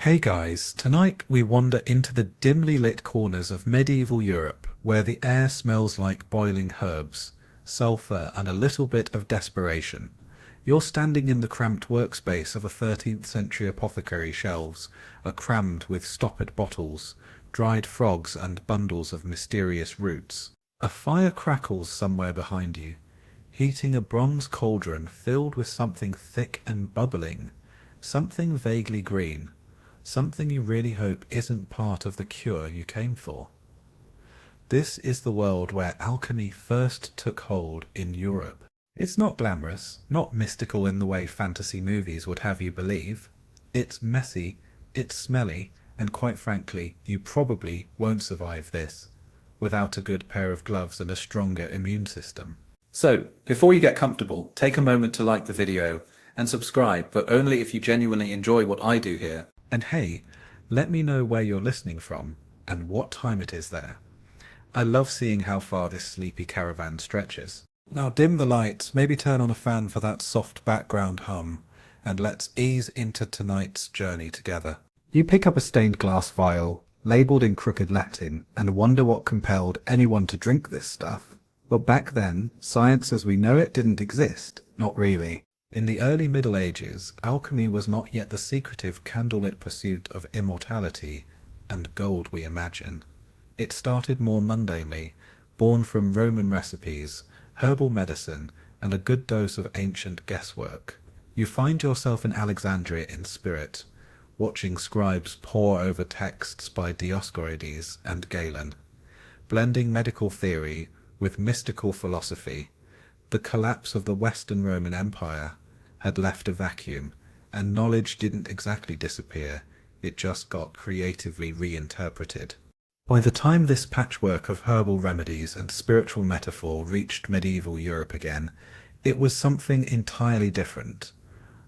Hey guys, tonight we wander into the dimly lit corners of medieval Europe, where the air smells like boiling herbs, sulphur, and a little bit of desperation. You're standing in the cramped workspace of a 13th century apothecary shelves, are crammed with stoppered bottles, dried frogs, and bundles of mysterious roots. A fire crackles somewhere behind you, heating a bronze cauldron filled with something thick and bubbling, something vaguely green. Something you really hope isn't part of the cure you came for. This is the world where alchemy first took hold in Europe. It's not glamorous, not mystical in the way fantasy movies would have you believe. It's messy, it's smelly, and quite frankly, you probably won't survive this without a good pair of gloves and a stronger immune system. So, before you get comfortable, take a moment to like the video and subscribe, but only if you genuinely enjoy what I do here. And hey, let me know where you're listening from and what time it is there. I love seeing how far this sleepy caravan stretches. Now dim the lights, maybe turn on a fan for that soft background hum, and let's ease into tonight's journey together. You pick up a stained glass vial, labelled in crooked Latin, and wonder what compelled anyone to drink this stuff. Well, back then, science as we know it didn't exist. Not really. In the early Middle Ages, alchemy was not yet the secretive candlelit pursuit of immortality and gold we imagine. It started more mundanely, born from Roman recipes, herbal medicine, and a good dose of ancient guesswork. You find yourself in Alexandria in spirit, watching scribes pore over texts by Dioscorides and Galen, blending medical theory with mystical philosophy. The collapse of the Western Roman Empire had left a vacuum, and knowledge didn't exactly disappear, it just got creatively reinterpreted. By the time this patchwork of herbal remedies and spiritual metaphor reached medieval Europe again, it was something entirely different.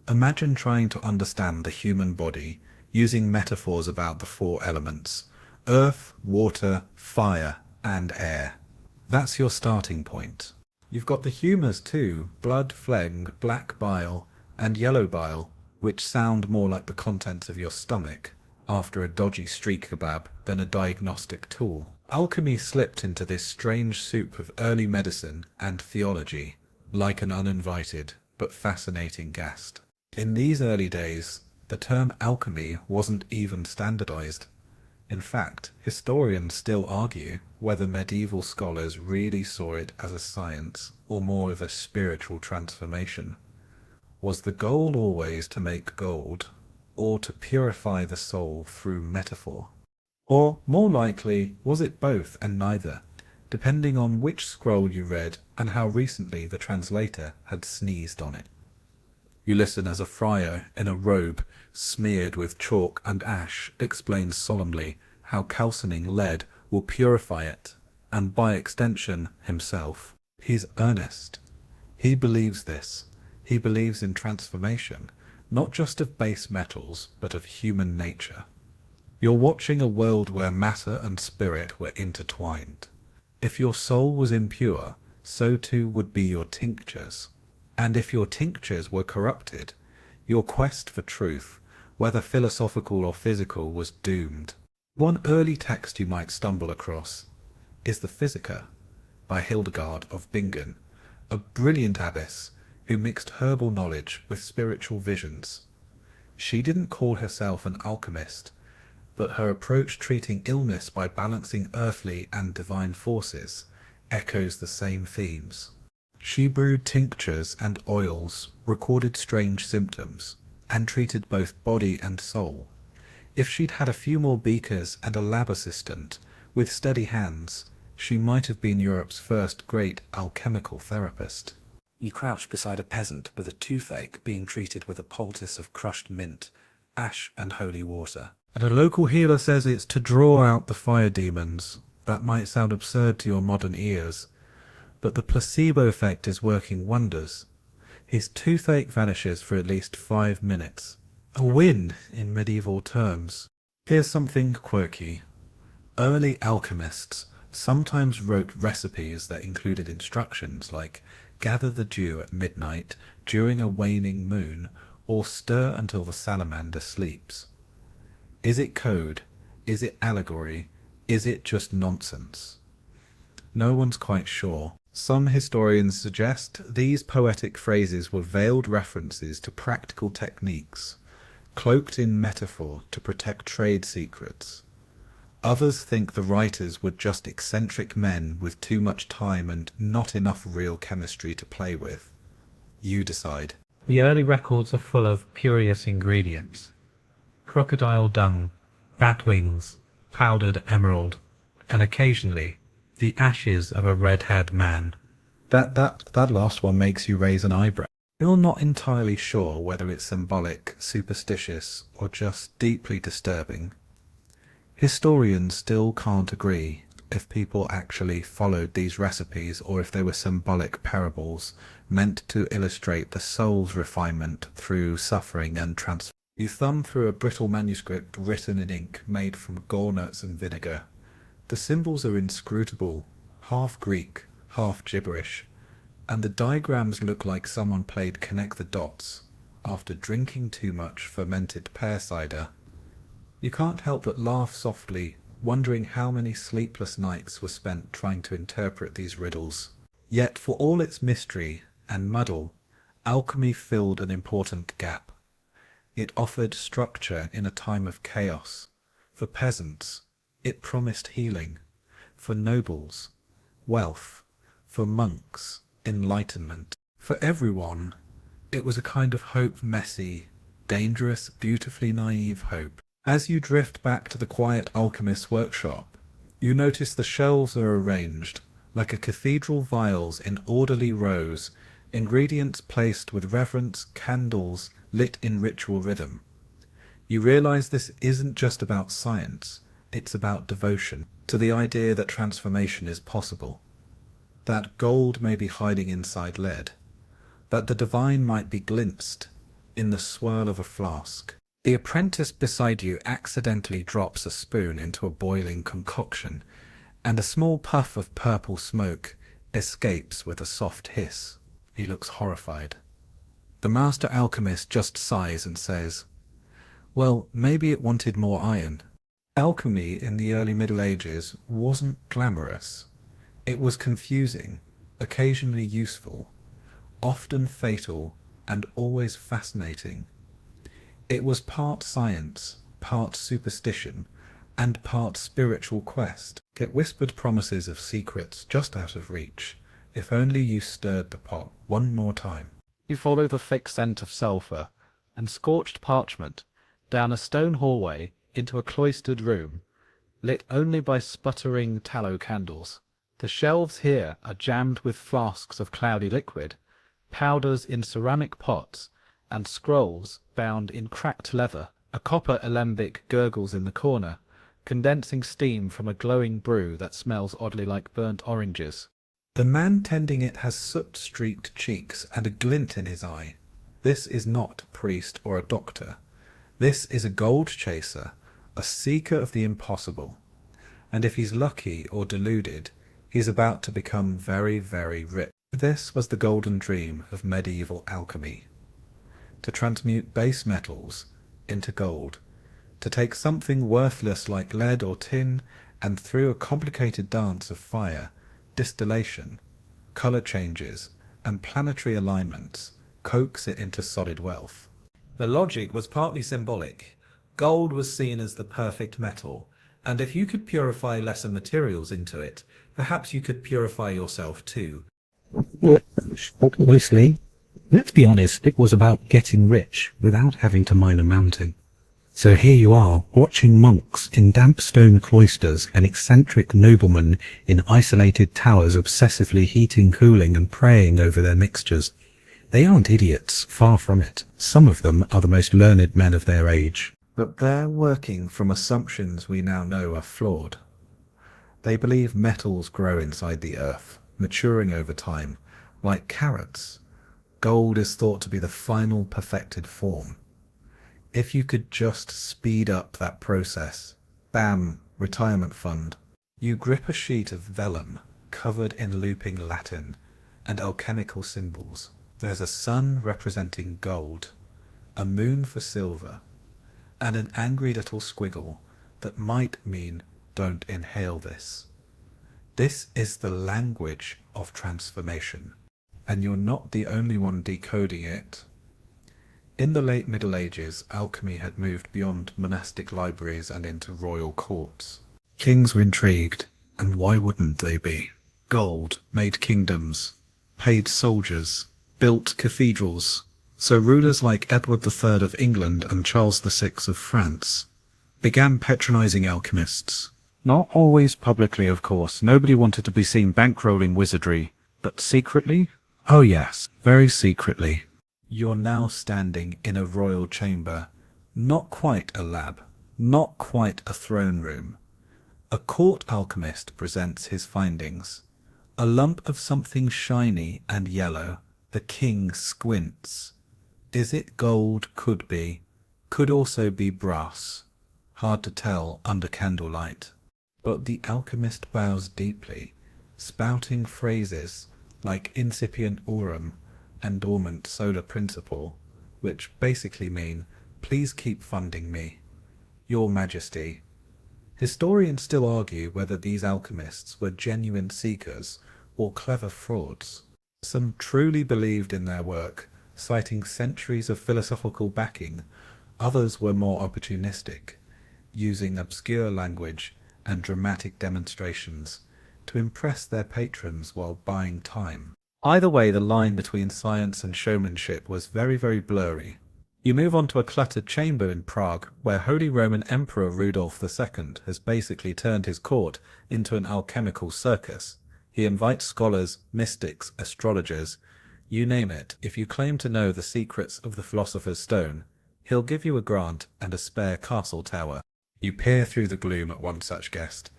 Imagine trying to understand the human body using metaphors about the four elements: earth, water, fire, and air. That's your starting point. You've got the humours too: blood, phlegm, black bile, and yellow bile, which sound more like the contents of your stomach after a dodgy street kebab than a diagnostic tool. Alchemy slipped into this strange soup of early medicine and theology, like an uninvited but fascinating guest. In these early days, the term alchemy wasn't even standardized. In fact, historians still argue whether medieval scholars really saw it as a science or more of a spiritual transformation. Was the goal always to make gold, or to purify the soul through metaphor? Or, more likely, was it both and neither, depending on which scroll you read and how recently the translator had sneezed on it? You listen as a friar in a robe smeared with chalk and ash explains solemnly how calcining lead will purify it, and by extension himself. He's earnest. He believes this. He believes in transformation, not just of base metals, but of human nature. You're watching a world where matter and spirit were intertwined. If your soul was impure, so too would be your tinctures. And if your tinctures were corrupted, your quest for truth, whether philosophical or physical, was doomed. One early text you might stumble across is the Physica by Hildegard of Bingen, a brilliant abbess who mixed herbal knowledge with spiritual visions. She didn't call herself an alchemist, but her approach treating illness by balancing earthly and divine forces echoes the same themes. She brewed tinctures and oils, recorded strange symptoms, and treated both body and soul. If she'd had a few more beakers and a lab assistant, with steady hands, she might have been Europe's first great alchemical therapist. You crouch beside a peasant with a toothache being treated with a poultice of crushed mint, ash and holy water. And a local healer says it's to draw out the fire demons. That might sound absurd to your modern ears, but the placebo effect is working wonders. His toothache vanishes for at least 5 minutes. A win in medieval terms. Here's something quirky. Early alchemists sometimes wrote recipes that included instructions like gather the dew at midnight during a waning moon, or stir until the salamander sleeps. Is it code? Is it allegory? Is it just nonsense? No one's quite sure. Some historians suggest these poetic phrases were veiled references to practical techniques, cloaked in metaphor to protect trade secrets. Others think the writers were just eccentric men with too much time and not enough real chemistry to play with. You decide. The early records are full of spurious ingredients: crocodile dung, bat wings, powdered emerald, and occasionally the ashes of a red-haired man. That last one makes you raise an eyebrow. You're not entirely sure whether it's symbolic, superstitious, or just deeply disturbing. Historians still can't agree if people actually followed these recipes or if they were symbolic parables meant to illustrate the soul's refinement through suffering and transformation. You thumb through a brittle manuscript written in ink made from gallnuts and vinegar. The symbols are inscrutable, half Greek, half gibberish, and the diagrams look like someone played connect the dots after drinking too much fermented pear cider. You can't help but laugh softly, wondering how many sleepless nights were spent trying to interpret these riddles. Yet for all its mystery and muddle, alchemy filled an important gap. It offered structure in a time of chaos. For peasants, it promised healing. For nobles, wealth. For monks, enlightenment. For everyone, it was a kind of hope, messy, dangerous, beautifully naive hope. As you drift back to the quiet alchemist's workshop, you notice the shelves are arranged, like a cathedral vials in orderly rows, ingredients placed with reverence, candles lit in ritual rhythm. You realize this isn't just about science, it's about devotion to the idea that transformation is possible, that gold may be hiding inside lead, that the divine might be glimpsed in the swirl of a flask. The apprentice beside you accidentally drops a spoon into a boiling concoction, and a small puff of purple smoke escapes with a soft hiss. He looks horrified. The master alchemist just sighs and says, "Well, maybe it wanted more iron." Alchemy in the early Middle Ages wasn't glamorous. It was confusing, occasionally useful, often fatal, and always fascinating. It was part science, part superstition, and part spiritual quest. Get whispered promises of secrets just out of reach, if only you stirred the pot one more time. You follow the thick scent of sulphur and scorched parchment down a stone hallway into a cloistered room, lit only by sputtering tallow candles. The shelves here are jammed with flasks of cloudy liquid, powders in ceramic pots, and scrolls bound in cracked leather. A copper alembic gurgles in the corner, condensing steam from a glowing brew that smells oddly like burnt oranges. The man tending it has soot-streaked cheeks and a glint in his eye. This is not a priest or a doctor. This is a gold chaser, a seeker of the impossible. And if he's lucky or deluded, he's about to become very, very rich. This was the golden dream of medieval alchemy. To transmute base metals into gold, to take something worthless like lead or tin and through a complicated dance of fire, distillation, color changes, and planetary alignments, coax it into solid wealth. The logic was partly symbolic. Gold was seen as the perfect metal, and if you could purify lesser materials into it, perhaps you could purify yourself too. Well, obviously, let's be honest, it was about getting rich without having to mine a mountain. So here you are, watching monks in damp stone cloisters and eccentric noblemen in isolated towers obsessively heating, cooling, and praying over their mixtures. They aren't idiots, far from it. Some of them are the most learned men of their age. But they're working from assumptions we now know are flawed. They believe metals grow inside the earth, maturing over time, like carrots. Gold is thought to be the final perfected form. If you could just speed up that process, bam, retirement fund. You grip a sheet of vellum covered in looping Latin and alchemical symbols. There's a sun representing gold, a moon for silver, and an angry little squiggle that might mean don't inhale this. This is the language of transformation, and you're not the only one decoding it. In the late Middle Ages, alchemy had moved beyond monastic libraries and into royal courts. Kings were intrigued, and why wouldn't they be? Gold made kingdoms, paid soldiers, built cathedrals. So rulers like Edward III of England and Charles VI of France began patronizing alchemists. Not always publicly, of course. Nobody wanted to be seen bankrolling wizardry. But secretly? Oh yes, very secretly. You're now standing in a royal chamber. Not quite a lab. Not quite a throne room. A court alchemist presents his findings. A lump of something shiny and yellow. The king squints. Is it gold? Could be. Could also be brass. Hard to tell under candlelight. But the alchemist bows deeply, spouting phrases like incipient aurum and dormant solar principle, which basically mean, please keep funding me, your majesty. Historians still argue whether these alchemists were genuine seekers or clever frauds. Some truly believed in their work, citing centuries of philosophical backing. Others were more opportunistic, using obscure language and dramatic demonstrations to impress their patrons while buying time. Either way, the line between science and showmanship was very, very blurry. You move on to a cluttered chamber in Prague, where Holy Roman Emperor Rudolf II has basically turned his court into an alchemical circus. He invites scholars, mystics, astrologers, you name it. If you claim to know the secrets of the philosopher's stone, he'll give you a grant and a spare castle tower. You peer through the gloom at one such guest,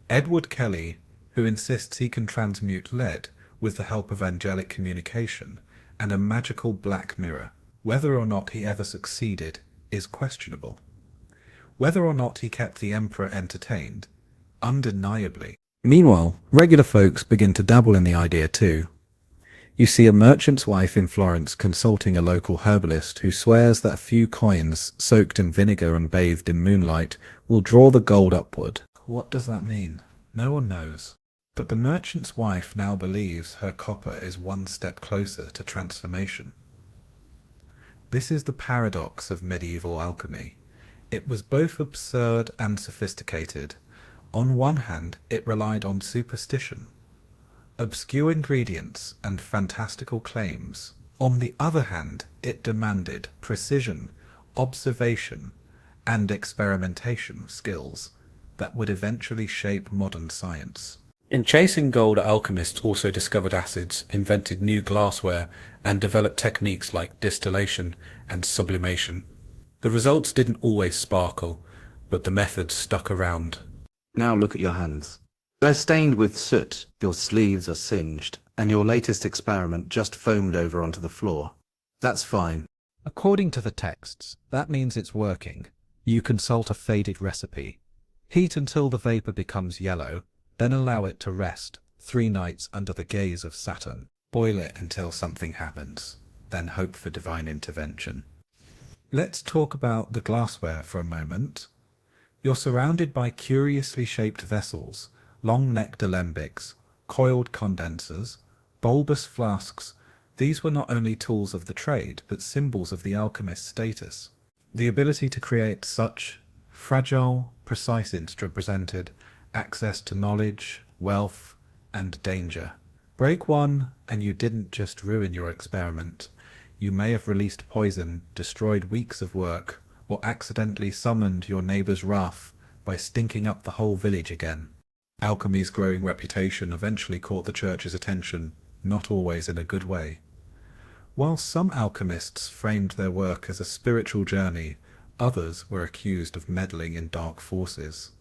Edward Kelly, who insists he can transmute lead with the help of angelic communication and a magical black mirror. Whether or not he ever succeeded is questionable. Whether or not he kept the emperor entertained, undeniably. Meanwhile, regular folks begin to dabble in the idea too. You see a merchant's wife in Florence consulting a local herbalist who swears that a few coins soaked in vinegar and bathed in moonlight will draw the gold upward. What does that mean? No one knows. But the merchant's wife now believes her copper is one step closer to transformation. This is the paradox of medieval alchemy. It was both absurd and sophisticated. On one hand, it relied on superstition, obscure ingredients and fantastical claims. On the other hand, it demanded precision, observation, and experimentation skills that would eventually shape modern science. In chasing gold, alchemists also discovered acids, invented new glassware, and developed techniques like distillation and sublimation. The results didn't always sparkle, but the methods stuck around. Now look at your hands. They're stained with soot, your sleeves are singed, and your latest experiment just foamed over onto the floor. That's fine. According to the texts, that means it's working. You consult a faded recipe. Heat until the vapor becomes yellow, then allow it to rest 3 nights under the gaze of Saturn. Boil it until something happens, then hope for divine intervention. Let's talk about the glassware for a moment. You're surrounded by curiously shaped vessels, long-necked alembics, coiled condensers, bulbous flasks. These were not only tools of the trade, but symbols of the alchemist's status. The ability to create such fragile, precise instruments represented access to knowledge, wealth, and danger. Break one, and you didn't just ruin your experiment. You may have released poison, destroyed weeks of work, or accidentally summoned your neighbor's wrath by stinking up the whole village again. Alchemy's growing reputation eventually caught the church's attention, not always in a good way. While some alchemists framed their work as a spiritual journey, others were accused of meddling in dark forces.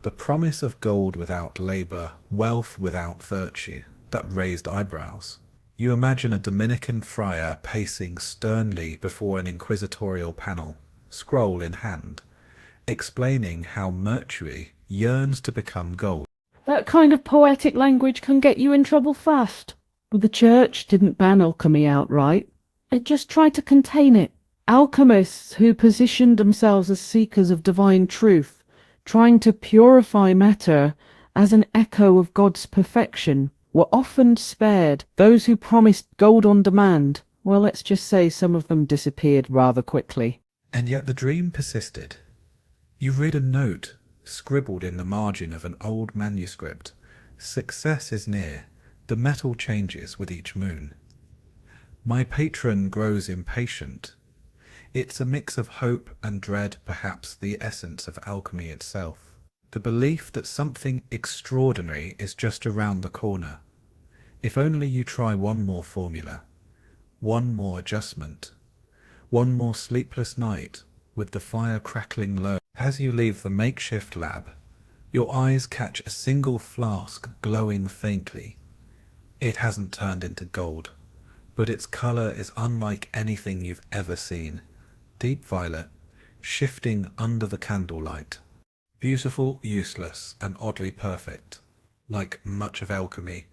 The promise of gold without labor, wealth without virtue, that raised eyebrows. You imagine a Dominican friar pacing sternly before an inquisitorial panel, scroll in hand, explaining how mercury yearns to become gold. That kind of poetic language can get you in trouble fast. But the church didn't ban alchemy outright. It just tried to contain it. Alchemists who positioned themselves as seekers of divine truth, trying to purify matter as an echo of God's perfection, were often spared. Those who promised gold on demand, well, let's just say some of them disappeared rather quickly. And yet the dream persisted. You read a note scribbled in the margin of an old manuscript. Success is near. The metal changes with each moon. My patron grows impatient. It's a mix of hope and dread, perhaps the essence of alchemy itself. The belief that something extraordinary is just around the corner. If only you try one more formula, one more adjustment, one more sleepless night with the fire crackling low. As you leave the makeshift lab, your eyes catch a single flask glowing faintly. It hasn't turned into gold, but its colour is unlike anything you've ever seen. Deep violet, shifting under the candlelight. Beautiful, useless, and oddly perfect. Like much of alchemy,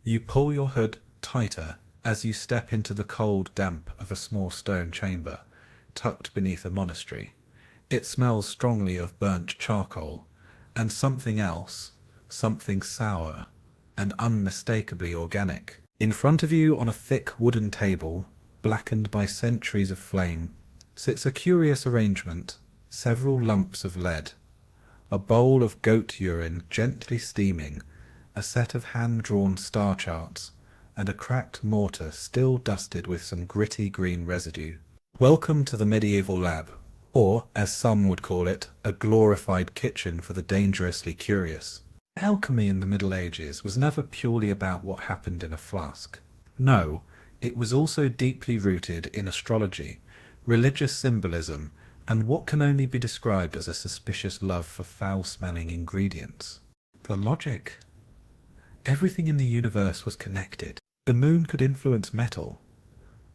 you pull your hood tighter as you step into the cold damp of a small stone chamber, tucked beneath a monastery. It smells strongly of burnt charcoal, and something else, something sour, and unmistakably organic. In front of you on a thick wooden table, blackened by centuries of flame, sits a curious arrangement, several lumps of lead, a bowl of goat urine gently steaming, a set of hand-drawn star charts, and a cracked mortar still dusted with some gritty green residue. Welcome to the medieval lab, or, as some would call it, a glorified kitchen for the dangerously curious. Alchemy in the Middle Ages was never purely about what happened in a flask. No, it was also deeply rooted in astrology, religious symbolism, and what can only be described as a suspicious love for foul-smelling ingredients. The logic. Everything in the universe was connected. The moon could influence metal,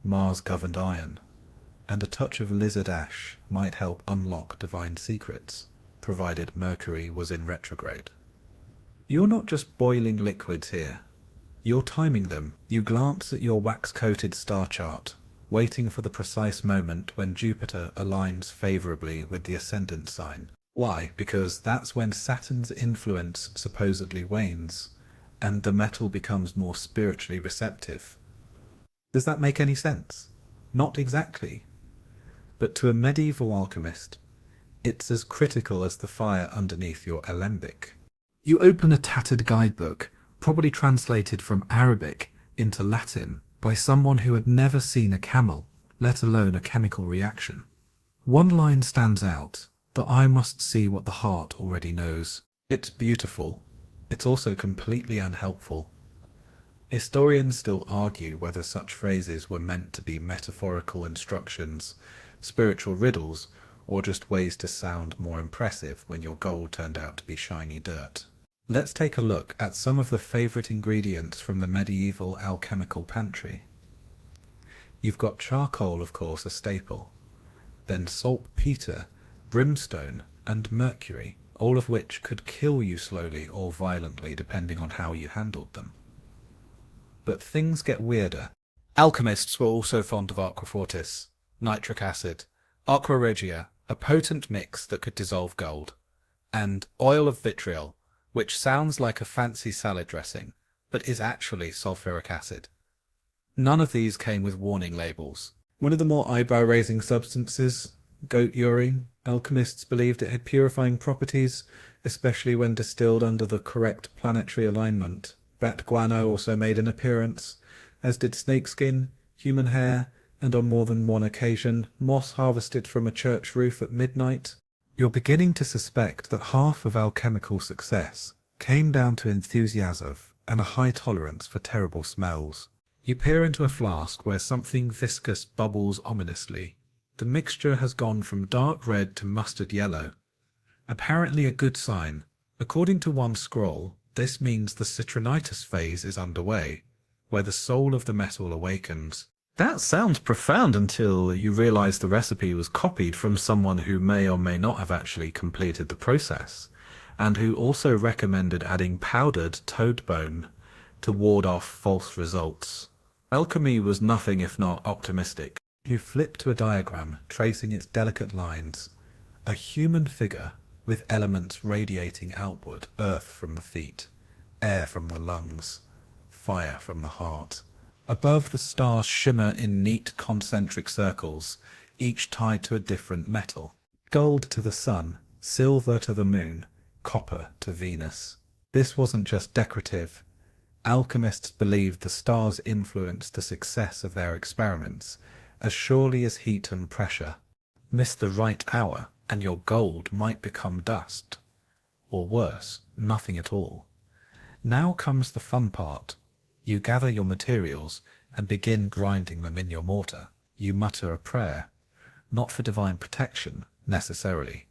Mars governed iron, and a touch of lizard ash might help unlock divine secrets, provided Mercury was in retrograde. You're not just boiling liquids here. You're timing them. You glance at your wax-coated star chart, waiting for the precise moment when Jupiter aligns favourably with the ascendant sign. Why? Because that's when Saturn's influence supposedly wanes, and the metal becomes more spiritually receptive. Does that make any sense? Not exactly. But to a medieval alchemist, it's as critical as the fire underneath your alembic. You open a tattered guidebook, probably translated from Arabic into Latin by someone who had never seen a camel, let alone a chemical reaction. One line stands out: the eye must see what the heart already knows. It's beautiful. It's also completely unhelpful. Historians still argue whether such phrases were meant to be metaphorical instructions, spiritual riddles, or just ways to sound more impressive when your gold turned out to be shiny dirt. Let's take a look at some of the favourite ingredients from the medieval alchemical pantry. You've got charcoal, of course, a staple, then saltpeter, brimstone, and mercury, all of which could kill you slowly or violently depending on how you handled them. But things get weirder. Alchemists were also fond of aquafortis, nitric acid, aqua regia, a potent mix that could dissolve gold, and oil of vitriol, which sounds like a fancy salad dressing, but is actually sulfuric acid. None of these came with warning labels. One of the more eyebrow-raising substances, goat urine, alchemists believed it had purifying properties, especially when distilled under the correct planetary alignment. Bat guano also made an appearance, as did snakeskin, human hair, and on more than one occasion, moss harvested from a church roof at midnight. You're beginning to suspect that half of alchemical success came down to enthusiasm and a high tolerance for terrible smells. You peer into a flask where something viscous bubbles ominously. The mixture has gone from dark red to mustard yellow. Apparently a good sign. According to one scroll, this means the citrinitis phase is underway, where the soul of the metal awakens. That sounds profound until you realize the recipe was copied from someone who may or may not have actually completed the process, and who also recommended adding powdered toad bone to ward off false results. Alchemy was nothing if not optimistic. You flip to a diagram tracing its delicate lines. A human figure with elements radiating outward, earth from the feet, air from the lungs, fire from the heart. Above, the stars shimmer in neat concentric circles, each tied to a different metal. Gold to the sun, silver to the moon, copper to Venus. This wasn't just decorative. Alchemists believed the stars influenced the success of their experiments, as surely as heat and pressure. Miss the right hour, and your gold might become dust. Or worse, nothing at all. Now comes the fun part. You gather your materials and begin grinding them in your mortar. You mutter a prayer, not for divine protection, necessarily,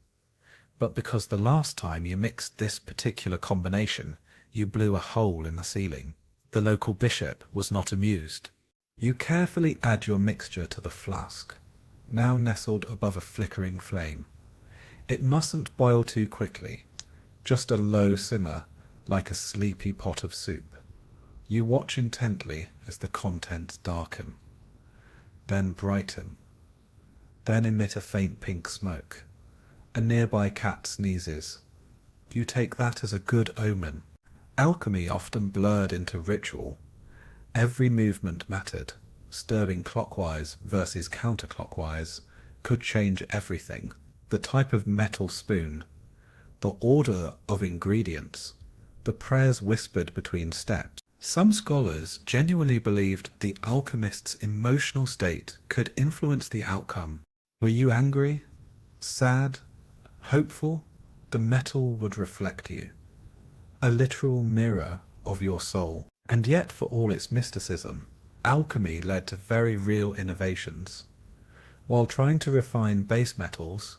but because the last time you mixed this particular combination, you blew a hole in the ceiling. The local bishop was not amused. You carefully add your mixture to the flask, now nestled above a flickering flame. It mustn't boil too quickly, just a low simmer, like a sleepy pot of soup. You watch intently as the contents darken, then brighten, then emit a faint pink smoke. A nearby cat sneezes. You take that as a good omen. Alchemy often blurred into ritual. Every movement mattered. Stirring clockwise versus counterclockwise could change everything. The type of metal spoon, the order of ingredients, the prayers whispered between steps. Some scholars genuinely believed the alchemist's emotional state could influence the outcome. Were you angry, sad, hopeful? The metal would reflect you, a literal mirror of your soul. And yet, for all its mysticism, alchemy led to very real innovations. While trying to refine base metals,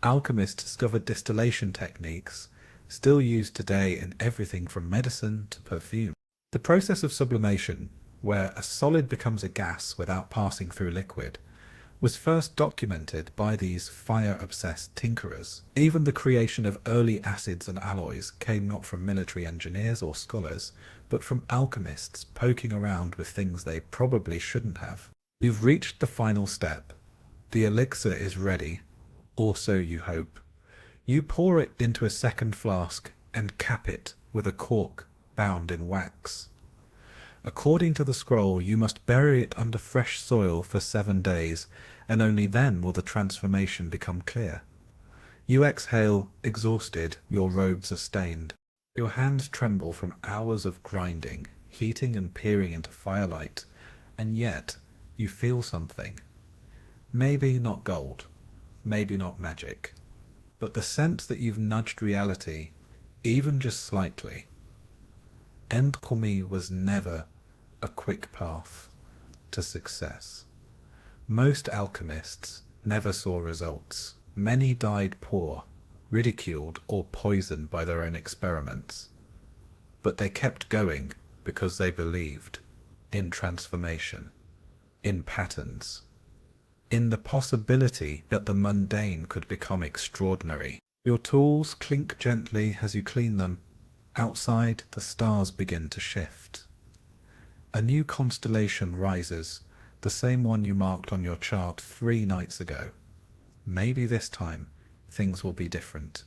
alchemists discovered distillation techniques still used today in everything from medicine to perfume. The process of sublimation, where a solid becomes a gas without passing through liquid, was first documented by these fire-obsessed tinkerers. Even the creation of early acids and alloys came not from military engineers or scholars, but from alchemists poking around with things they probably shouldn't have. You've reached the final step. The elixir is ready, or so you hope. You pour it into a second flask and cap it with a cork bound in wax. According to the scroll, you must bury it under fresh soil for 7 days, and only then will the transformation become clear. You exhale, exhausted, your robes are stained. Your hands tremble from hours of grinding, heating and peering into firelight, and yet you feel something. Maybe not gold, maybe not magic, but the sense that you've nudged reality, even just slightly. Alchemy was never a quick path to success. Most alchemists never saw results. Many died poor, ridiculed or poisoned by their own experiments. But they kept going because they believed in transformation, in patterns, in the possibility that the mundane could become extraordinary. Your tools clink gently as you clean them. Outside, the stars begin to shift. A new constellation rises, the same one you marked on your chart 3 nights ago. Maybe this time, things will be different.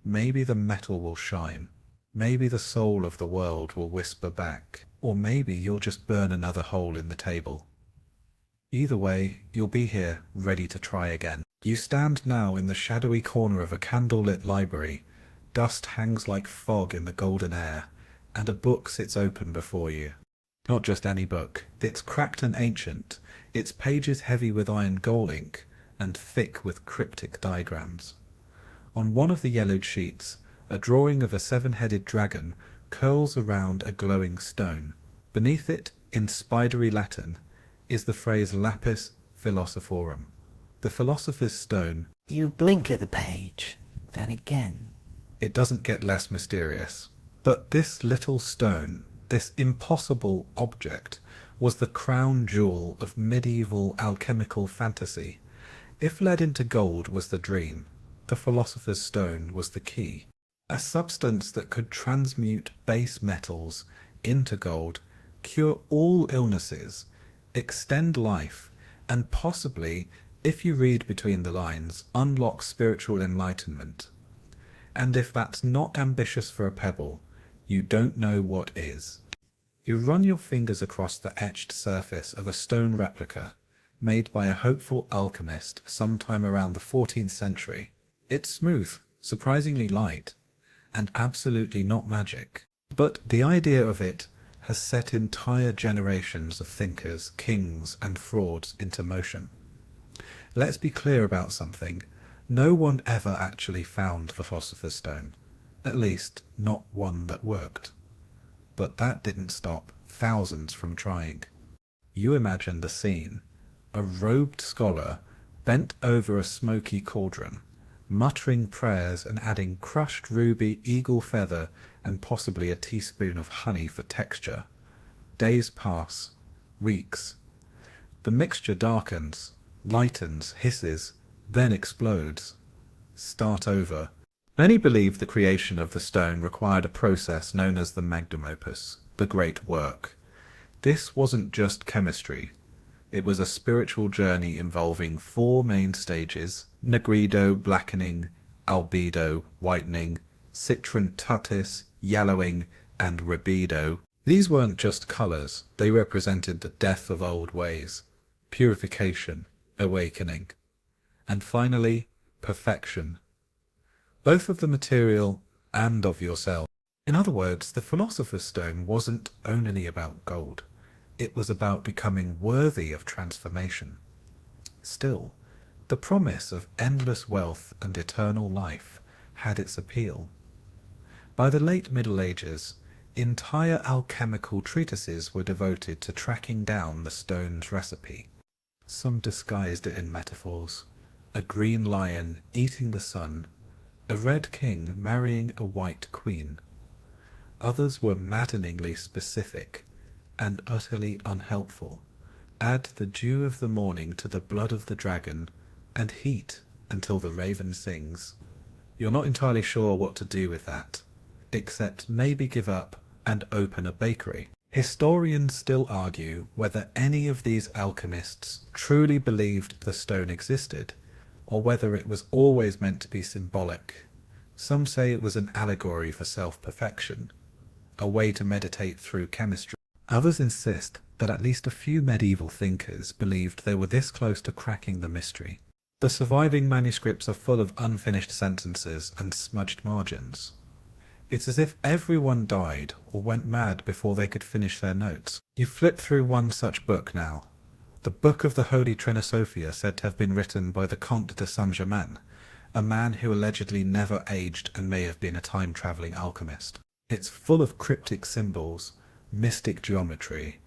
Maybe the metal will shine. Maybe the soul of the world will whisper back. Or maybe you'll just burn another hole in the table. Either way, you'll be here, ready to try again. You stand now in the shadowy corner of a candle-lit library. Dust hangs like fog in the golden air, and a book sits open before you. Not just any book. It's cracked and ancient, its pages heavy with iron gold ink, and thick with cryptic diagrams. On one of the yellowed sheets, a drawing of a 7-headed dragon curls around a glowing stone. Beneath it, in spidery Latin, is the phrase lapis philosophorum, the philosopher's stone. You blink at the page, then again. It doesn't get less mysterious. But this little stone, this impossible object, was the crown jewel of medieval alchemical fantasy. If lead into gold was the dream, the philosopher's stone was the key. A substance that could transmute base metals into gold, cure all illnesses, extend life, and possibly, if you read between the lines, unlock spiritual enlightenment. And if that's not ambitious for a pebble, you don't know what is. You run your fingers across the etched surface of a stone replica made by a hopeful alchemist sometime around the 14th century. It's smooth, surprisingly light, and absolutely not magic. But the idea of it has set entire generations of thinkers, kings, and frauds into motion. Let's be clear about something. No one ever actually found the Philosopher's Stone. At least, not one that worked. But that didn't stop thousands from trying. You imagine the scene. A robed scholar bent over a smoky cauldron, muttering prayers and adding crushed ruby, eagle feather, and possibly a teaspoon of honey for texture. Days pass, weeks. The mixture darkens, lightens, hisses, then explodes. Start over. Many believe the creation of the stone required a process known as the magnum opus, the great work. This wasn't just chemistry. It was a spiritual journey involving 4 main stages: nigredo, blackening; albedo, whitening; citron-tutis, yellowing; and rubedo. These weren't just colours, they represented the death of old ways, purification, awakening, and finally, perfection, both of the material and of yourself. In other words, the Philosopher's Stone wasn't only about gold. It was about becoming worthy of transformation. Still, the promise of endless wealth and eternal life had its appeal. By the late Middle Ages, entire alchemical treatises were devoted to tracking down the stone's recipe. Some disguised it in metaphors: a green lion eating the sun, a red king marrying a white queen. Others were maddeningly specific and utterly unhelpful. Add the dew of the morning to the blood of the dragon, and heat until the raven sings. You're not entirely sure what to do with that, except maybe give up and open a bakery. Historians still argue whether any of these alchemists truly believed the stone existed, or whether it was always meant to be symbolic. Some say it was an allegory for self-perfection, a way to meditate through chemistry. Others insist that at least a few medieval thinkers believed they were this close to cracking the mystery. The surviving manuscripts are full of unfinished sentences and smudged margins. It's as if everyone died or went mad before they could finish their notes. You flip through one such book now. The Book of the Holy Trinisophia, said to have been written by the Comte de Saint-Germain, a man who allegedly never aged and may have been a time-travelling alchemist. It's full of cryptic symbols, mystic geometry,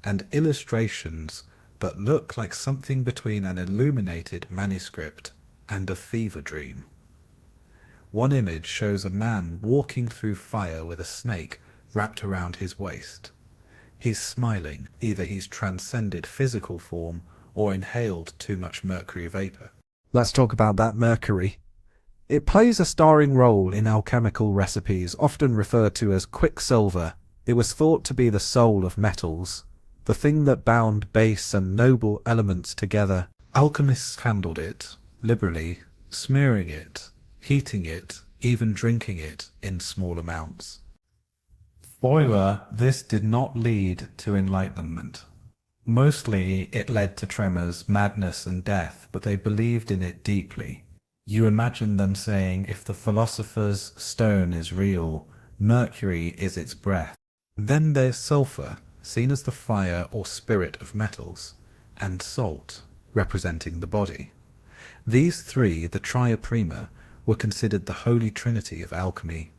and illustrations that look like something between an illuminated manuscript and a fever dream. One image shows a man walking through fire with a snake wrapped around his waist. He's smiling, either he's transcended physical form or inhaled too much mercury vapor. Let's talk about that mercury. It plays a starring role in alchemical recipes, often referred to as quicksilver. It was thought to be the soul of metals, the thing that bound base and noble elements together. Alchemists handled it liberally, smearing it, heating it, even drinking it in small amounts. Spoiler, this did not lead to enlightenment. Mostly it led to tremors, madness, and death, but they believed in it deeply. You imagine them saying, if the Philosopher's Stone is real, mercury is its breath. Then there's sulfur, seen as the fire or spirit of metals, and salt, representing the body. These three, the tria prima, were considered the holy trinity of alchemy.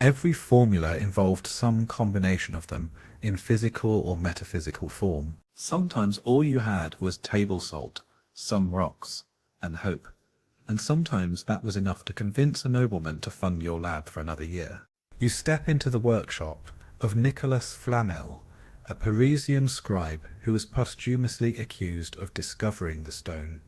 Every formula involved some combination of them in physical or metaphysical form. Sometimes all you had was table salt, some rocks, and hope. And sometimes that was enough to convince a nobleman to fund your lab for another year. You step into the workshop of Nicolas Flamel, a Parisian scribe who was posthumously accused of discovering the stone.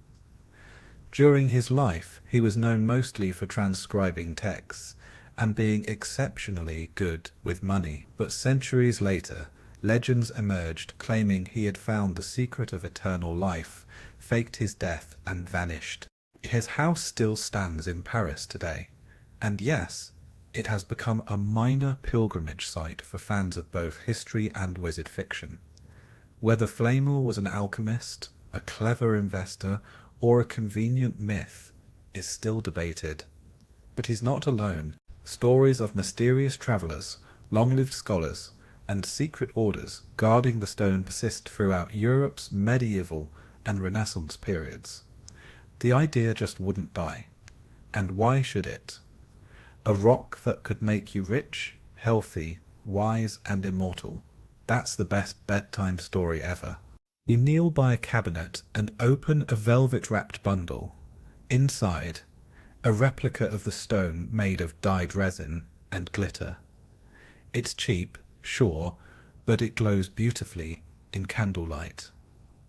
During his life, he was known mostly for transcribing texts and being exceptionally good with money, but centuries later, Legends emerged claiming he had found the secret of eternal life, faked his death, and vanished. His house still stands in Paris today, and yes, it has become a minor pilgrimage site for fans of both history and wizard fiction. Whether Flamel was an alchemist, a clever investor, or a convenient myth is still debated. But he's not alone. Stories of mysterious travellers, long-lived scholars, and secret orders guarding the stone persist throughout Europe's medieval and Renaissance periods. The idea just wouldn't die. And why should it? A rock that could make you rich, healthy, wise, and immortal. That's the best bedtime story ever. You kneel by a cabinet and open a velvet-wrapped bundle. Inside, a replica of the stone made of dyed resin and glitter. It's cheap, sure, but it glows beautifully in candlelight.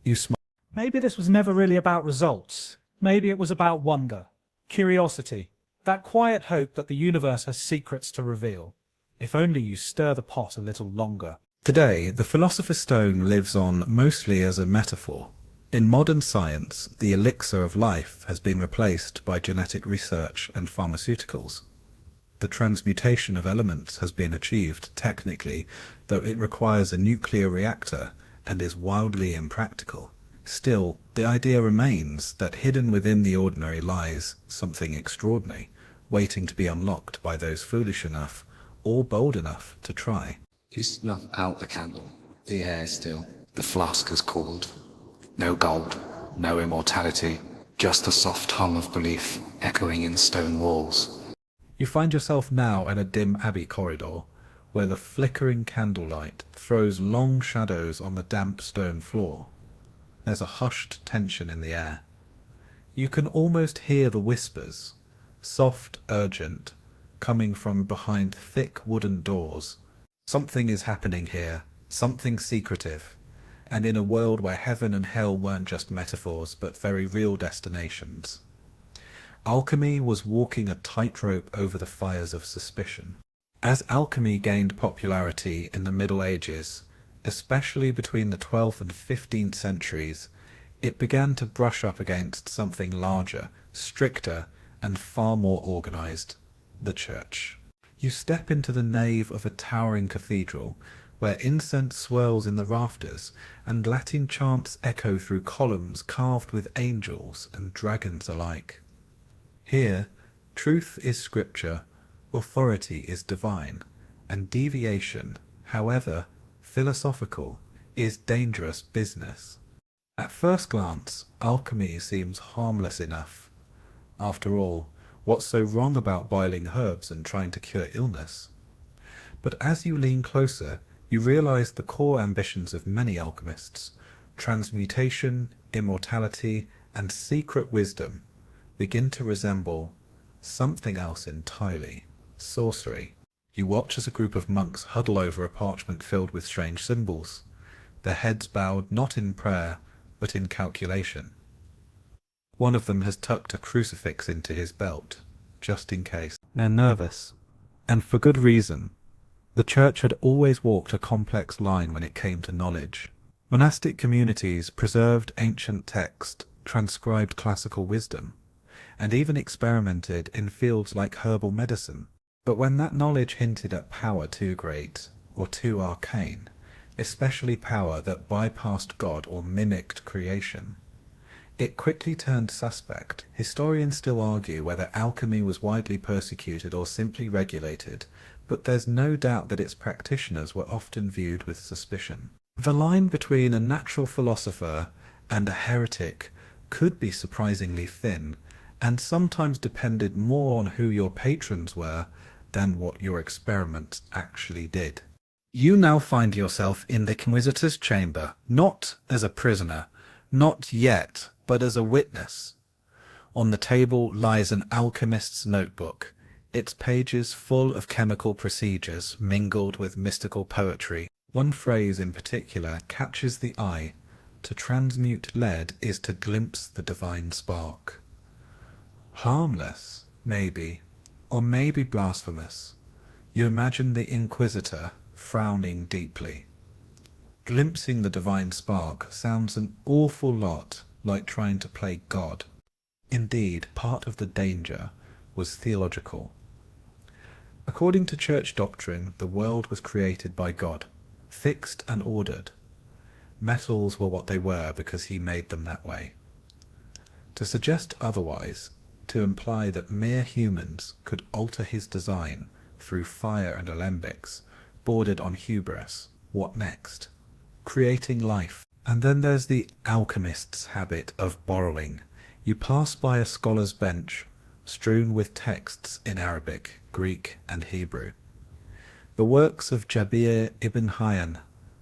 You smile. Maybe this was never really about results. Maybe it was about wonder, curiosity, that quiet hope that the universe has secrets to reveal, if only you stir the pot a little longer. Today, the Philosopher's Stone lives on mostly as a metaphor. In modern science, the elixir of life has been replaced by genetic research and pharmaceuticals. The transmutation of elements has been achieved technically, though it requires a nuclear reactor and is wildly impractical. Still, the idea remains that hidden within the ordinary lies something extraordinary, waiting to be unlocked by those foolish enough or bold enough to try. You snuff out the candle. The air is still. The flask is cooled. No gold, no immortality, just the soft hum of belief echoing in stone walls. You find yourself now in a dim abbey corridor, where the flickering candlelight throws long shadows on the damp stone floor. There's a hushed tension in the air. You can almost hear the whispers, soft, urgent, coming from behind thick wooden doors. Something is happening here, something secretive, and in a world where heaven and hell weren't just metaphors but very real destinations. Alchemy was walking a tightrope over the fires of suspicion. As alchemy gained popularity in the Middle Ages, especially between the 12th and 15th centuries, it began to brush up against something larger, stricter, and far more organized: the church. You step into the nave of a towering cathedral, where incense swirls in the rafters, and Latin chants echo through columns carved with angels and dragons alike. Here, truth is scripture, authority is divine, and deviation, however philosophical, is dangerous business. At first glance, alchemy seems harmless enough. After all, what's so wrong about boiling herbs and trying to cure illness? But as you lean closer, you realize the core ambitions of many alchemists: transmutation, immortality, and secret wisdom begin to resemble something else entirely: sorcery. You watch as a group of monks huddle over a parchment filled with strange symbols, their heads bowed not in prayer, but in calculation. One of them has tucked a crucifix into his belt, just in case. They're nervous, and for good reason. The church had always walked a complex line when it came to knowledge. Monastic communities preserved ancient text, transcribed classical wisdom, and even experimented in fields like herbal medicine. But when that knowledge hinted at power too great, or too arcane, especially power that bypassed God or mimicked creation, it quickly turned suspect. Historians still argue whether alchemy was widely persecuted or simply regulated, but there's no doubt that its practitioners were often viewed with suspicion. The line between a natural philosopher and a heretic could be surprisingly thin, and sometimes depended more on who your patrons were than what your experiments actually did. You now find yourself in the Inquisitor's chamber, not as a prisoner, not yet, but as a witness. On the table lies an alchemist's notebook, its pages full of chemical procedures mingled with mystical poetry. One phrase in particular catches the eye: to transmute lead is to glimpse the divine spark. Harmless, maybe, or maybe blasphemous. You imagine the Inquisitor frowning deeply. Glimpsing the divine spark sounds an awful lot like trying to play God. Indeed, part of the danger was theological. According to church doctrine, the world was created by God, fixed and ordered. Metals were what they were because he made them that way. To suggest otherwise, to imply that mere humans could alter his design through fire and alembics, bordered on hubris. What next? Creating life. And then there's the alchemist's habit of borrowing. You pass by a scholar's bench, strewn with texts in Arabic, Greek, and Hebrew. The works of Jabir ibn Hayyan,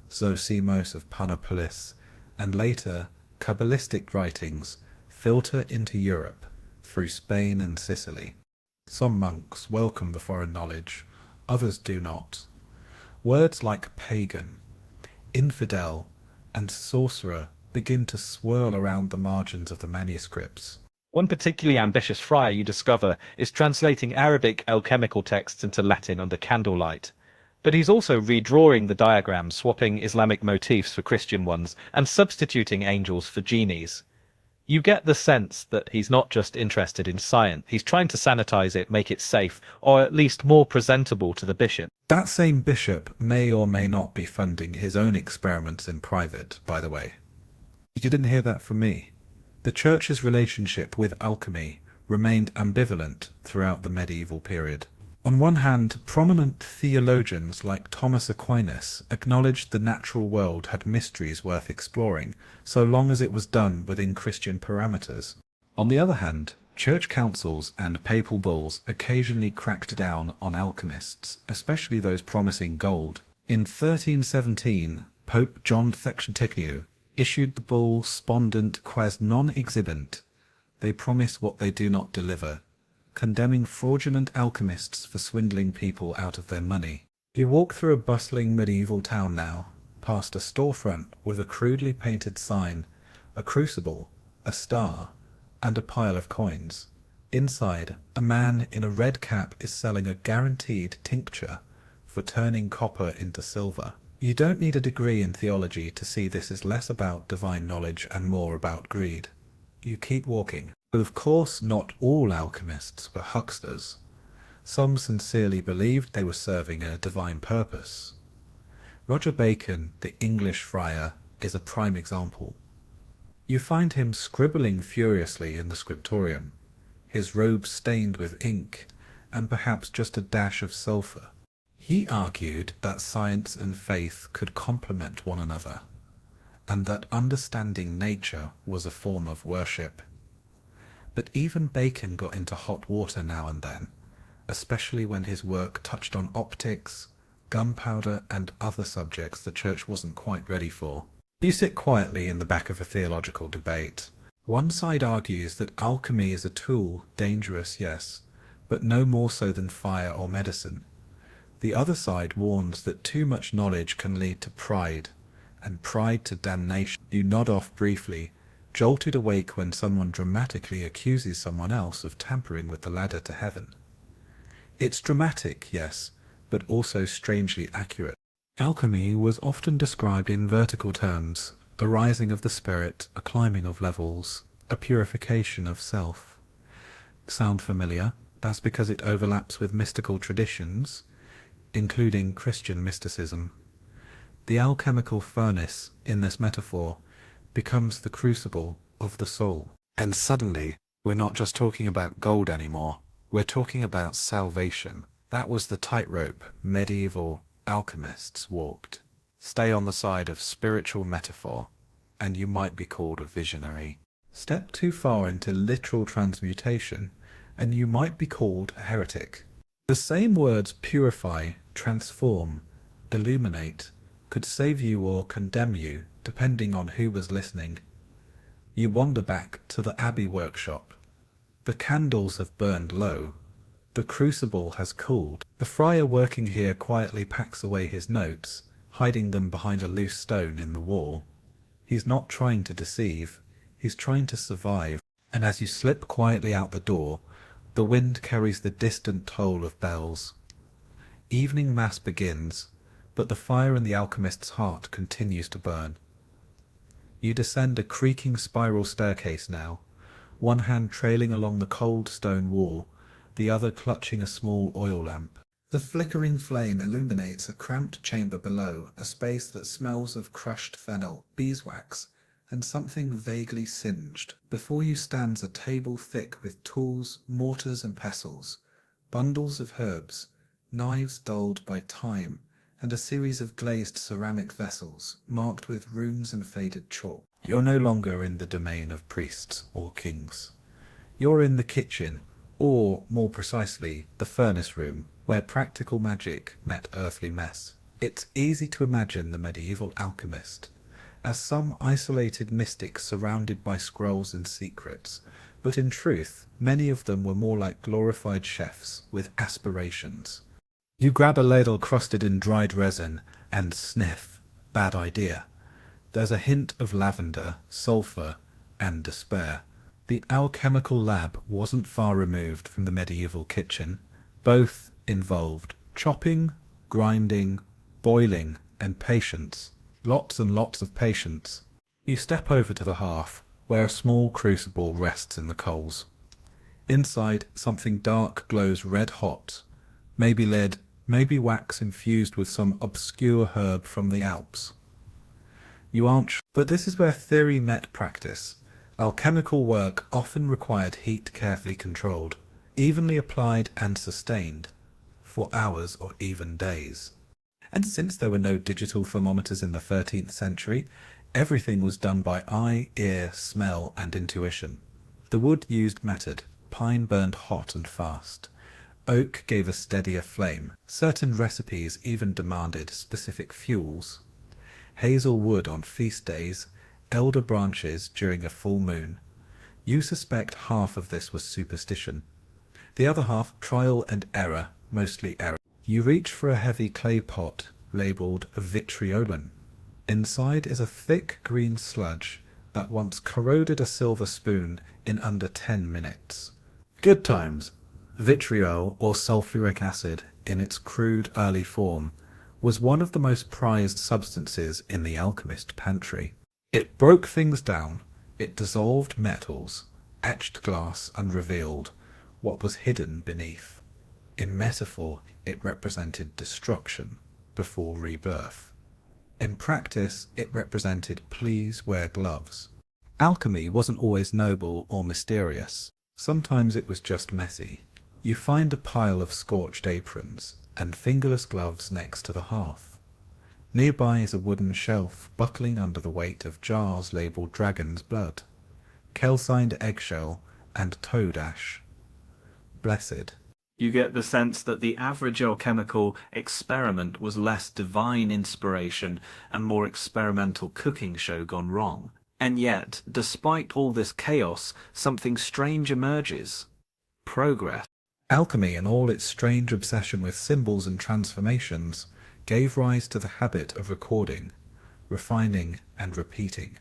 Zosimos of Panopolis, and later Kabbalistic writings filter into Europe through Spain and Sicily. Some monks welcome the foreign knowledge, others do not. Words like pagan, infidel, and sorcerer begin to swirl around the margins of the manuscripts. One particularly ambitious friar you discover is translating Arabic alchemical texts into Latin under candlelight. But he's also redrawing the diagrams, swapping Islamic motifs for Christian ones, and substituting angels for genies. You get the sense that he's not just interested in science, he's trying to sanitize it, make it safe, or at least more presentable to the bishop. That same bishop may or may not be funding his own experiments in private, by the way. You didn't hear that from me. The church's relationship with alchemy remained ambivalent throughout the medieval period. On one hand, prominent theologians like Thomas Aquinas acknowledged the natural world had mysteries worth exploring, so long as it was done within Christian parameters. On the other hand, church councils and papal bulls occasionally cracked down on alchemists, especially those promising gold. In 1317, Pope John XXIII issued the bull Spondent quas non exhibent. They promise what they do not deliver, condemning fraudulent alchemists for swindling people out of their money. You walk through a bustling medieval town now, past a storefront with a crudely painted sign, a crucible, a star, and a pile of coins. Inside, a man in a red cap is selling a guaranteed tincture for turning copper into silver. You don't need a degree in theology to see this is less about divine knowledge and more about greed. You keep walking. But of course not all alchemists were hucksters. Some sincerely believed they were serving a divine purpose. Roger Bacon, the English friar, is a prime example. You find him scribbling furiously in the scriptorium, his robe stained with ink, and perhaps just a dash of sulphur. He argued that science and faith could complement one another, and that understanding nature was a form of worship. But even Bacon got into hot water now and then, especially when his work touched on optics, gunpowder, and other subjects the church wasn't quite ready for. You sit quietly in the back of a theological debate. One side argues that alchemy is a tool, dangerous, yes, but no more so than fire or medicine. The other side warns that too much knowledge can lead to pride, and pride to damnation. You nod off briefly, jolted awake when someone dramatically accuses someone else of tampering with the ladder to heaven. It's dramatic, yes, but also strangely accurate. Alchemy was often described in vertical terms, a rising of the spirit, a climbing of levels, a purification of self. Sound familiar? That's because it overlaps with mystical traditions, including Christian mysticism. The alchemical furnace, in this metaphor, becomes the crucible of the soul. And suddenly, we're not just talking about gold anymore. We're talking about salvation. That was the tightrope medieval alchemists walked. Stay on the side of spiritual metaphor, and you might be called a visionary. Step too far into literal transmutation, and you might be called a heretic. The same words purify, transform, illuminate, could save you or condemn you, depending on who was listening. You wander back to the Abbey workshop. The candles have burned low. The crucible has cooled. The friar working here quietly packs away his notes, hiding them behind a loose stone in the wall. He's not trying to deceive, he's trying to survive. And as you slip quietly out the door, the wind carries the distant toll of bells. Evening mass begins. but the fire in the alchemist's heart continues to burn. You descend a creaking spiral staircase now, one hand trailing along the cold stone wall, the other clutching a small oil lamp. The flickering flame illuminates a cramped chamber below, a space that smells of crushed fennel, beeswax, and something vaguely singed. Before you stands a table thick with tools, mortars and pestles, bundles of herbs, knives dulled by time, and a series of glazed ceramic vessels, marked with runes and faded chalk. You're no longer in the domain of priests or kings. You're in the kitchen, or, more precisely, the furnace room, where practical magic met earthly mess. It's easy to imagine the medieval alchemist as some isolated mystic surrounded by scrolls and secrets, but in truth, many of them were more like glorified chefs with aspirations. You grab a ladle crusted in dried resin and sniff. Bad idea. There's a hint of lavender, sulphur, and despair. The alchemical lab wasn't far removed from the medieval kitchen. Both involved chopping, grinding, boiling, and patience. Lots and lots of patience. You step over to the hearth, where a small crucible rests in the coals. Inside, something dark glows red hot. Maybe lead, maybe wax infused with some obscure herb from the Alps. You aren't sure, but this is where theory met practice. Alchemical work often required heat carefully controlled, evenly applied and sustained, for hours or even days. And since there were no digital thermometers in the 13th century, everything was done by eye, ear, smell, and intuition. The wood used mattered. Pine burned hot and fast. Oak gave a steadier flame. Certain recipes even demanded specific fuels. Hazel wood on feast days, elder branches during a full moon. You suspect half of this was superstition. The other half, trial and error, mostly error. You reach for a heavy clay pot labelled vitriolin. Inside is a thick green sludge that once corroded a silver spoon in under 10 minutes. Good times. Vitriol, or sulfuric acid, in its crude early form, was one of the most prized substances in the alchemist pantry. It broke things down, it dissolved metals, etched glass and revealed what was hidden beneath. In metaphor, it represented destruction before rebirth. In practice, it represented please wear gloves. Alchemy wasn't always noble or mysterious. Sometimes it was just messy. You find a pile of scorched aprons and fingerless gloves next to the hearth. Nearby is a wooden shelf buckling under the weight of jars labelled dragon's blood, calcined eggshell, and toad ash. Blessed. You get the sense that the average alchemical experiment was less divine inspiration and more experimental cooking show gone wrong. And yet, despite all this chaos, something strange emerges. Progress. Alchemy and all its strange obsession with symbols and transformations gave rise to the habit of recording, refining and repeating.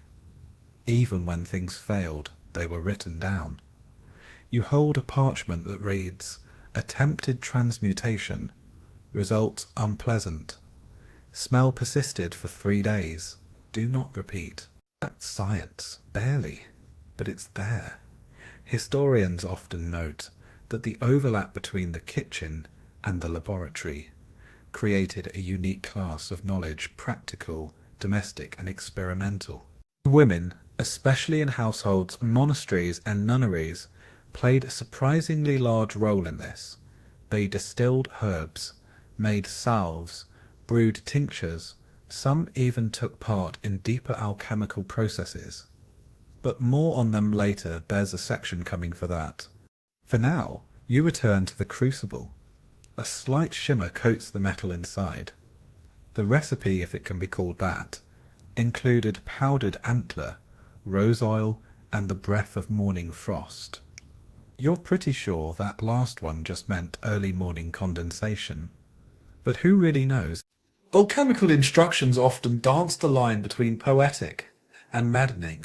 Even when things failed, they were written down. You hold a parchment that reads, "Attempted transmutation. Result unpleasant. Smell persisted for 3 days. Do not repeat." That's science. Barely. But it's there. Historians often note that the overlap between the kitchen and the laboratory created a unique class of knowledge, practical, domestic, and experimental. Women, especially in households, monasteries, and nunneries, played a surprisingly large role in this. They distilled herbs, made salves, brewed tinctures, some even took part in deeper alchemical processes. But more on them later, there's a section coming for that. For now, you return to the crucible. A slight shimmer coats the metal inside. The recipe, if it can be called that, included powdered antler, rose oil, and the breath of morning frost. You're pretty sure that last one just meant early morning condensation. But who really knows? Alchemical instructions often dance the line between poetic and maddening.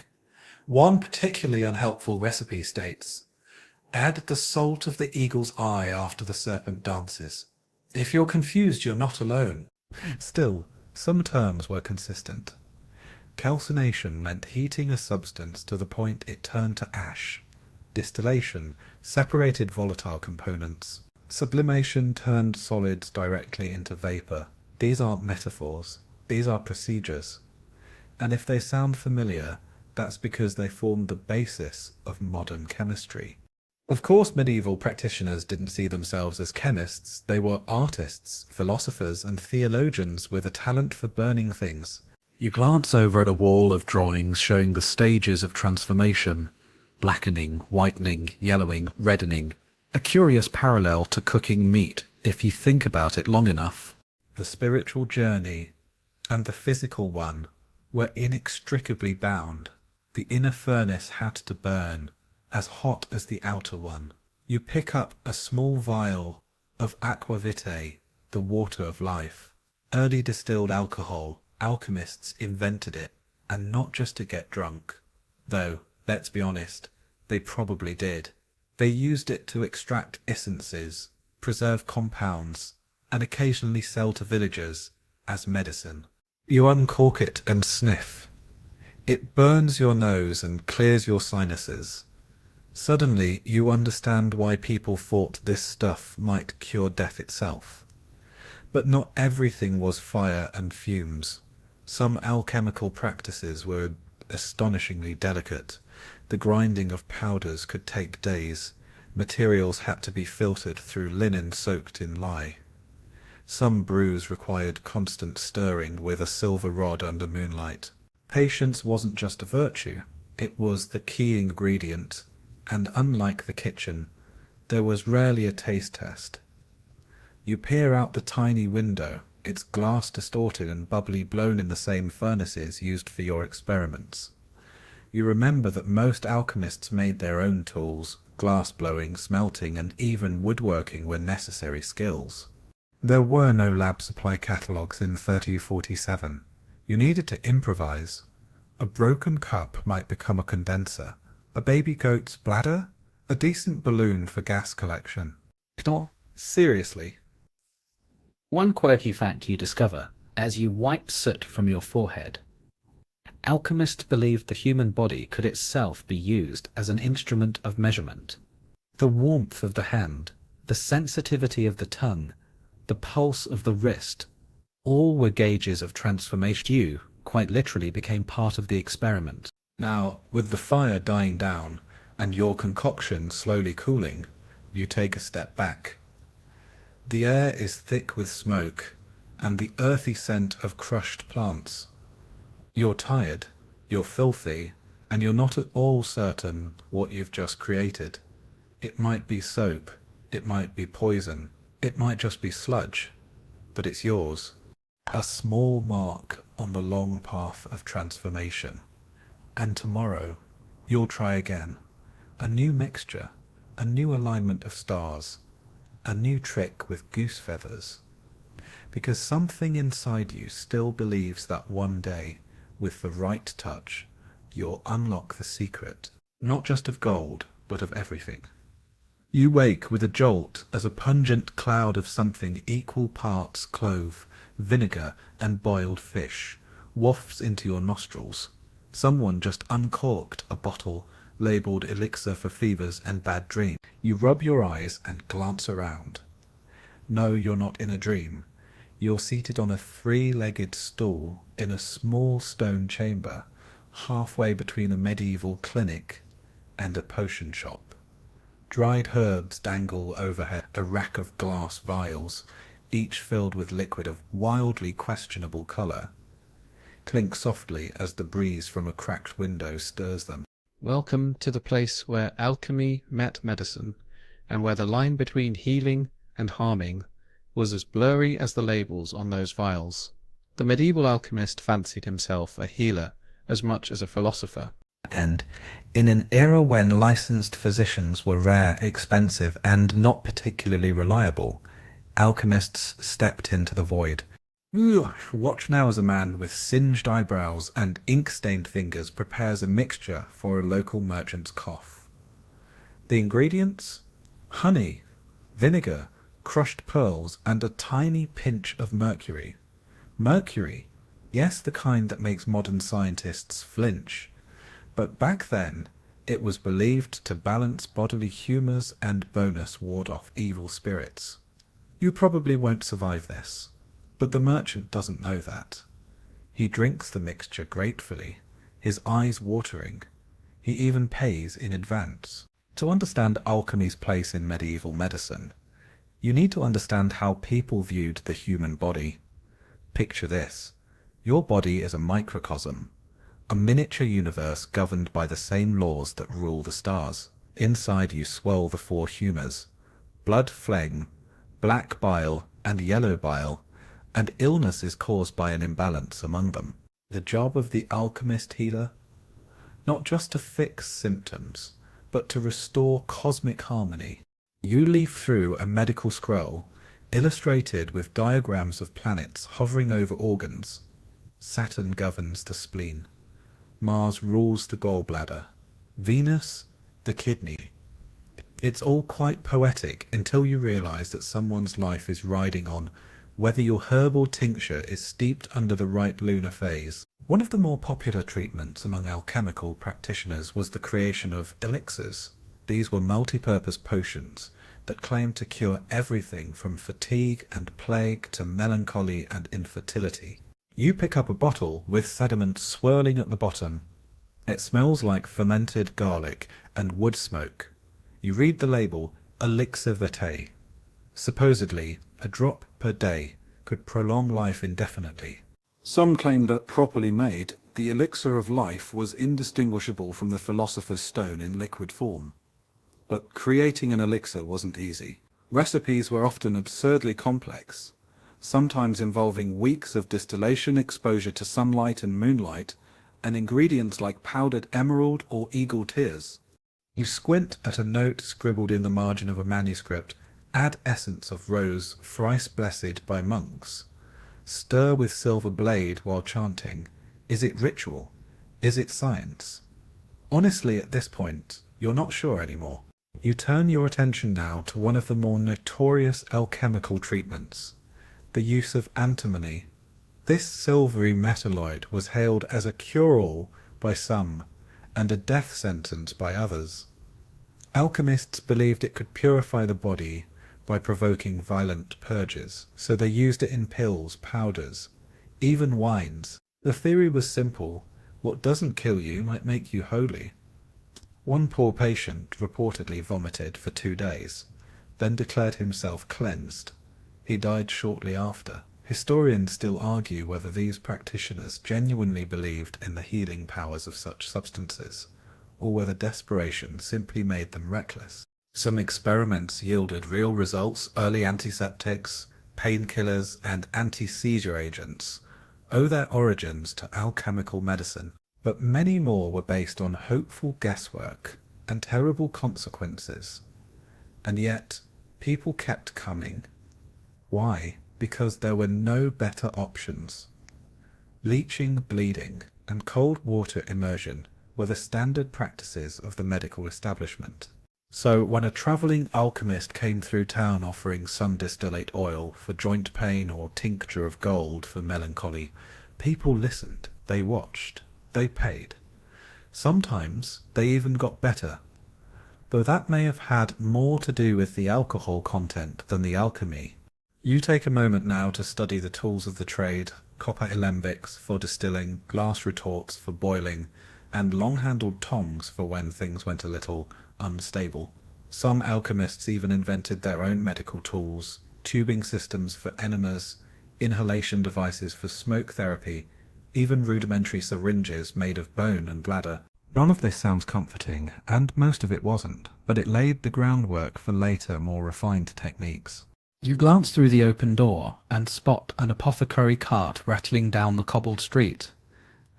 One particularly unhelpful recipe states, "Add the salt of the eagle's eye after the serpent dances." If you're confused, you're not alone. Still, some terms were consistent. Calcination meant heating a substance to the point it turned to ash. Distillation separated volatile components. Sublimation turned solids directly into vapor. These aren't metaphors. These are procedures. And if they sound familiar, that's because they formed the basis of modern chemistry. Of course, medieval practitioners didn't see themselves as chemists. They were artists, philosophers, and theologians with a talent for burning things. You glance over at a wall of drawings showing the stages of transformation: blackening, whitening, yellowing, reddening. A curious parallel to cooking meat, if you think about it long enough. The spiritual journey and the physical one were inextricably bound. The inner furnace had to burn, as hot as the outer one. You pick up a small vial of aqua vitae, the water of life. Early distilled alcohol. Alchemists invented it, and not just to get drunk. Though, let's be honest, they probably did. They used it to extract essences, preserve compounds, and occasionally sell to villagers as medicine. You uncork it and sniff. It burns your nose and clears your sinuses. Suddenly, you understand why people thought this stuff might cure death itself. But not everything was fire and fumes. Some alchemical practices were astonishingly delicate. The grinding of powders could take days. Materials had to be filtered through linen soaked in lye. Some brews required constant stirring with a silver rod under moonlight. Patience wasn't just a virtue, it was the key ingredient, and unlike the kitchen, there was rarely a taste test. You peer out the tiny window, its glass distorted and bubbly, blown in the same furnaces used for your experiments. You remember that most alchemists made their own tools. Glass blowing, smelting, and even woodworking were necessary skills. There were no lab supply catalogues in 3047. You needed to improvise. A broken cup might become a condenser. A baby goat's bladder? A decent balloon for gas collection. Seriously. One quirky fact you discover as you wipe soot from your forehead. Alchemists believed the human body could itself be used as an instrument of measurement. The warmth of the hand, the sensitivity of the tongue, the pulse of the wrist, all were gauges of transformation. You, quite literally, became part of the experiment. Now, with the fire dying down and your concoction slowly cooling, you take a step back. The air is thick with smoke and the earthy scent of crushed plants. You're tired, you're filthy, and you're not at all certain what you've just created. It might be soap, it might be poison, it might just be sludge, but it's yours. A small mark on the long path of transformation. And tomorrow, you'll try again. A new mixture, a new alignment of stars, a new trick with goose feathers. Because something inside you still believes that one day, with the right touch, you'll unlock the secret, not just of gold, but of everything. You wake with a jolt as a pungent cloud of something equal parts clove, vinegar, and boiled fish wafts into your nostrils. Someone just uncorked a bottle labeled elixir for fevers and bad dreams. You rub your eyes and glance around. No, you're not in a dream. You're seated on a three-legged stool in a small stone chamber, halfway between a medieval clinic and a potion shop. Dried herbs dangle overhead, a rack of glass vials, each filled with liquid of wildly questionable colour, clink softly as the breeze from a cracked window stirs them. Welcome to the place where alchemy met medicine, and where the line between healing and harming was as blurry as the labels on those vials. The medieval alchemist fancied himself a healer as much as a philosopher. And in an era when licensed physicians were rare, expensive, and not particularly reliable, alchemists stepped into the void. Watch now as a man with singed eyebrows and ink-stained fingers prepares a mixture for a local merchant's cough. The ingredients? Honey, vinegar, crushed pearls, and a tiny pinch of mercury. Mercury, yes, the kind that makes modern scientists flinch, but back then it was believed to balance bodily humours and bonus ward off evil spirits. You probably won't survive this, but the merchant doesn't know that. He drinks the mixture gratefully, his eyes watering. He even pays in advance. To understand alchemy's place in medieval medicine, you need to understand how people viewed the human body. Picture this. Your body is a microcosm, a miniature universe governed by the same laws that rule the stars. Inside you swirl the four humours: blood, phlegm, black bile, and yellow bile, and illness is caused by an imbalance among them. The job of the alchemist healer? Not just to fix symptoms, but to restore cosmic harmony. You leaf through a medical scroll, illustrated with diagrams of planets hovering over organs. Saturn governs the spleen. Mars rules the gallbladder. Venus, the kidney. It's all quite poetic until you realize that someone's life is riding on whether your herbal tincture is steeped under the right lunar phase. One of the more popular treatments among alchemical practitioners was the creation of elixirs. These were multi-purpose potions that claimed to cure everything from fatigue and plague to melancholy and infertility. You pick up a bottle with sediment swirling at the bottom. It smells like fermented garlic and wood smoke. You read the label, elixir vitae. Supposedly, a drop per day could prolong life indefinitely. Some claim that, properly made, the elixir of life was indistinguishable from the philosopher's stone in liquid form. But creating an elixir wasn't easy. Recipes were often absurdly complex, sometimes involving weeks of distillation, exposure to sunlight and moonlight, and ingredients like powdered emerald or eagle tears. You squint at a note scribbled in the margin of a manuscript, add essence of rose thrice blessed by monks. Stir with silver blade while chanting. Is it ritual? Is it science? Honestly, at this point, you're not sure anymore. You turn your attention now to one of the more notorious alchemical treatments, the use of antimony. This silvery metalloid was hailed as a cure-all by some, and a death sentence by others. Alchemists believed it could purify the body by provoking violent purges, so they used it in pills, powders, even wines. The theory was simple: what doesn't kill you might make you holy. One poor patient reportedly vomited for 2 days, then declared himself cleansed. He died shortly after. Historians still argue whether these practitioners genuinely believed in the healing powers of such substances, or whether desperation simply made them reckless. Some experiments yielded real results. Early antiseptics, painkillers, and anti-seizure agents owe their origins to alchemical medicine, but many more were based on hopeful guesswork and terrible consequences. And yet, people kept coming. Why? Because there were no better options. Leeching, bleeding, and cold water immersion were the standard practices of the medical establishment. So when a travelling alchemist came through town offering sun distillate oil for joint pain or tincture of gold for melancholy, people listened, they watched, they paid. Sometimes they even got better, though that may have had more to do with the alcohol content than the alchemy. You take a moment now to study the tools of the trade: copper alembics for distilling, glass retorts for boiling, and long-handled tongs for when things went a little unstable. Some alchemists even invented their own medical tools: tubing systems for enemas, inhalation devices for smoke therapy, even rudimentary syringes made of bone and bladder. None of this sounds comforting, and most of it wasn't, but it laid the groundwork for later, more refined techniques. You glance through the open door and spot an apothecary cart rattling down the cobbled street.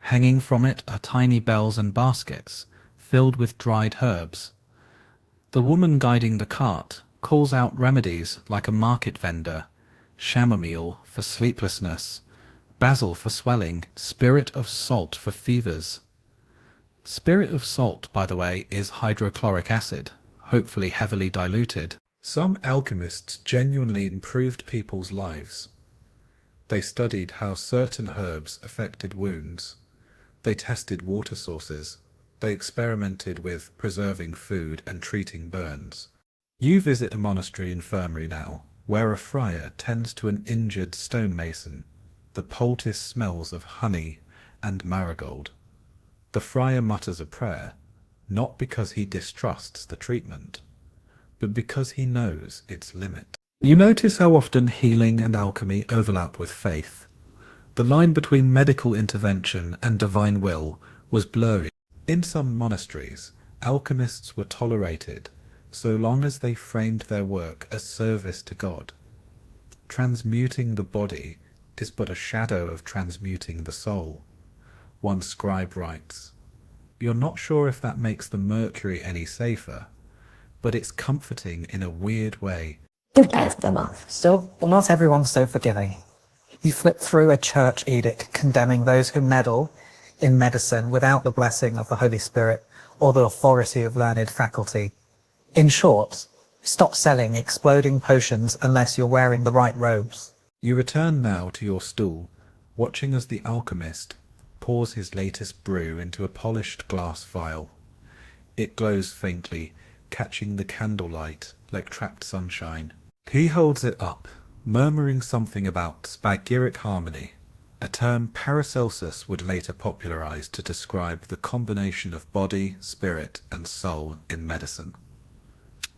Hanging from it are tiny bells and baskets filled with dried herbs. The woman guiding the cart calls out remedies like a market vendor: chamomile for sleeplessness, basil for swelling, spirit of salt for fevers. Spirit of salt, by the way, is hydrochloric acid, hopefully heavily diluted. Some alchemists genuinely improved people's lives. They studied how certain herbs affected wounds. They tested water sources. They experimented with preserving food and treating burns. You visit a monastery infirmary now, where a friar tends to an injured stonemason. The poultice smells of honey and marigold. The friar mutters a prayer, not because he distrusts the treatment, but because he knows its limit. You notice how often healing and alchemy overlap with faith. The line between medical intervention and divine will was blurry. In some monasteries, alchemists were tolerated so long as they framed their work as service to God. Transmuting the body is but a shadow of transmuting the soul. One scribe writes, "You're not sure if that makes the mercury any safer, but it's comforting in a weird way." Still, well, not everyone's so forgiving. You flip through a church edict condemning those who meddle in medicine without the blessing of the Holy Spirit or the authority of learned faculty. In short, stop selling exploding potions unless you're wearing the right robes. You return now to your stool, watching as the alchemist pours his latest brew into a polished glass vial. It glows faintly, catching the candlelight like trapped sunshine. He holds it up, murmuring something about spagyric harmony, a term Paracelsus would later popularize to describe the combination of body, spirit, and soul in medicine.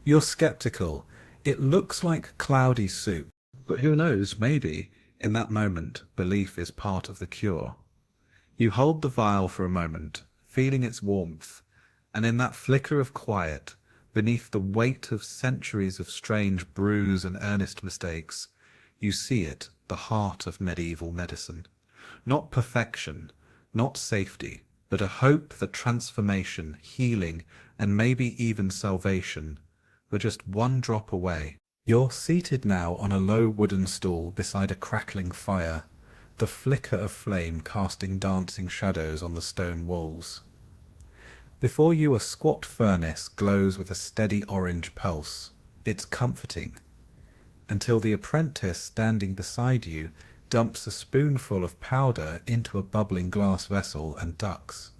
You're skeptical. It looks like cloudy soup, but who knows, maybe, in that moment, belief is part of the cure. You hold the vial for a moment, feeling its warmth, and in that flicker of quiet, beneath the weight of centuries of strange brews and earnest mistakes, you see it, the heart of medieval medicine. Not perfection, not safety, but a hope that transformation, healing, and maybe even salvation were just one drop away. You're seated now on a low wooden stool beside a crackling fire, the flicker of flame casting dancing shadows on the stone walls. Before you a squat furnace glows with a steady orange pulse. It's comforting, until the apprentice standing beside you dumps a spoonful of powder into a bubbling glass vessel and ducks.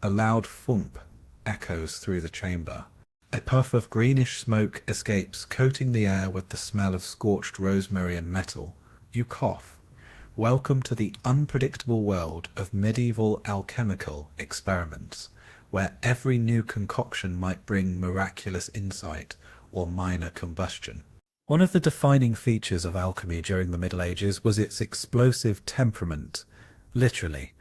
A loud thump echoes through the chamber. A puff of greenish smoke escapes, coating the air with the smell of scorched rosemary and metal. You cough. Welcome to the unpredictable world of medieval alchemical experiments, where every new concoction might bring miraculous insight or minor combustion. One of the defining features of alchemy during the Middle Ages was its explosive temperament, literally.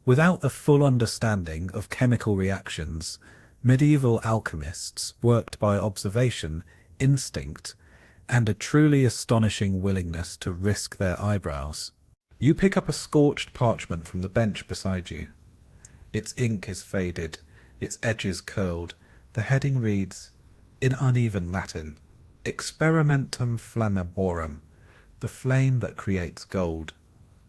Without a full understanding of chemical reactions, medieval alchemists worked by observation, instinct, and a truly astonishing willingness to risk their eyebrows. You pick up a scorched parchment from the bench beside you. Its ink is faded, its edges curled. The heading reads, in uneven Latin, Experimentum Flammaborum, the flame that creates gold.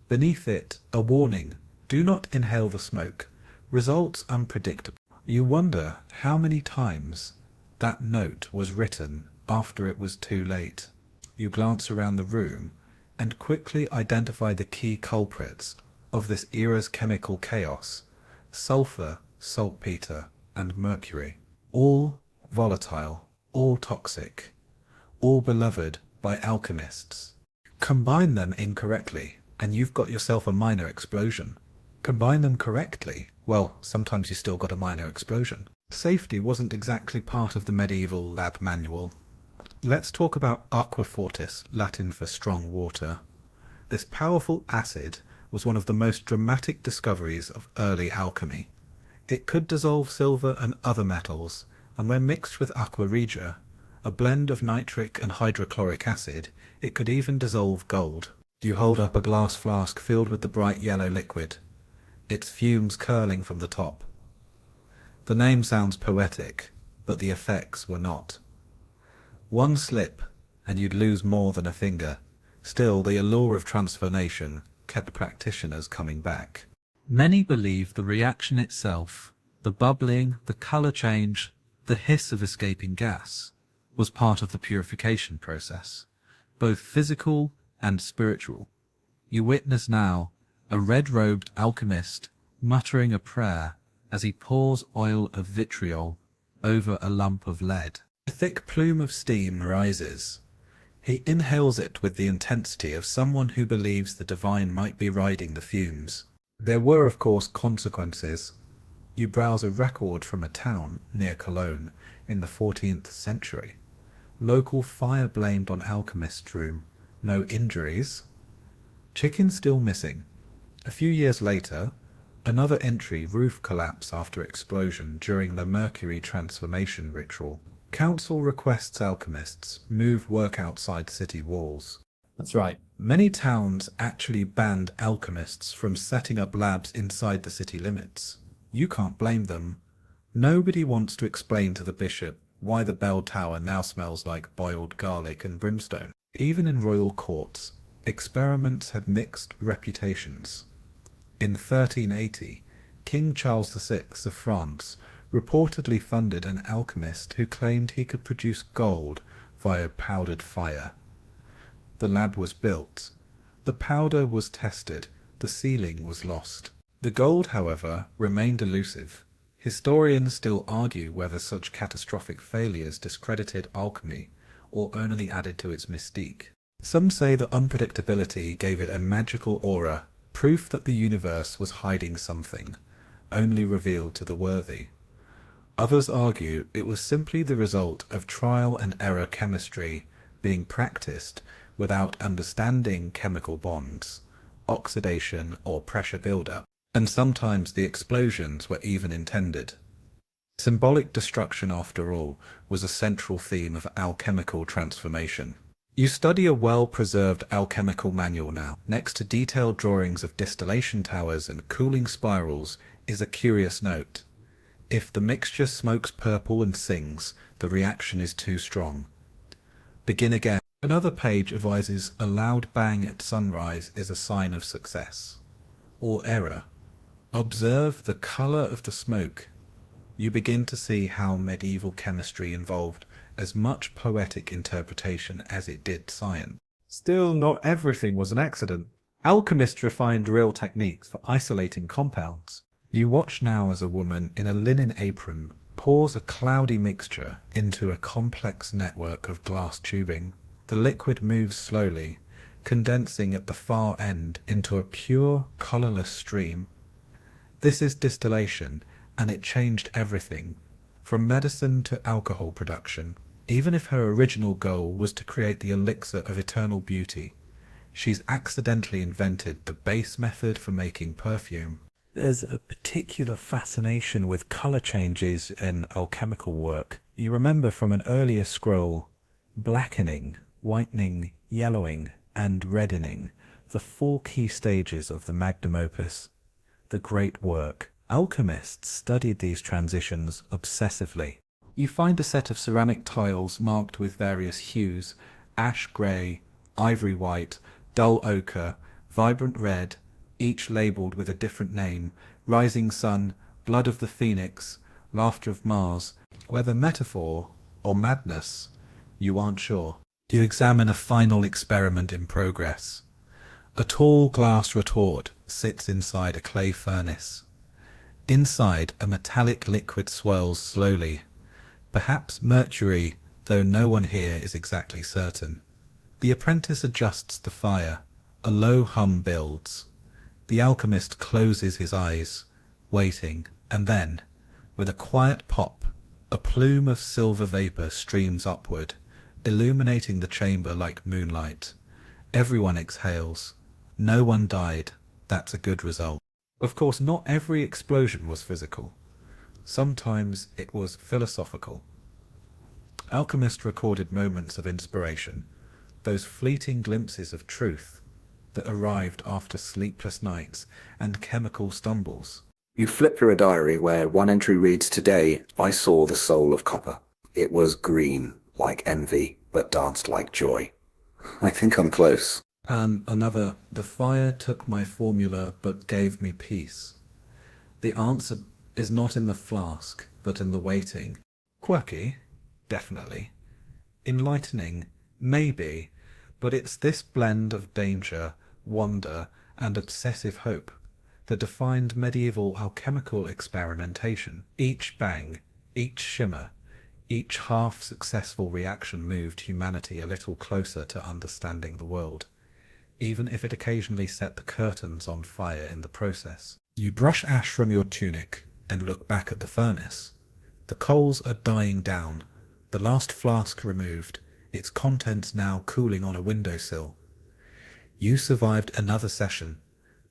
Beneath it, a warning, do not inhale the smoke, results unpredictable. You wonder how many times that note was written after it was too late. You glance around the room and quickly identify the key culprits of this era's chemical chaos: sulfur, saltpeter, and mercury. All volatile, all toxic, all beloved by alchemists. Combine them incorrectly, and you've got yourself a minor explosion. Combine them correctly, well, sometimes you still got a minor explosion. Safety wasn't exactly part of the medieval lab manual. Let's talk about aqua fortis, Latin for strong water. This powerful acid was one of the most dramatic discoveries of early alchemy. It could dissolve silver and other metals, and when mixed with aqua regia, a blend of nitric and hydrochloric acid, it could even dissolve gold. You hold up a glass flask filled with the bright yellow liquid, its fumes curling from the top. The name sounds poetic, but the effects were not. One slip, and you'd lose more than a finger. Still, the allure of transformation kept practitioners coming back. Many believe the reaction itself, the bubbling, the colour change, the hiss of escaping gas, was part of the purification process, both physical and spiritual. You witness now a red-robed alchemist muttering a prayer as he pours oil of vitriol over a lump of lead. A thick plume of steam rises. He inhales it with the intensity of someone who believes the divine might be riding the fumes. There were, of course, consequences. You browse a record from a town near Cologne in the 14th century. Local fire blamed on alchemist's room. No injuries. Chicken still missing. A few years later, another entry: roof collapse after explosion during the mercury transformation ritual. Council requests alchemists move work outside city walls. That's right. Many towns actually banned alchemists from setting up labs inside the city limits. You can't blame them. Nobody wants to explain to the bishop why the bell tower now smells like boiled garlic and brimstone. Even in royal courts, experiments had mixed reputations. In 1380, King Charles VI of France reportedly funded an alchemist who claimed he could produce gold via powdered fire. The lab was built. The powder was tested. The ceiling was lost. The gold, however, remained elusive. Historians still argue whether such catastrophic failures discredited alchemy or only added to its mystique. Some say that unpredictability gave it a magical aura, proof that the universe was hiding something, only revealed to the worthy. Others argue it was simply the result of trial and error chemistry being practiced without understanding chemical bonds, oxidation or pressure buildup, and sometimes the explosions were even intended. Symbolic destruction, after all, was a central theme of alchemical transformation. You study a well-preserved alchemical manual now. Next to detailed drawings of distillation towers and cooling spirals is a curious note. If the mixture smokes purple and sings, the reaction is too strong. Begin again. Another page advises a loud bang at sunrise is a sign of success or error. Observe the color of the smoke. You begin to see how medieval chemistry involved as much poetic interpretation as it did science. Still, not everything was an accident. Alchemists refined real techniques for isolating compounds. You watch now as a woman in a linen apron pours a cloudy mixture into a complex network of glass tubing. The liquid moves slowly, condensing at the far end into a pure, colorless stream. This is distillation, and it changed everything, from medicine to alcohol production. Even if her original goal was to create the elixir of eternal beauty, she's accidentally invented the base method for making perfume. There's a particular fascination with color changes in alchemical work. You remember from an earlier scroll, blackening, whitening, yellowing, and reddening, the 4 key stages of the magnum opus, the great work. Alchemists studied these transitions obsessively. You find a set of ceramic tiles marked with various hues: ash grey, ivory white, dull ochre, vibrant red, each labelled with a different name: rising sun, blood of the phoenix, laughter of Mars. Whether metaphor or madness, you aren't sure. You examine a final experiment in progress. A tall glass retort sits inside a clay furnace. Inside, a metallic liquid swirls slowly. Perhaps mercury, though no one here is exactly certain. The apprentice adjusts the fire. A low hum builds. The alchemist closes his eyes, waiting, and then, with a quiet pop, a plume of silver vapor streams upward, illuminating the chamber like moonlight. Everyone exhales. No one died. That's a good result. Of course, not every explosion was physical. Sometimes it was philosophical. Alchemists recorded moments of inspiration, those fleeting glimpses of truth that arrived after sleepless nights and chemical stumbles. You flip through a diary where one entry reads, "Today I saw the soul of copper. It was green, like envy, but danced like joy." I think I'm close. And another, "The fire took my formula but gave me peace." The answer is not in the flask, but in the waiting. Quirky? Definitely. Enlightening? Maybe. But it's this blend of danger, wonder, and obsessive hope that defined medieval alchemical experimentation. Each bang, each shimmer, each half-successful reaction moved humanity a little closer to understanding the world, even if it occasionally set the curtains on fire in the process. You brush ash from your tunic and look back at the furnace. The coals are dying down, the last flask removed, its contents now cooling on a windowsill. You survived another session.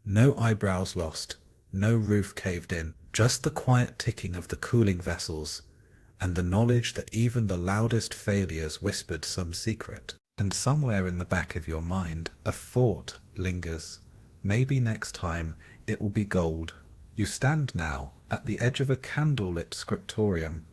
No eyebrows lost, no roof caved in, just the quiet ticking of the cooling vessels, and the knowledge that even the loudest failures whispered some secret. And somewhere in the back of your mind, a thought lingers. Maybe next time it will be gold. You stand now at the edge of a candlelit scriptorium,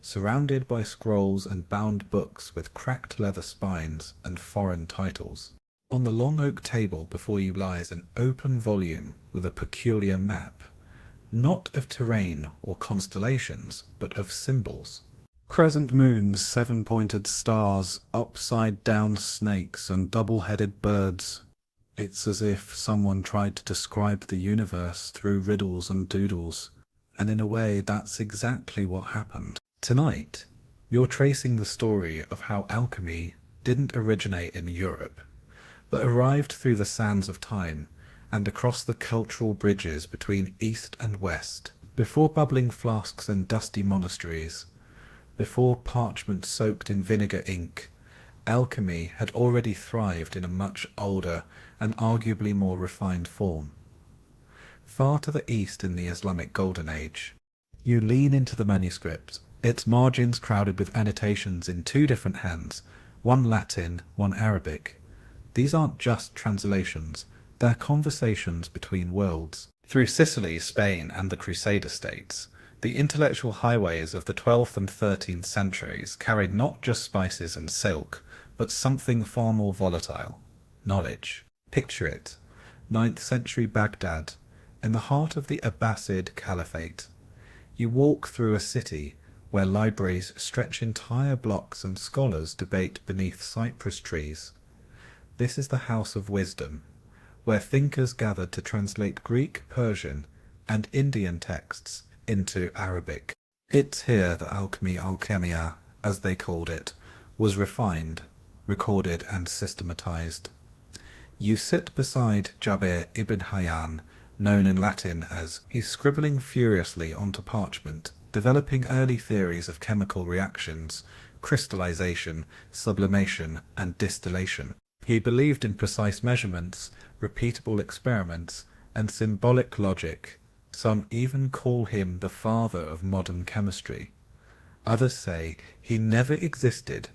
surrounded by scrolls and bound books with cracked leather spines and foreign titles. On the long oak table before you lies an open volume with a peculiar map, not of terrain or constellations, but of symbols. Crescent moons, seven-pointed stars, upside-down snakes, and double-headed birds. It's as if someone tried to describe the universe through riddles and doodles, and in a way that's exactly what happened. Tonight, you're tracing the story of how alchemy didn't originate in Europe, but arrived through the sands of time and across the cultural bridges between East and West, before bubbling flasks and dusty monasteries. Before parchment soaked in vinegar ink, alchemy had already thrived in a much older and arguably more refined form. Far to the east in the Islamic Golden Age, you lean into the manuscript, its margins crowded with annotations in two different hands, one Latin, one Arabic. These aren't just translations, they're conversations between worlds. Through Sicily, Spain, and the Crusader states, the intellectual highways of the 12th and 13th centuries carried not just spices and silk, but something far more volatile: knowledge. Picture it, 9th century Baghdad, in the heart of the Abbasid Caliphate. You walk through a city where libraries stretch entire blocks and scholars debate beneath cypress trees. This is the House of Wisdom, where thinkers gathered to translate Greek, Persian, and Indian texts into Arabic. It's here that alchemy, alchemia, as they called it, was refined, recorded, and systematized. You sit beside Jabir ibn Hayyan, known in Latin as he's scribbling furiously onto parchment, developing early theories of chemical reactions, crystallization, sublimation, and distillation. He believed in precise measurements, repeatable experiments, and symbolic logic. Some even call him the father of modern chemistry. Others say he never existed,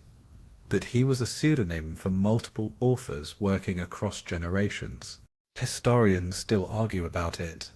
that he was a pseudonym for multiple authors working across generations. Historians still argue about it.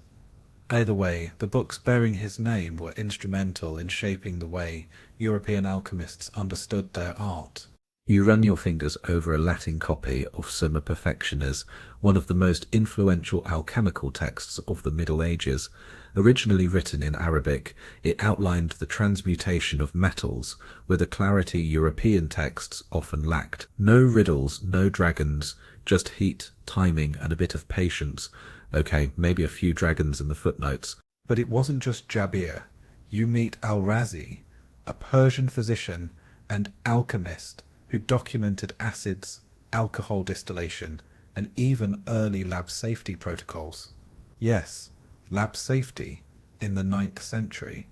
Either way, the books bearing his name were instrumental in shaping the way European alchemists understood their art. You run your fingers over a Latin copy of Summa Perfectionis, one of the most influential alchemical texts of the Middle Ages. Originally written in Arabic, it outlined the transmutation of metals with a clarity European texts often lacked. No riddles, no dragons, just heat, timing, and a bit of patience. Okay, maybe a few dragons in the footnotes. But it wasn't just Jabir. You meet Al-Razi, a Persian physician and alchemist who documented acids, alcohol distillation, and even early lab safety protocols. Yes, lab safety in the 9th century.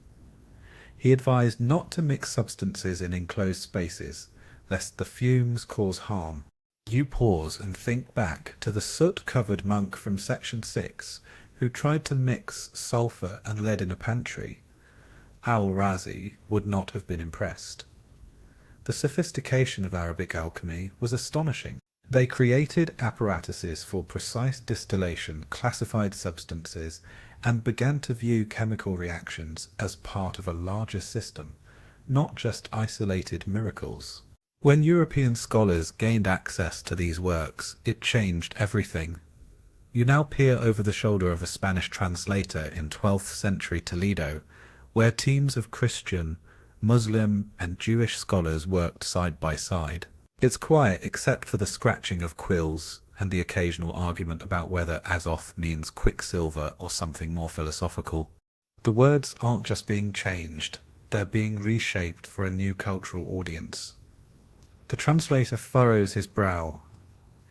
He advised not to mix substances in enclosed spaces, lest the fumes cause harm. You pause and think back to the soot-covered monk from Section 6 who tried to mix sulfur and lead in a pantry. Al-Razi would not have been impressed. The sophistication of Arabic alchemy was astonishing. They created apparatuses for precise distillation, classified substances, and began to view chemical reactions as part of a larger system, not just isolated miracles. When European scholars gained access to these works, it changed everything. You now peer over the shoulder of a Spanish translator in 12th century Toledo, where teams of Christian, Muslim, and Jewish scholars worked side by side. It's quiet except for the scratching of quills and the occasional argument about whether Azoth means quicksilver or something more philosophical. The words aren't just being changed, they're being reshaped for a new cultural audience. The translator furrows his brow.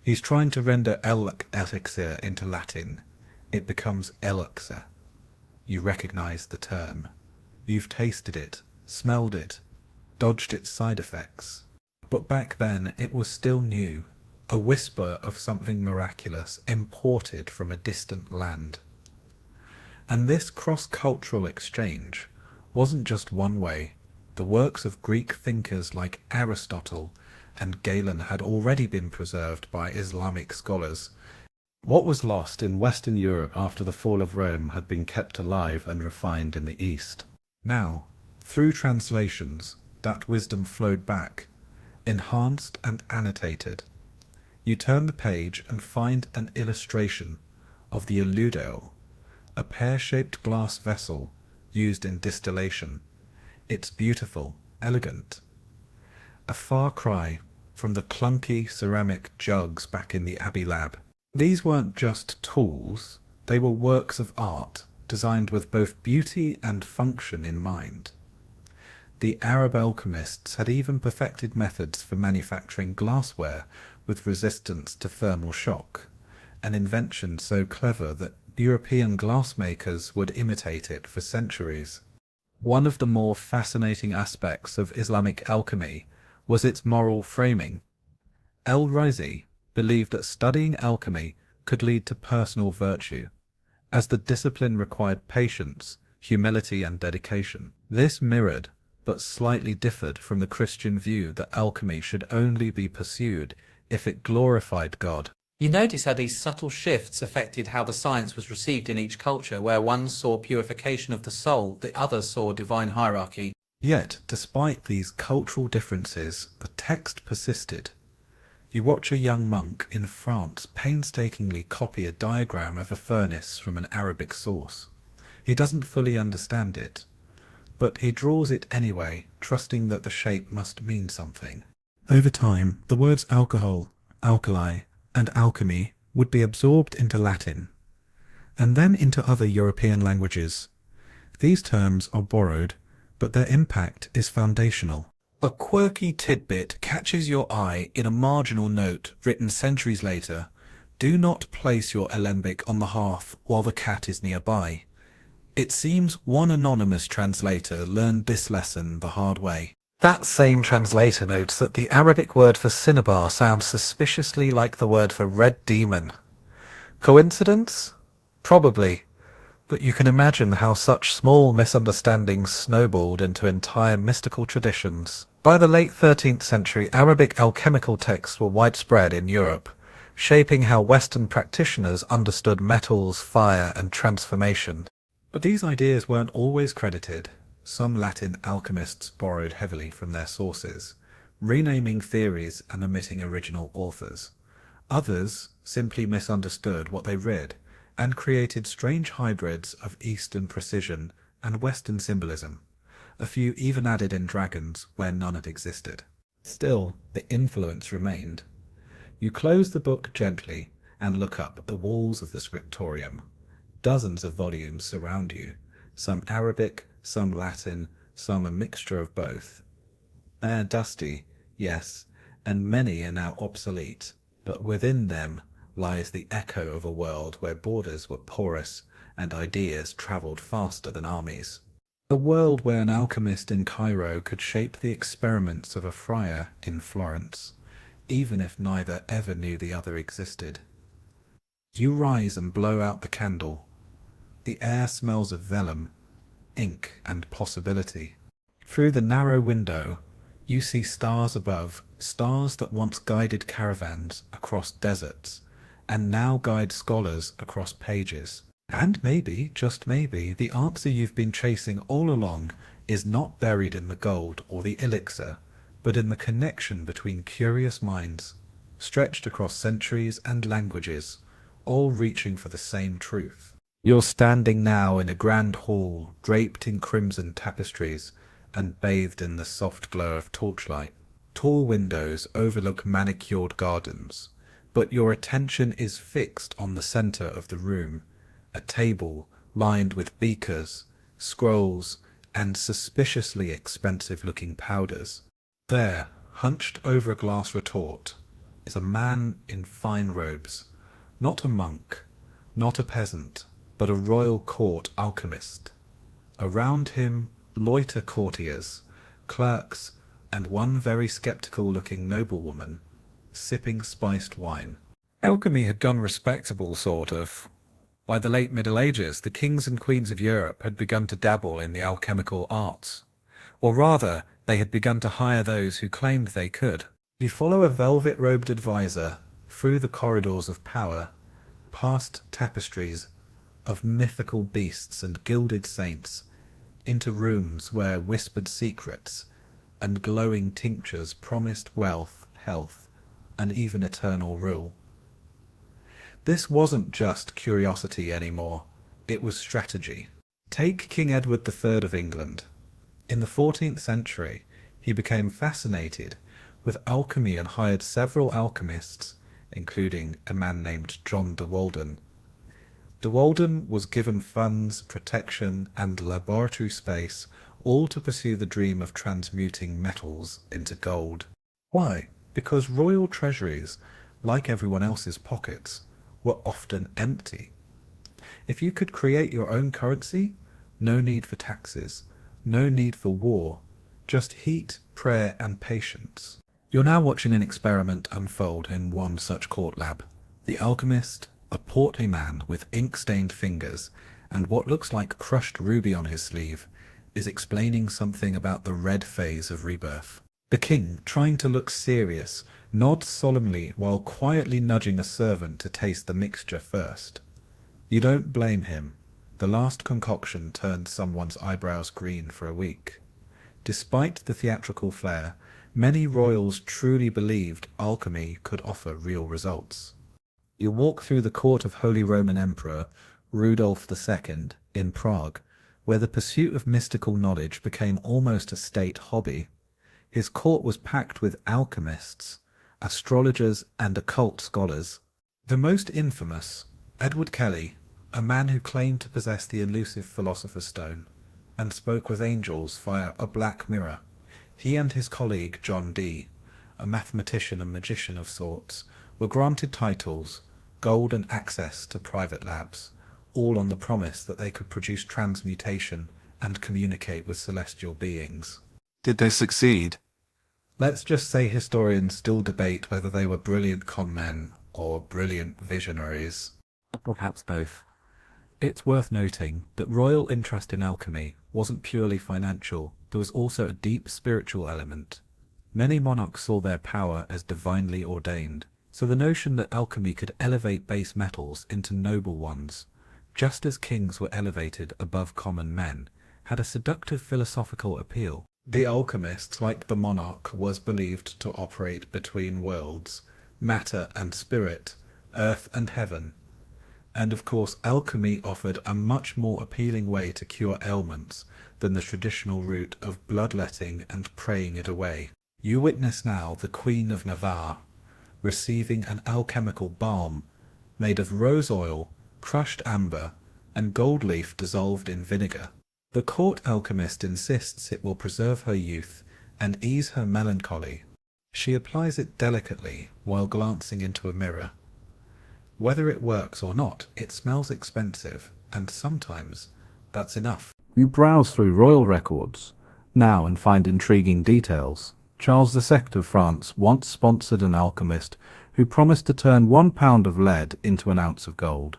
He's trying to render elixir into Latin. It becomes elixir. You recognize the term. You've tasted it, smelled it, dodged its side effects. But back then it was still new, a whisper of something miraculous imported from a distant land. And this cross-cultural exchange wasn't just one way. The works of Greek thinkers like Aristotle and Galen had already been preserved by Islamic scholars. What was lost in Western Europe after the fall of Rome had been kept alive and refined in the East. Now, through translations, that wisdom flowed back, enhanced and annotated. You turn the page and find an illustration of the eludeo, a pear-shaped glass vessel used in distillation. It's beautiful, elegant. A far cry from the clunky ceramic jugs back in the Abbey lab. These weren't just tools, they were works of art, designed with both beauty and function in mind. The Arab alchemists had even perfected methods for manufacturing glassware with resistance to thermal shock, an invention so clever that European glassmakers would imitate it for centuries. One of the more fascinating aspects of Islamic alchemy was its moral framing. El-Razi believed that studying alchemy could lead to personal virtue, as the discipline required patience, humility and dedication. This mirrored, but slightly differed from the Christian view that alchemy should only be pursued if it glorified God. You notice how these subtle shifts affected how the science was received in each culture, where one saw purification of the soul, the other saw divine hierarchy. Yet, despite these cultural differences, the text persisted. You watch a young monk in France painstakingly copy a diagram of a furnace from an Arabic source. He doesn't fully understand it, but he draws it anyway, trusting that the shape must mean something. Over time, the words alcohol, alkali, and alchemy would be absorbed into Latin, and then into other European languages. These terms are borrowed, but their impact is foundational. A quirky tidbit catches your eye in a marginal note written centuries later. Do not place your alembic on the hearth while the cat is nearby. It seems one anonymous translator learned this lesson the hard way. That same translator notes that the Arabic word for cinnabar sounds suspiciously like the word for red demon. Coincidence? Probably. But you can imagine how such small misunderstandings snowballed into entire mystical traditions. By the late 13th century, Arabic alchemical texts were widespread in Europe, shaping how Western practitioners understood metals, fire, and transformation. But these ideas weren't always credited. Some Latin alchemists borrowed heavily from their sources, renaming theories and omitting original authors. Others simply misunderstood what they read and created strange hybrids of Eastern precision and Western symbolism. A few even added in dragons where none had existed. Still, the influence remained. You close the book gently and look up at the walls of the scriptorium. Dozens of volumes surround you, some Arabic, some Latin, some a mixture of both. They're dusty, yes, and many are now obsolete, but within them lies the echo of a world where borders were porous and ideas travelled faster than armies. A world where an alchemist in Cairo could shape the experiments of a friar in Florence, even if neither ever knew the other existed. You rise and blow out the candle. The air smells of vellum, ink and possibility. Through the narrow window, you see stars above, stars that once guided caravans across deserts, and now guide scholars across pages. And maybe, just maybe, the answer you've been chasing all along is not buried in the gold or the elixir, but in the connection between curious minds, stretched across centuries and languages, all reaching for the same truth. You're standing now in a grand hall, draped in crimson tapestries, and bathed in the soft glow of torchlight. Tall windows overlook manicured gardens, but your attention is fixed on the center of the room, a table lined with beakers, scrolls, and suspiciously expensive-looking powders. There, hunched over a glass retort, is a man in fine robes, not a monk, not a peasant, but a royal court alchemist. Around him loiter courtiers, clerks, and one very skeptical-looking noblewoman, sipping spiced wine. Alchemy had gone respectable, sort of. By the late Middle Ages, the kings and queens of Europe had begun to dabble in the alchemical arts. Or rather, they had begun to hire those who claimed they could. You follow a velvet-robed advisor through the corridors of power, past tapestries of mythical beasts and gilded saints, into rooms where whispered secrets and glowing tinctures promised wealth, health, and even eternal rule. This wasn't just curiosity anymore, it was strategy. Take King Edward III of England. In the 14th century, he became fascinated with alchemy and hired several alchemists, including a man named John de Walden. De Walden was given funds, protection, and laboratory space, all to pursue the dream of transmuting metals into gold. Why? Because royal treasuries, like everyone else's pockets, were often empty. If you could create your own currency, no need for taxes, no need for war, just heat, prayer, and patience. You're now watching an experiment unfold in one such court lab. The alchemist, a portly man with ink-stained fingers and what looks like crushed ruby on his sleeve, is explaining something about the red phase of rebirth. The king, trying to look serious, nods solemnly while quietly nudging a servant to taste the mixture first. You don't blame him. The last concoction turned someone's eyebrows green for a week. Despite the theatrical flair, many royals truly believed alchemy could offer real results. You walk through the court of Holy Roman Emperor Rudolph II in Prague, where the pursuit of mystical knowledge became almost a state hobby. His court was packed with alchemists, astrologers, and occult scholars. The most infamous, Edward Kelly, a man who claimed to possess the elusive philosopher's stone, and spoke with angels via a black mirror. He and his colleague John Dee, a mathematician and magician of sorts, were granted titles, gold, and access to private labs, all on the promise that they could produce transmutation and communicate with celestial beings. Did they succeed? Let's just say historians still debate whether they were brilliant con men or brilliant visionaries. Or perhaps both. It's worth noting that royal interest in alchemy wasn't purely financial. There was also a deep spiritual element. Many monarchs saw their power as divinely ordained, so the notion that alchemy could elevate base metals into noble ones, just as kings were elevated above common men, had a seductive philosophical appeal. The alchemist, like the monarch, was believed to operate between worlds, matter and spirit, earth and heaven. And of course, alchemy offered a much more appealing way to cure ailments than the traditional route of bloodletting and praying it away. You witness now the Queen of Navarre receiving an alchemical balm made of rose oil, crushed amber, and gold leaf dissolved in vinegar. The court alchemist insists it will preserve her youth and ease her melancholy. She applies it delicately while glancing into a mirror. Whether it works or not, it smells expensive, and sometimes that's enough. You browse through royal records now and find intriguing details. Charles II of France once sponsored an alchemist who promised to turn 1 pound of lead into an ounce of gold.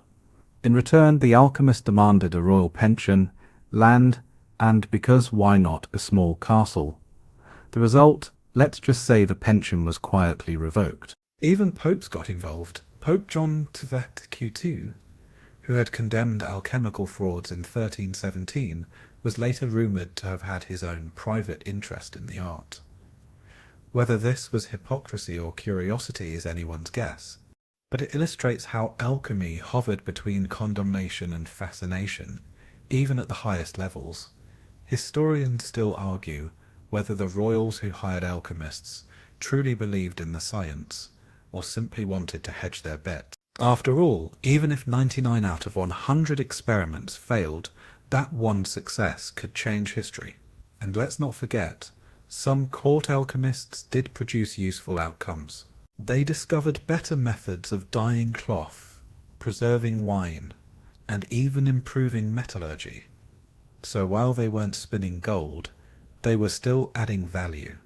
In return, the alchemist demanded a royal pension, land, and, because why not, a small castle. The result, let's just say the pension was quietly revoked. Even popes got involved. Pope John II, who had condemned alchemical frauds in 1317, was later rumoured to have had his own private interest in the art. Whether this was hypocrisy or curiosity is anyone's guess, but it illustrates how alchemy hovered between condemnation and fascination, even at the highest levels. Historians still argue whether the royals who hired alchemists truly believed in the science, or simply wanted to hedge their bet. After all, even if 99 out of 100 experiments failed, that one success could change history. And let's not forget, some court alchemists did produce useful outcomes. They discovered better methods of dyeing cloth, preserving wine, and even improving metallurgy. So while they weren't spinning gold, they were still adding value,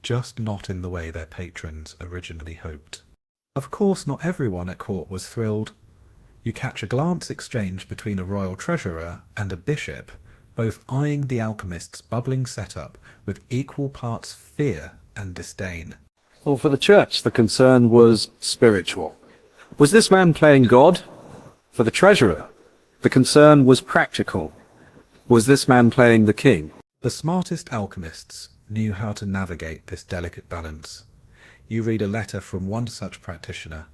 just not in the way their patrons originally hoped. Of course, not everyone at court was thrilled. You catch a glance exchange between a royal treasurer and a bishop, both eyeing the alchemist's bubbling setup with equal parts fear and disdain. Well, for the church, the concern was spiritual. Was this man playing God? For the treasurer, the concern was practical. Was this man playing the king? The smartest alchemists knew how to navigate this delicate balance. You read a letter from one such practitioner.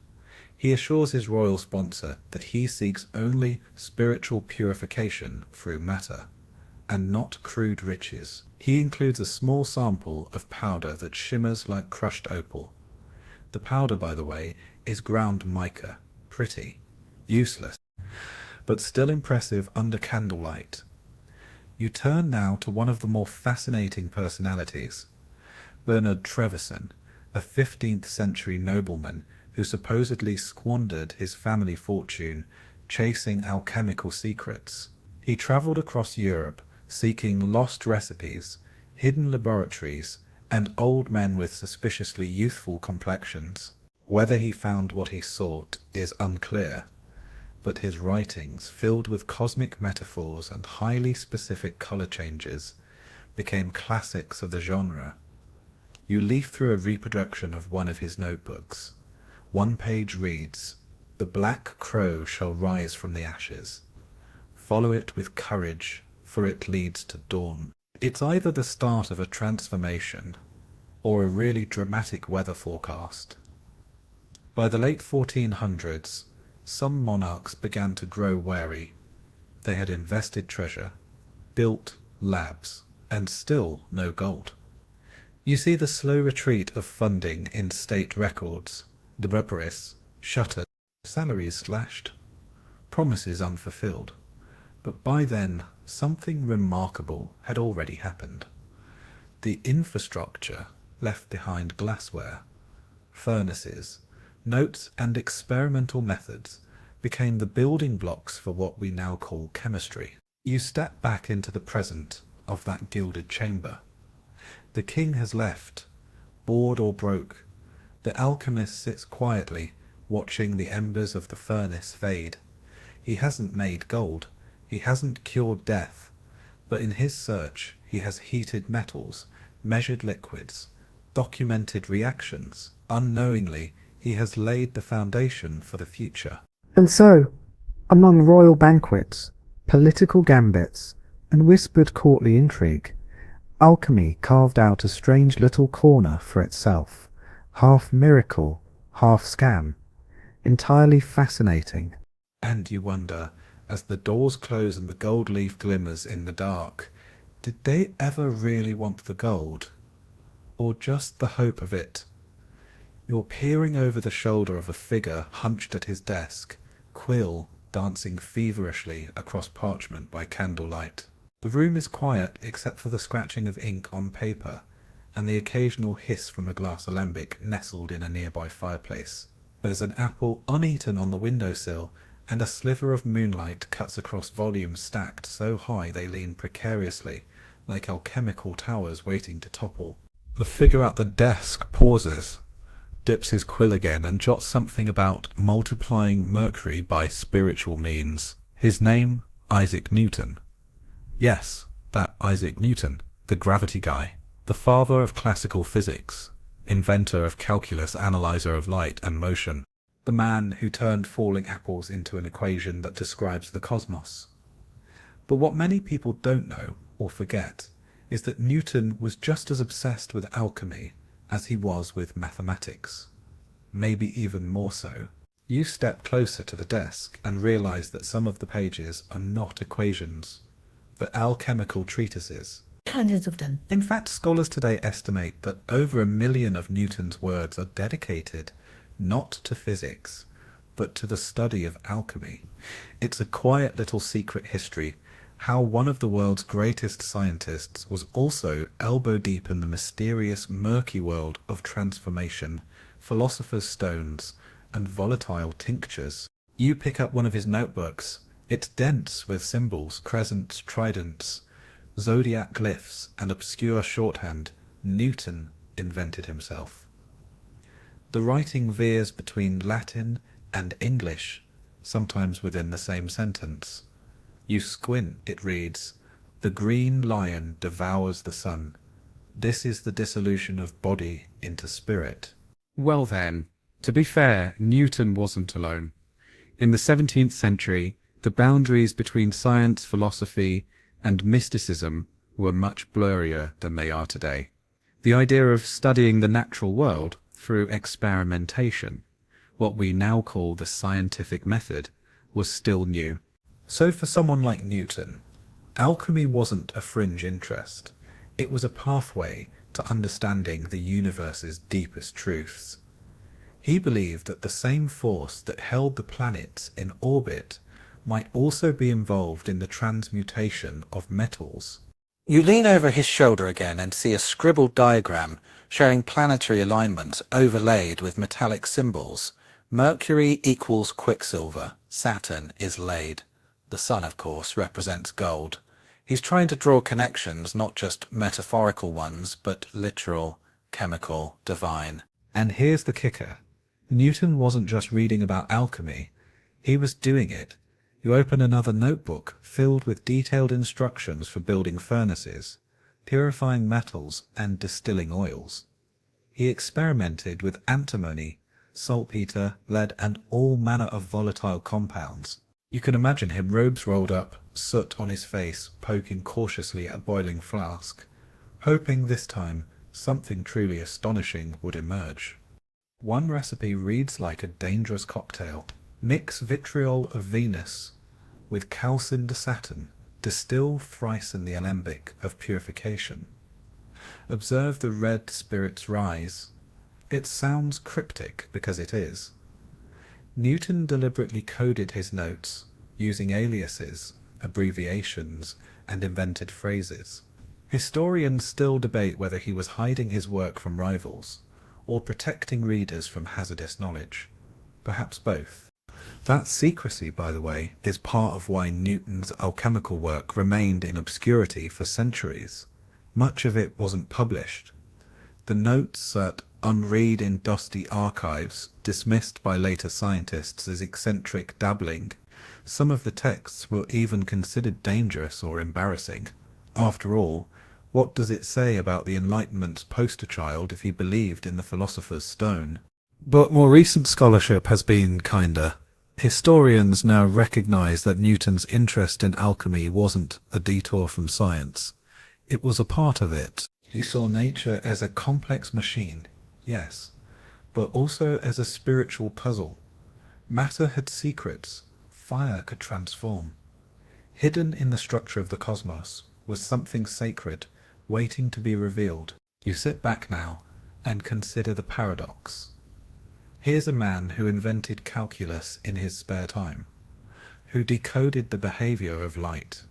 He assures his royal sponsor that he seeks only spiritual purification through matter, and not crude riches. He includes a small sample of powder that shimmers like crushed opal. The powder, by the way, is ground mica, pretty, useless, but still impressive under candlelight. You turn now to one of the more fascinating personalities, Bernard Trevisan, a 15th century nobleman who supposedly squandered his family fortune chasing alchemical secrets. He travelled across Europe seeking lost recipes, hidden laboratories, and old men with suspiciously youthful complexions. Whether he found what he sought is unclear, but his writings, filled with cosmic metaphors and highly specific colour changes, became classics of the genre. You leaf through a reproduction of one of his notebooks. One page reads, "The black crow shall rise from the ashes. Follow it with courage, for it leads to dawn." It's either the start of a transformation or a really dramatic weather forecast. By the late 1400s, some monarchs began to grow wary. They had invested treasure, built labs, and still no gold. You see the slow retreat of funding in state records, the laboratories shuttered, salaries slashed, promises unfulfilled. But by then, something remarkable had already happened. The infrastructure left behind glassware, furnaces, notes and experimental methods became the building blocks for what we now call chemistry. You step back into the present of that gilded chamber. The king has left, bored or broke. The alchemist sits quietly, watching the embers of the furnace fade. He hasn't made gold, he hasn't cured death, but in his search he has heated metals, measured liquids, documented reactions. Unknowingly, he has laid the foundation for the future. And so, among royal banquets, political gambits, and whispered courtly intrigue, alchemy carved out a strange little corner for itself, half miracle, half scam, entirely fascinating. And you wonder, as the doors close and the gold leaf glimmers in the dark, did they ever really want the gold? Or just the hope of it? You're peering over the shoulder of a figure hunched at his desk, quill dancing feverishly across parchment by candlelight. The room is quiet except for the scratching of ink on paper and the occasional hiss from a glass alembic nestled in a nearby fireplace. There's an apple uneaten on the windowsill, and a sliver of moonlight cuts across volumes stacked so high they lean precariously, like alchemical towers waiting to topple. The figure at the desk pauses, dips his quill again, and jots something about multiplying mercury by spiritual means. His name, Isaac Newton. Yes, that Isaac Newton, the gravity guy, the father of classical physics, inventor of calculus, analyzer of light and motion, the man who turned falling apples into an equation that describes the cosmos. But what many people don't know, or forget, is that Newton was just as obsessed with alchemy as he was with mathematics. Maybe even more so. You step closer to the desk and realize that some of the pages are not equations, but alchemical treatises. Hundreds of them. In fact, scholars today estimate that over 1 million of Newton's words are dedicated not to physics, but to the study of alchemy. It's a quiet little secret history, how one of the world's greatest scientists was also elbow deep in the mysterious, murky world of transformation, philosopher's stones, and volatile tinctures. You pick up one of his notebooks. It's dense with symbols, crescents, tridents, zodiac glyphs, and obscure shorthand. Newton invented himself. The writing veers between Latin and English, sometimes within the same sentence. You squint, it reads, "The green lion devours the sun. This is the dissolution of body into spirit." Well then, to be fair, Newton wasn't alone. In the 17th century, the boundaries between science, philosophy, and mysticism were much blurrier than they are today. The idea of studying the natural world through experimentation, what we now call the scientific method, was still new. So for someone like Newton, alchemy wasn't a fringe interest. It was a pathway to understanding the universe's deepest truths. He believed that the same force that held the planets in orbit might also be involved in the transmutation of metals. You lean over his shoulder again and see a scribbled diagram showing planetary alignments overlaid with metallic symbols. Mercury equals Quicksilver, Saturn is lead. The sun, of course, represents gold. He's trying to draw connections, not just metaphorical ones, but literal, chemical, divine. And here's the kicker. Newton wasn't just reading about alchemy, he was doing it. You open another notebook filled with detailed instructions for building furnaces, purifying metals, and distilling oils. He experimented with antimony, saltpeter, lead, and all manner of volatile compounds. You can imagine him, robes rolled up, soot on his face, poking cautiously at a boiling flask, hoping this time something truly astonishing would emerge. One recipe reads like a dangerous cocktail. Mix vitriol of Venus with calcined Saturn. Distill thrice in the alembic of purification. Observe the red spirits rise. It sounds cryptic because it is. Newton deliberately coded his notes using aliases, abbreviations, and invented phrases. Historians still debate whether he was hiding his work from rivals or protecting readers from hazardous knowledge. Perhaps both. That secrecy, by the way, is part of why Newton's alchemical work remained in obscurity for centuries. Much of it wasn't published. The notes sat unread in dusty archives, dismissed by later scientists as eccentric dabbling. Some of the texts were even considered dangerous or embarrassing. After all, what does it say about the Enlightenment's poster child if he believed in the philosopher's stone? But more recent scholarship has been kinder. Historians now recognize that Newton's interest in alchemy wasn't a detour from science. It was a part of it. He saw nature as a complex machine, yes, but also as a spiritual puzzle. Matter had secrets. Fire could transform. Hidden in the structure of the cosmos was something sacred, waiting to be revealed. You sit back now and consider the paradox. Here's a man who invented calculus in his spare time, who decoded the behavior of light,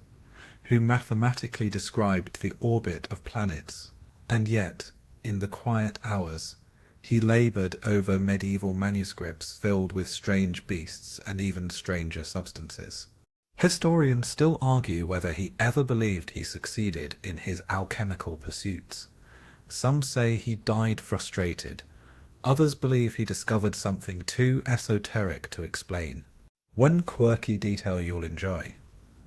who mathematically described the orbit of planets, and yet, in the quiet hours, he labored over medieval manuscripts filled with strange beasts and even stranger substances. Historians still argue whether he ever believed he succeeded in his alchemical pursuits. Some say he died frustrated. Others believe he discovered something too esoteric to explain. One quirky detail you'll enjoy.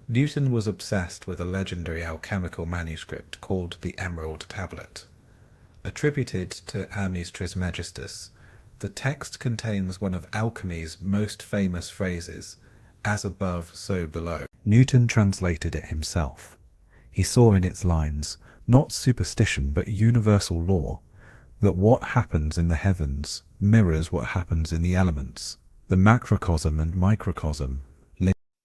Newton was obsessed with a legendary alchemical manuscript called the Emerald Tablet. Attributed to Hermes Trismegistus, the text contains one of alchemy's most famous phrases, "as above, so below." Newton translated it himself. He saw in its lines not superstition but universal law, that what happens in the heavens mirrors what happens in the elements, the macrocosm and microcosm.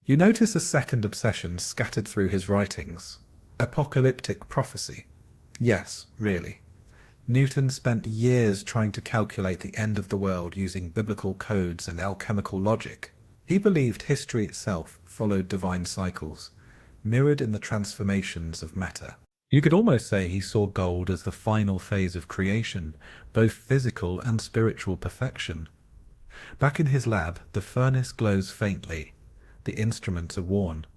You notice a second obsession scattered through his writings. Apocalyptic prophecy. Yes, really. Newton spent years trying to calculate the end of the world using biblical codes and alchemical logic. He believed history itself followed divine cycles, mirrored in the transformations of matter. You could almost say he saw gold as the final phase of creation, both physical and spiritual perfection. Back in his lab, the furnace glows faintly. The instruments are worn.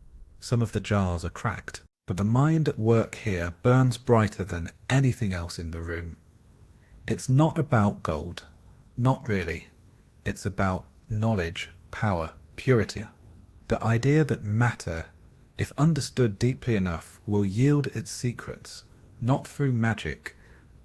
Some of the jars are cracked. But the mind at work here burns brighter than anything else in the room. It's not about gold. Not really. It's about knowledge, power, purity. The idea that matter, if understood deeply enough, will yield its secrets, not through magic,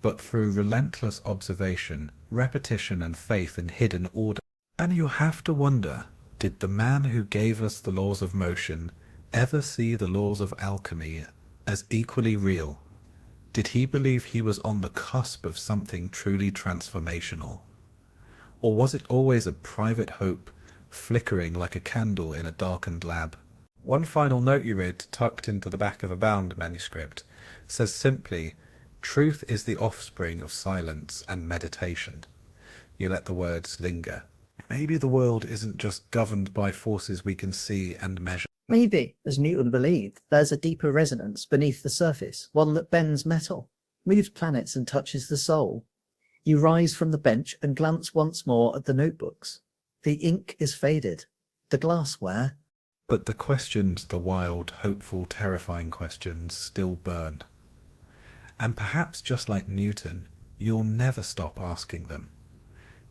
but through relentless observation, repetition, and faith in hidden order. And you have to wonder, did the man who gave us the laws of motion ever see the laws of alchemy as equally real? Did he believe he was on the cusp of something truly transformational? Or was it always a private hope, flickering like a candle in a darkened lab? One final note you read, tucked into the back of a bound manuscript, says simply, "Truth is the offspring of silence and meditation." You let the words linger. Maybe the world isn't just governed by forces we can see and measure. Maybe, as Newton believed, there's a deeper resonance beneath the surface, one that bends metal, moves planets and touches the soul. You rise from the bench and glance once more at the notebooks. The ink is faded. The glassware. But the questions, the wild, hopeful, terrifying questions, still burn. And perhaps just like Newton, you'll never stop asking them.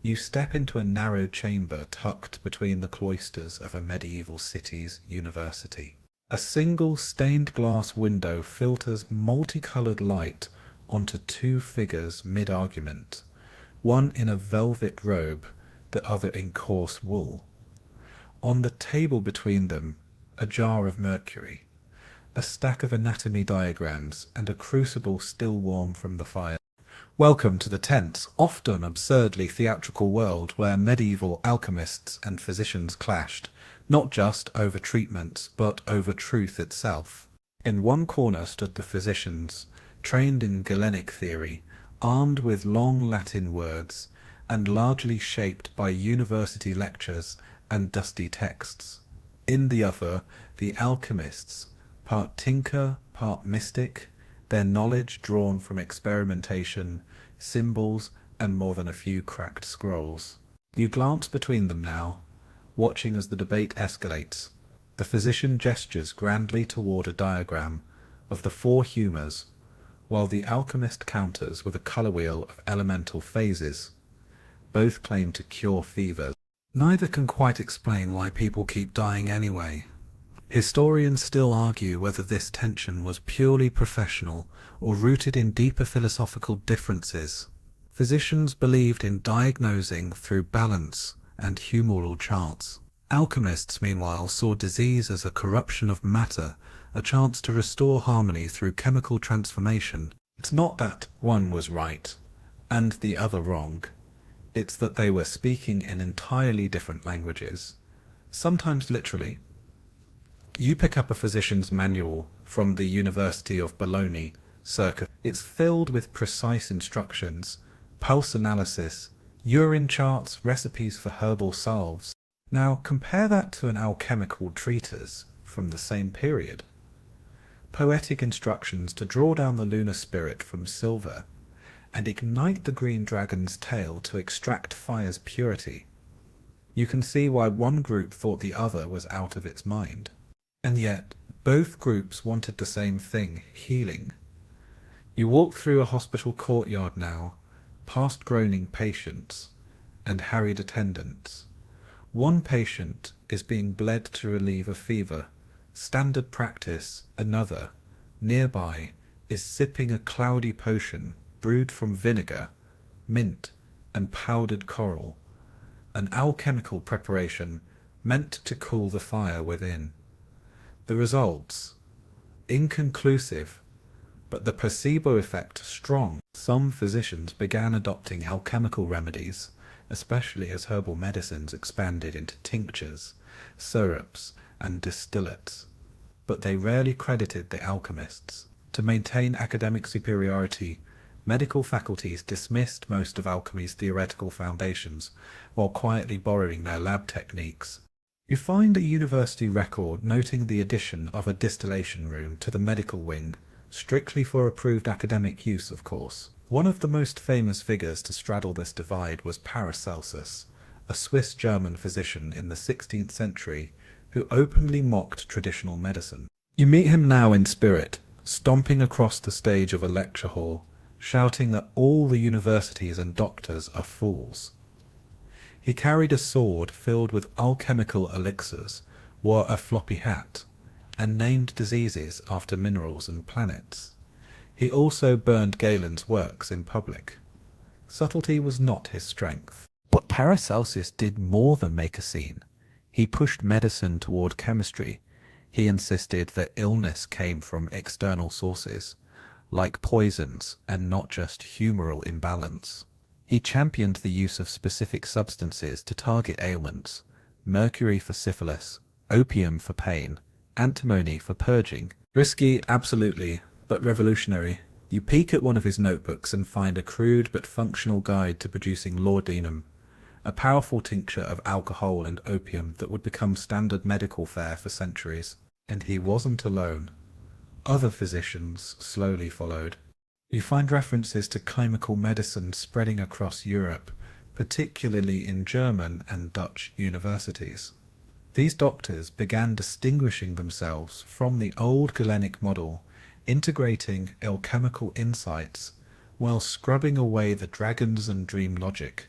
You step into a narrow chamber tucked between the cloisters of a medieval city's university. A single stained glass window filters multicolored light onto two figures mid-argument, one in a velvet robe, the other in coarse wool. On the table between them, a jar of mercury, a stack of anatomy diagrams, and a crucible still warm from the fire. Welcome to the tense, often absurdly theatrical world where medieval alchemists and physicians clashed, not just over treatments, but over truth itself. In one corner stood the physicians, trained in Galenic theory, armed with long Latin words, and largely shaped by university lectures and dusty texts. In the other, the alchemists, part tinker, part mystic, their knowledge drawn from experimentation, symbols, and more than a few cracked scrolls. You glance between them now, watching as the debate escalates. The physician gestures grandly toward a diagram of the four humours, while the alchemist counters with a colour wheel of elemental phases. Both claim to cure fevers. Neither can quite explain why people keep dying anyway. Historians still argue whether this tension was purely professional or rooted in deeper philosophical differences. Physicians believed in diagnosing through balance and humoral charts. Alchemists, meanwhile, saw disease as a corruption of matter, a chance to restore harmony through chemical transformation. It's not that one was right and the other wrong. It's that they were speaking in entirely different languages, sometimes literally. You pick up a physician's manual from the University of Bologna, circa. It's filled with precise instructions, pulse analysis, urine charts, recipes for herbal salves. Now compare that to an alchemical treatise from the same period. Poetic instructions to draw down the lunar spirit from silver and ignite the green dragon's tail to extract fire's purity. You can see why one group thought the other was out of its mind. And yet, both groups wanted the same thing, healing. You walk through a hospital courtyard now, past groaning patients and harried attendants. One patient is being bled to relieve a fever, standard practice. Another, nearby, is sipping a cloudy potion brewed from vinegar, mint, and powdered coral, an alchemical preparation meant to cool the fire within. The results? Inconclusive, but the placebo effect strong. Some physicians began adopting alchemical remedies, especially as herbal medicines expanded into tinctures, syrups, and distillates. But they rarely credited the alchemists. To maintain academic superiority, Medical faculties dismissed most of alchemy's theoretical foundations, while quietly borrowing their lab techniques. You find a university record noting the addition of a distillation room to the medical wing, strictly for approved academic use, of course. One of the most famous figures to straddle this divide was Paracelsus, a Swiss-German physician in the 16th century who openly mocked traditional medicine. You meet him now in spirit, stomping across the stage of a lecture hall, shouting that all the universities and doctors are fools. He carried a sword filled with alchemical elixirs, wore a floppy hat, and named diseases after minerals and planets. He also burned Galen's works in public. Subtlety was not his strength. But Paracelsus did more than make a scene. He pushed medicine toward chemistry. He insisted that illness came from external sources, like poisons, and not just humoral imbalance. He championed the use of specific substances to target ailments: mercury for syphilis, opium for pain, antimony for purging. Risky, absolutely, but revolutionary. You peek at one of his notebooks and find a crude but functional guide to producing laudanum, a powerful tincture of alcohol and opium that would become standard medical fare for centuries. And he wasn't alone. Other physicians slowly followed. You find references to chemical medicine spreading across Europe, particularly in German and Dutch universities. These doctors began distinguishing themselves from the old Galenic model, integrating alchemical insights while scrubbing away the dragons and dream logic.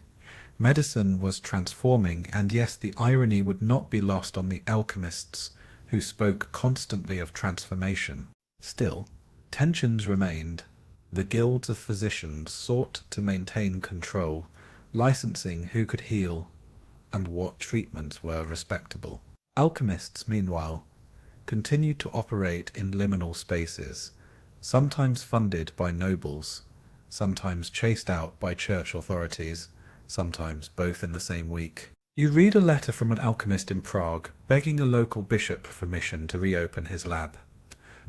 Medicine was transforming, and yes, the irony would not be lost on the alchemists, who spoke constantly of transformation. Still, tensions remained. The guilds of physicians sought to maintain control, licensing who could heal and what treatments were respectable. Alchemists, meanwhile, continued to operate in liminal spaces, sometimes funded by nobles, sometimes chased out by church authorities, sometimes both in the same week. You read a letter from an alchemist in Prague begging a local bishop for permission to reopen his lab,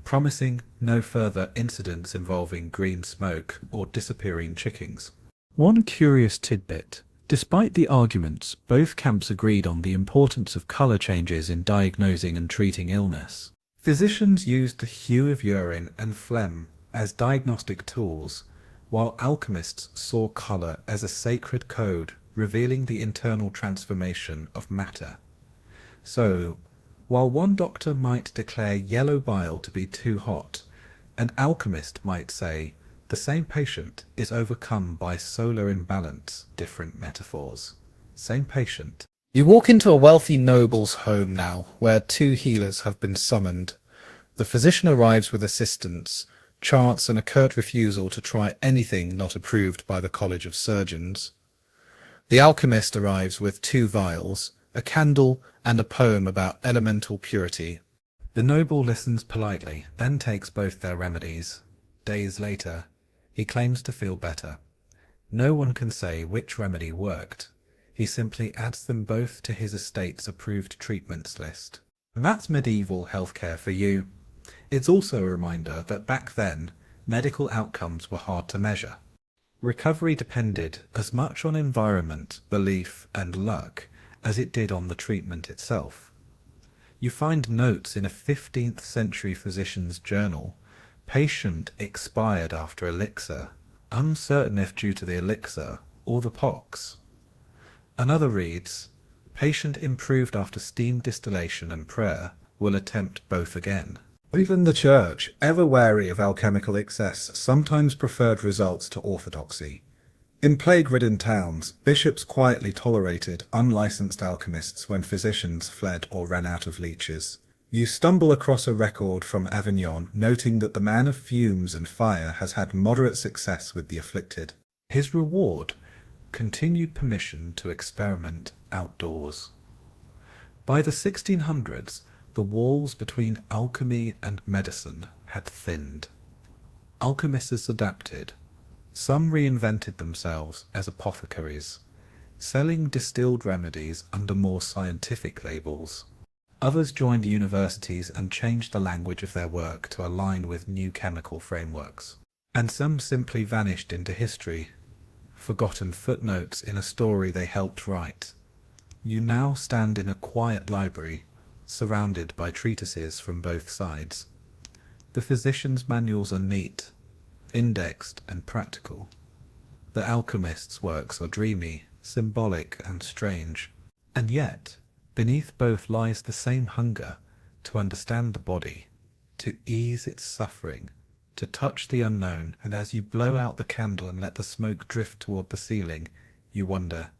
promising no further incidents involving green smoke or disappearing chickens. One curious tidbit: despite the arguments, both camps agreed on the importance of colour changes in diagnosing and treating illness. Physicians used the hue of urine and phlegm as diagnostic tools, while alchemists saw colour as a sacred code revealing the internal transformation of matter. So, while one doctor might declare yellow bile to be too hot, an alchemist might say the same patient is overcome by solar imbalance. Different metaphors. Same patient. You walk into a wealthy noble's home now, where two healers have been summoned. The physician arrives with assistants, chants and a curt refusal to try anything not approved by the College of Surgeons. The alchemist arrives with 2 vials, a candle, and a poem about elemental purity. The noble listens politely, then takes both their remedies. Days later, he claims to feel better. No one can say which remedy worked. He simply adds them both to his estate's approved treatments list. And that's medieval healthcare for you. It's also a reminder that back then, medical outcomes were hard to measure. Recovery depended as much on environment, belief, and luck as it did on the treatment itself. You find notes in a 15th century physician's journal: patient expired after elixir, uncertain if due to the elixir or the pox. Another reads, patient improved after steam distillation and prayer, will attempt both again. Even the church, ever wary of alchemical excess, sometimes preferred results to orthodoxy. In plague-ridden towns, bishops quietly tolerated unlicensed alchemists when physicians fled or ran out of leeches. You stumble across a record from Avignon noting that the man of fumes and fire has had moderate success with the afflicted. His reward? Continued permission to experiment outdoors. By the 1600s, the walls between alchemy and medicine had thinned. Alchemists adapted. Some reinvented themselves as apothecaries, selling distilled remedies under more scientific labels. Others joined universities and changed the language of their work to align with new chemical frameworks. And some simply vanished into history, forgotten footnotes in a story they helped write. You now stand in a quiet library, surrounded by treatises from both sides. The physicians' manuals are neat, indexed and practical. The alchemists' works are dreamy, symbolic and strange. And yet, beneath both lies the same hunger to understand the body, to ease its suffering, to touch the unknown, and as you blow out the candle and let the smoke drift toward the ceiling, you wonder,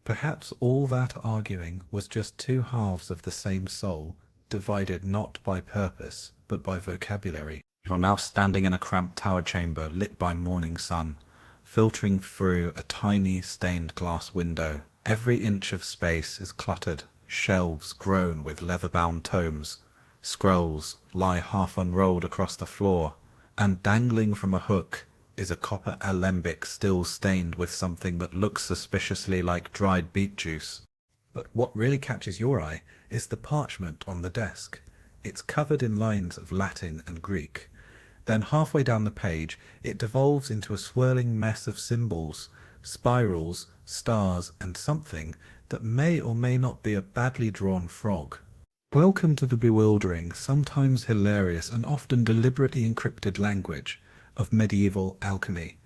perhaps all that arguing was just two halves of the same soul, divided not by purpose, but by vocabulary. You're now standing in a cramped tower chamber lit by morning sun, filtering through a tiny stained glass window. Every inch of space is cluttered, shelves groan with leather-bound tomes, scrolls lie half unrolled across the floor, and dangling from a hook is a copper alembic still stained with something that looks suspiciously like dried beet juice. But what really catches your eye is the parchment on the desk. It's covered in lines of Latin and Greek. Then halfway down the page, it devolves into a swirling mess of symbols, spirals, stars, and something that may or may not be a badly drawn frog. Welcome to the bewildering, sometimes hilarious, and often deliberately encrypted language of medieval alchemy.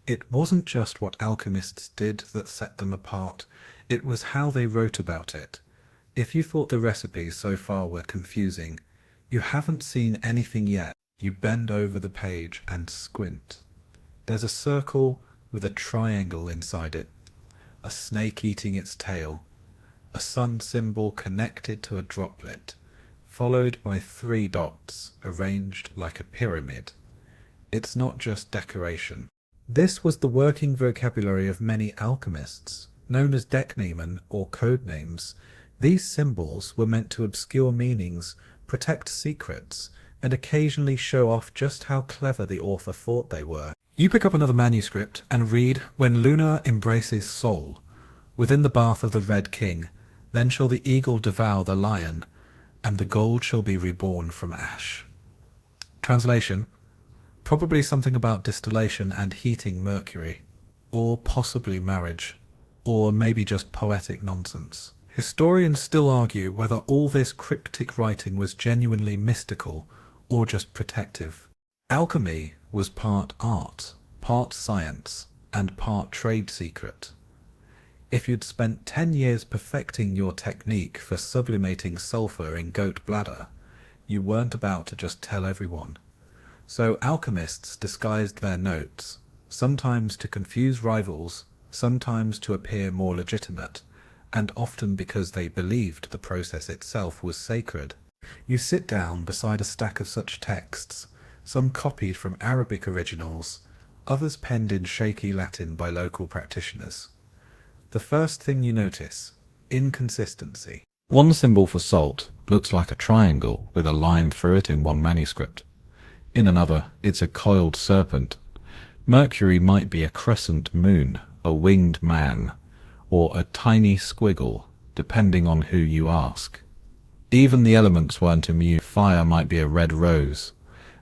It wasn't just what alchemists did that set them apart, it was how they wrote about it. If you thought the recipes so far were confusing, you haven't seen anything yet. You bend over the page and squint. There's a circle with a triangle inside it, a snake eating its tail, a sun symbol connected to a droplet, followed by 3 dots arranged like a pyramid. It's not just decoration. This was the working vocabulary of many alchemists, known as decknamen or code names. These symbols were meant to obscure meanings, protect secrets, and occasionally show off just how clever the author thought they were. You pick up another manuscript and read, "When Luna embraces Sol, within the bath of the Red King, then shall the eagle devour the lion, and the gold shall be reborn from ash." Translation: probably something about distillation and heating mercury, or possibly marriage, or maybe just poetic nonsense. Historians still argue whether all this cryptic writing was genuinely mystical or just protective. Alchemy was part art, part science, and part trade secret. If you'd spent 10 years perfecting your technique for sublimating sulfur in goat bladder, you weren't about to just tell everyone. So alchemists disguised their notes, sometimes to confuse rivals, sometimes to appear more legitimate, and often because they believed the process itself was sacred. You sit down beside a stack of such texts, some copied from Arabic originals, others penned in shaky Latin by local practitioners. The first thing you notice: inconsistency. One symbol for salt looks like a triangle with a line through it in one manuscript. In another, it's a coiled serpent. Mercury might be a crescent moon, a winged man, or a tiny squiggle, depending on who you ask. Even the elements weren't immune. Fire might be a red rose,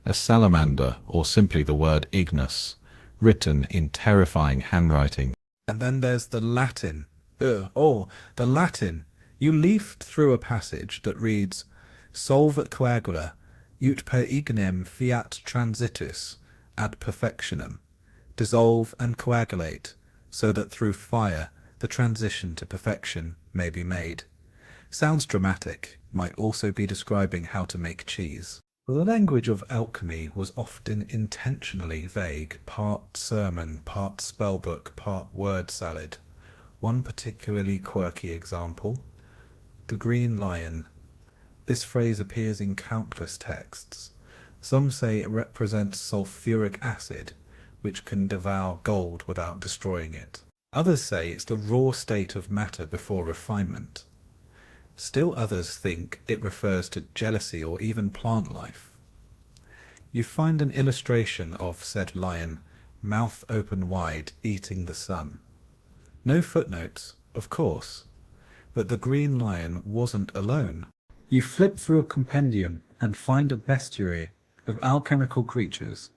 a salamander, or simply the word ignis, written in terrifying handwriting. And then there's the Latin. The Latin. You leafed through a passage that reads, "Solvat coagula, ut per ignem fiat transitus ad perfectionem." Dissolve and coagulate, so that through fire the transition to perfection may be made. Sounds dramatic, might also be describing how to make cheese. The language of alchemy was often intentionally vague, part sermon, part spellbook, part word salad. One particularly quirky example: the green lion. This phrase appears in countless texts. Some say it represents sulfuric acid, which can devour gold without destroying it. Others say it's the raw state of matter before refinement. Still others think it refers to jealousy or even plant life. You find an illustration of said lion, mouth open wide, eating the sun. No footnotes, of course, but the green lion wasn't alone. You flip through a compendium and find a bestiary of alchemical creatures,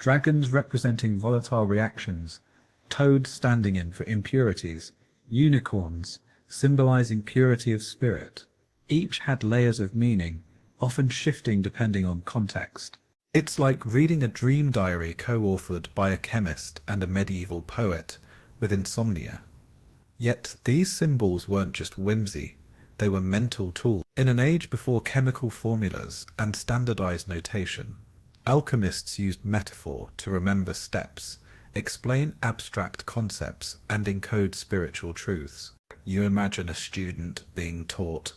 dragons representing volatile reactions, toads standing in for impurities, unicorns symbolizing purity of spirit. Each had layers of meaning, often shifting depending on context. It's like reading a dream diary co-authored by a chemist and a medieval poet with insomnia. Yet these symbols weren't just whimsy, they were mental tools. In an age before chemical formulas and standardized notation, alchemists used metaphor to remember steps, explain abstract concepts, and encode spiritual truths. You imagine a student being taught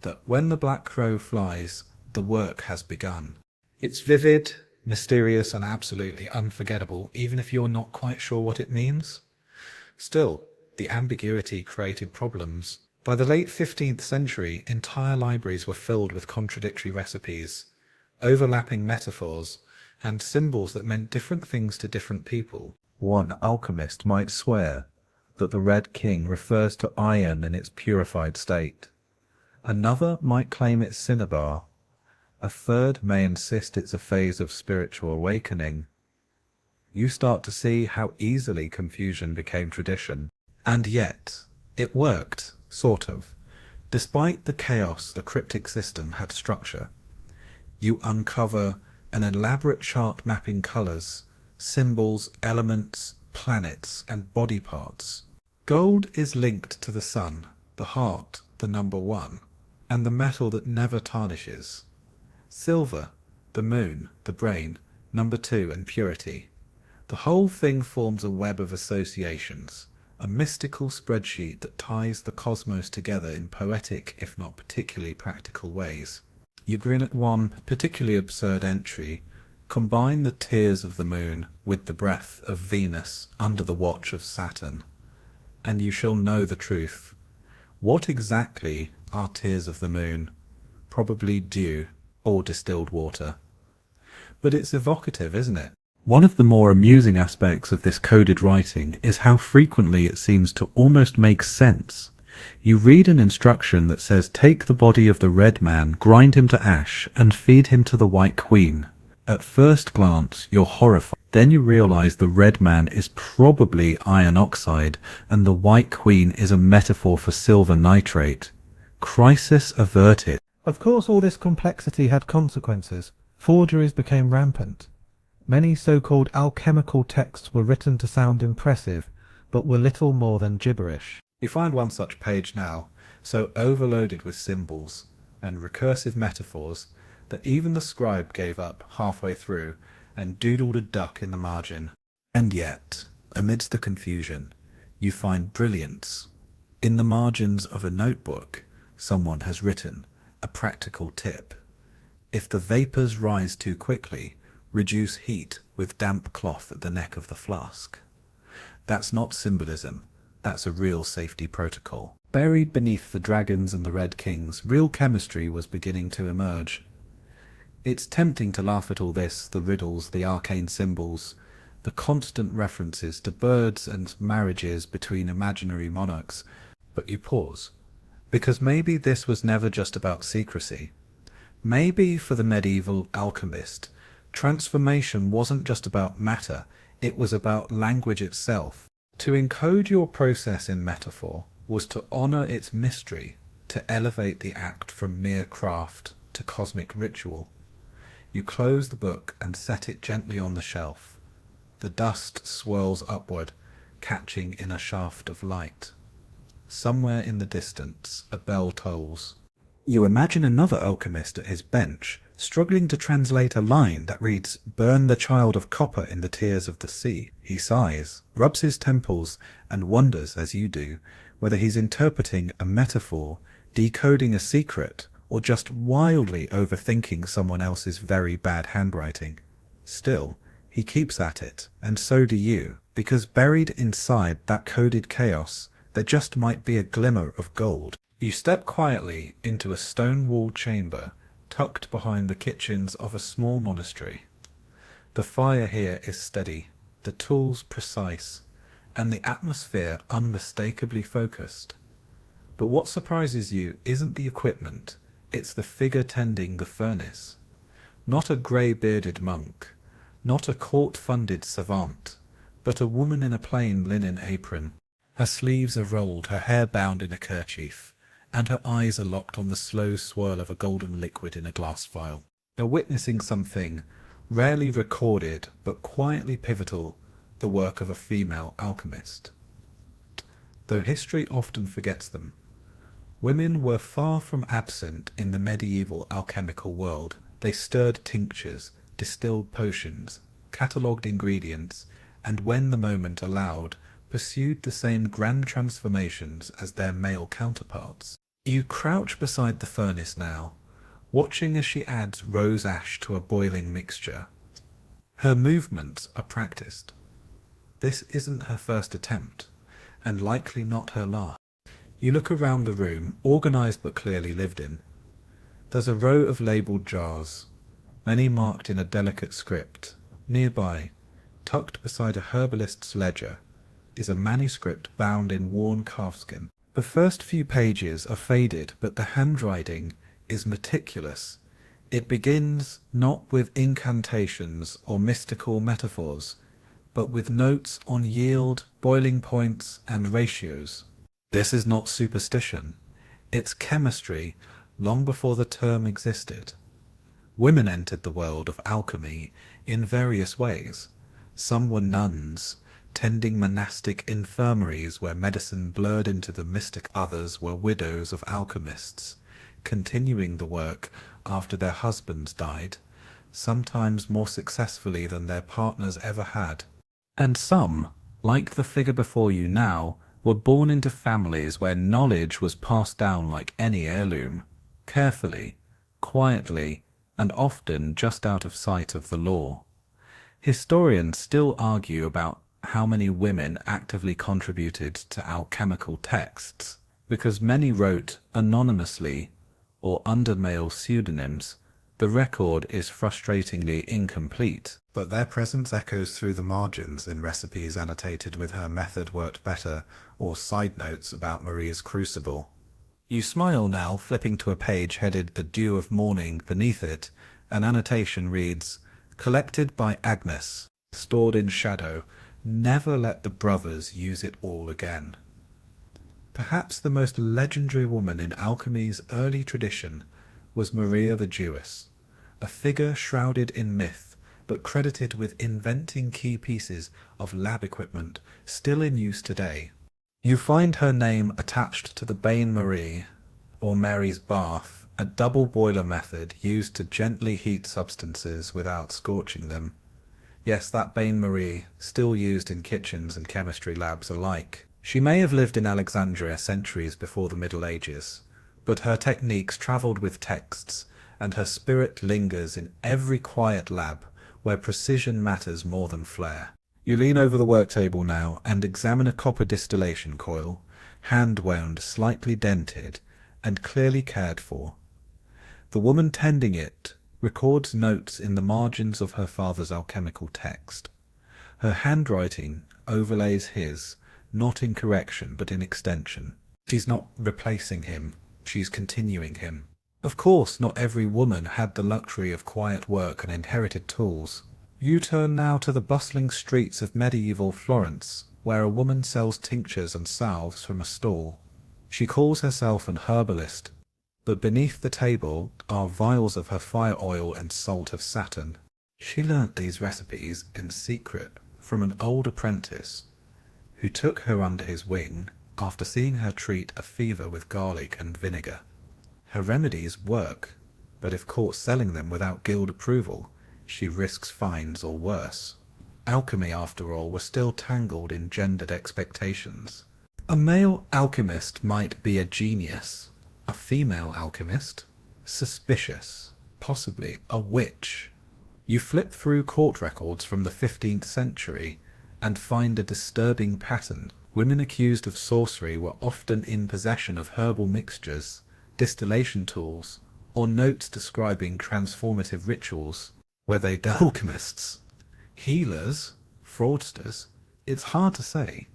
that when the black crow flies, the work has begun. It's vivid, mysterious, and absolutely unforgettable, even if you're not quite sure what it means. Still, the ambiguity created problems. By the late 15th century, entire libraries were filled with contradictory recipes, overlapping metaphors, and symbols that meant different things to different people. One alchemist might swear that the Red King refers to iron in its purified state. Another might claim it's cinnabar. A third may insist it's a phase of spiritual awakening. You start to see how easily confusion became tradition. And yet, it worked, sort of. Despite the chaos, the cryptic system had structure. You uncover an elaborate chart mapping colors, symbols, elements, planets, and body parts. Gold is linked to the sun, the heart, the number one, and the metal that never tarnishes. Silver, the moon, the brain, number two, and purity. The whole thing forms a web of associations, a mystical spreadsheet that ties the cosmos together in poetic, if not particularly practical ways. You grin at one particularly absurd entry. Combine the tears of the moon with the breath of Venus under the watch of Saturn, and you shall know the truth. What exactly are tears of the moon? Probably dew or distilled water. But it's evocative, isn't it? One of the more amusing aspects of this coded writing is how frequently it seems to almost make sense. You read an instruction that says, take the body of the red man, grind him to ash, and feed him to the white queen. At first glance, you're horrified. Then you realize the red man is probably iron oxide, and the white queen is a metaphor for silver nitrate. Crisis averted. Of course, all this complexity had consequences. Forgeries became rampant. Many so-called alchemical texts were written to sound impressive, but were little more than gibberish. You find one such page now, so overloaded with symbols and recursive metaphors that even the scribe gave up halfway through and doodled a duck in the margin. And yet, amidst the confusion, you find brilliance. In the margins of a notebook, someone has written a practical tip. If the vapors rise too quickly, reduce heat with damp cloth at the neck of the flask. That's not symbolism, that's a real safety protocol. Buried beneath the dragons and the red kings, real chemistry was beginning to emerge. It's tempting to laugh at all this, the riddles, the arcane symbols, the constant references to birds and marriages between imaginary monarchs, but you pause, because maybe this was never just about secrecy. Maybe for the medieval alchemist, transformation wasn't just about matter, it was about language itself. To encode your process in metaphor was to honor its mystery, to elevate the act from mere craft to cosmic ritual. You close the book and set it gently on the shelf. The dust swirls upward, catching in a shaft of light. Somewhere in the distance, a bell tolls. You imagine another alchemist at his bench, struggling to translate a line that reads, "Burn the child of copper in the tears of the sea." He sighs, rubs his temples, and wonders, as you do, whether he's interpreting a metaphor, decoding a secret, or just wildly overthinking someone else's very bad handwriting. Still, he keeps at it, and so do you, because buried inside that coded chaos, there just might be a glimmer of gold. You step quietly into a stone-walled chamber, tucked behind the kitchens of a small monastery. The fire here is steady, the tools precise, and the atmosphere unmistakably focused. But what surprises you isn't the equipment, it's the figure tending the furnace. Not a grey-bearded monk, Not a court-funded savant, but a woman in a plain linen apron. Her sleeves are rolled, her hair bound in a kerchief, and her eyes are locked on the slow swirl of a golden liquid in a glass vial. You're witnessing something rarely recorded, but quietly pivotal, the work of a female alchemist. Though history often forgets them, women were far from absent in the medieval alchemical world. They stirred tinctures, distilled potions, catalogued ingredients, and when the moment allowed, pursued the same grand transformations as their male counterparts. You crouch beside the furnace now, watching as she adds rose ash to a boiling mixture. Her movements are practiced. This isn't her first attempt, and likely not her last. You look around the room, organised but clearly lived in. There's a row of labelled jars, many marked in a delicate script. Nearby, tucked beside a herbalist's ledger, is a manuscript bound in worn calfskin. The first few pages are faded, but the handwriting is meticulous. It begins not with incantations or mystical metaphors, but with notes on yield, boiling points, and ratios. This is not superstition. It's chemistry long before the term existed. Women entered the world of alchemy in various ways. Some were nuns, tending monastic infirmaries where medicine blurred into the mystic. Others were widows of alchemists, continuing the work after their husbands died, sometimes more successfully than their partners ever had. And some, like the figure before you now, were born into families where knowledge was passed down like any heirloom, carefully, quietly, and often just out of sight of the law. Historians still argue about how many women actively contributed to alchemical texts, because many wrote anonymously or under male pseudonyms. The record is frustratingly incomplete, but their presence echoes through the margins in recipes annotated with "her method worked better" or side notes about Maria's crucible. You smile now, flipping to a page headed "The Dew of Morning." Beneath it, an annotation reads, "Collected by Agnes, stored in shadow. Never let the brothers use it all again." Perhaps the most legendary woman in alchemy's early tradition was Maria the Jewess, a figure shrouded in myth, but credited with inventing key pieces of lab equipment still in use today. You find her name attached to the Bain Marie, or Mary's bath, a double boiler method used to gently heat substances without scorching them. Yes, that Bain Marie, still used in kitchens and chemistry labs alike. She may have lived in Alexandria centuries before the Middle Ages, but her techniques travelled with texts, and her spirit lingers in every quiet lab where precision matters more than flair. You lean over the work table now and examine a copper distillation coil, hand-wound, slightly dented, and clearly cared for. The woman tending it records notes in the margins of her father's alchemical text. Her handwriting overlays his, not in correction but in extension. She's not replacing him, she's continuing him. Of course, not every woman had the luxury of quiet work and inherited tools. You turn now to the bustling streets of medieval Florence, where a woman sells tinctures and salves from a stall. She calls herself an herbalist, but beneath the table are vials of her fire oil and salt of Saturn. She learnt these recipes in secret from an old apprentice who took her under his wing after seeing her treat a fever with garlic and vinegar. Her remedies work, but if caught selling them without guild approval, she risks fines or worse. Alchemy, after all, was still tangled in gendered expectations. A male alchemist might be a genius. A female alchemist? Suspicious. Possibly a witch. You flip through court records from the 15th century and find a disturbing pattern. Women accused of sorcery were often in possession of herbal mixtures, distillation tools, or notes describing transformative rituals. Were they alchemists? Healers? Fraudsters? It's hard to say,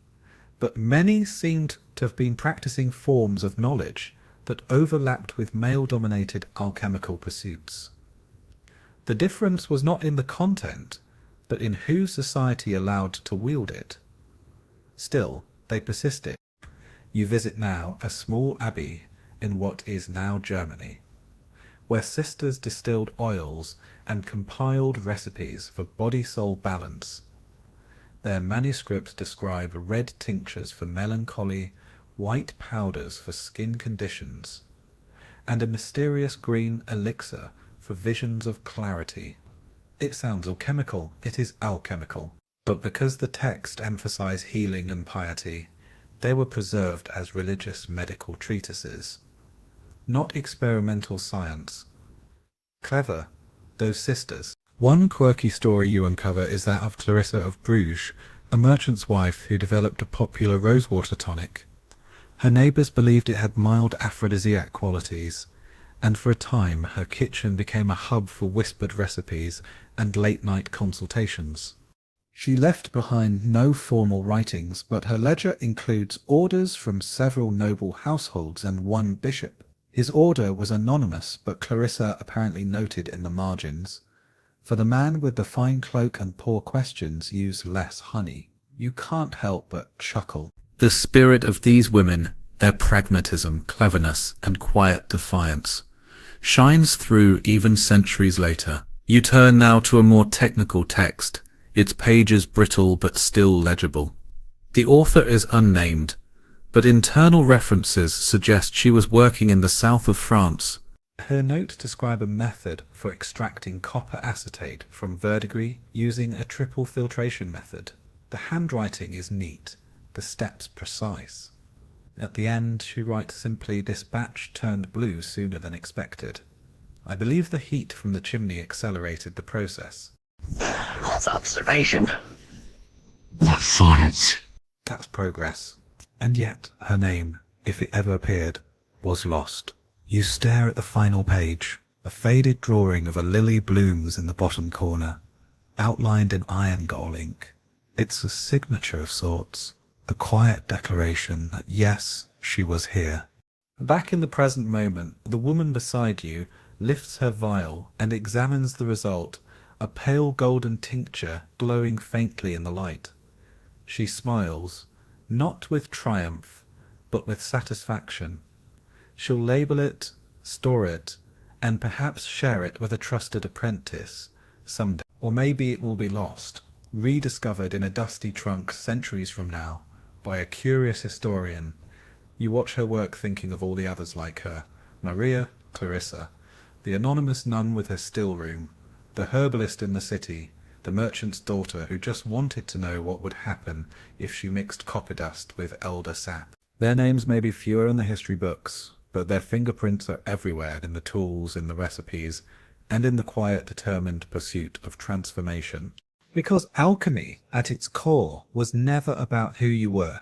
but many seemed to have been practicing forms of knowledge that overlapped with male-dominated alchemical pursuits. The difference was not in the content, but in whose society allowed to wield it? Still, they persisted. You visit now a small abbey in what is now Germany, where sisters distilled oils and compiled recipes for body-soul balance. Their manuscripts describe red tinctures for melancholy, white powders for skin conditions, and a mysterious green elixir for visions of clarity. It sounds alchemical. It is alchemical. But because the text emphasize healing and piety, they were preserved as religious medical treatises, not experimental science. Clever, those sisters. One quirky story you uncover is that of Clarissa of Bruges, a merchant's wife who developed a popular rosewater tonic. Her neighbours believed it had mild aphrodisiac qualities, and for a time her kitchen became a hub for whispered recipes and late-night consultations. She left behind no formal writings, but her ledger includes orders from several noble households and one bishop. His order was anonymous, but Clarissa apparently noted in the margins, "For the man with the fine cloak and poor questions use less honey." You can't help but chuckle. The spirit of these women, their pragmatism, cleverness, and quiet defiance, shines through even centuries later. You turn now to a more technical text, its pages brittle but still legible. The author is unnamed, but internal references suggest she was working in the south of France. Her notes describe a method for extracting copper acetate from verdigris using a triple filtration method. The handwriting is neat, the steps precise. At the end, she writes simply, "This batch turned blue sooner than expected. I believe the heat from the chimney accelerated the process." That's observation. That's science. That's progress. And yet, her name, if it ever appeared, was lost. You stare at the final page. A faded drawing of a lily blooms in the bottom corner, outlined in iron gall ink. It's a signature of sorts, a quiet declaration that yes, she was here. Back in the present moment, the woman beside you lifts her vial and examines the result, a pale golden tincture glowing faintly in the light. She smiles, not with triumph, but with satisfaction. She'll label it, store it, and perhaps share it with a trusted apprentice someday. Or maybe it will be lost, rediscovered in a dusty trunk centuries from now by a curious historian. You watch her work thinking of all the others like her. Maria, Clarissa, the anonymous nun with her still room, the herbalist in the city, the merchant's daughter who just wanted to know what would happen if she mixed copper dust with elder sap. Their names may be fewer in the history books, but their fingerprints are everywhere, in the tools, in the recipes, and in the quiet, determined pursuit of transformation. Because alchemy, at its core, was never about who you were.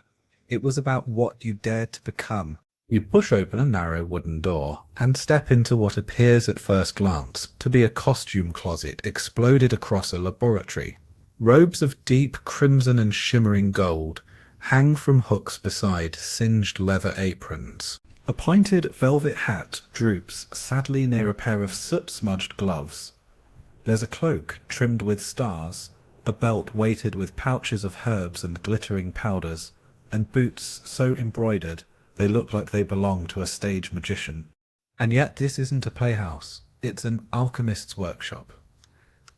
It was about what you dared to become. You push open a narrow wooden door and step into what appears at first glance to be a costume closet exploded across a laboratory. Robes of deep crimson and shimmering gold hang from hooks beside singed leather aprons. A pointed velvet hat droops sadly near a pair of soot-smudged gloves. There's a cloak trimmed with stars, a belt weighted with pouches of herbs and glittering powders, and boots so embroidered they look like they belong to a stage magician. And yet this isn't a playhouse, it's an alchemist's workshop.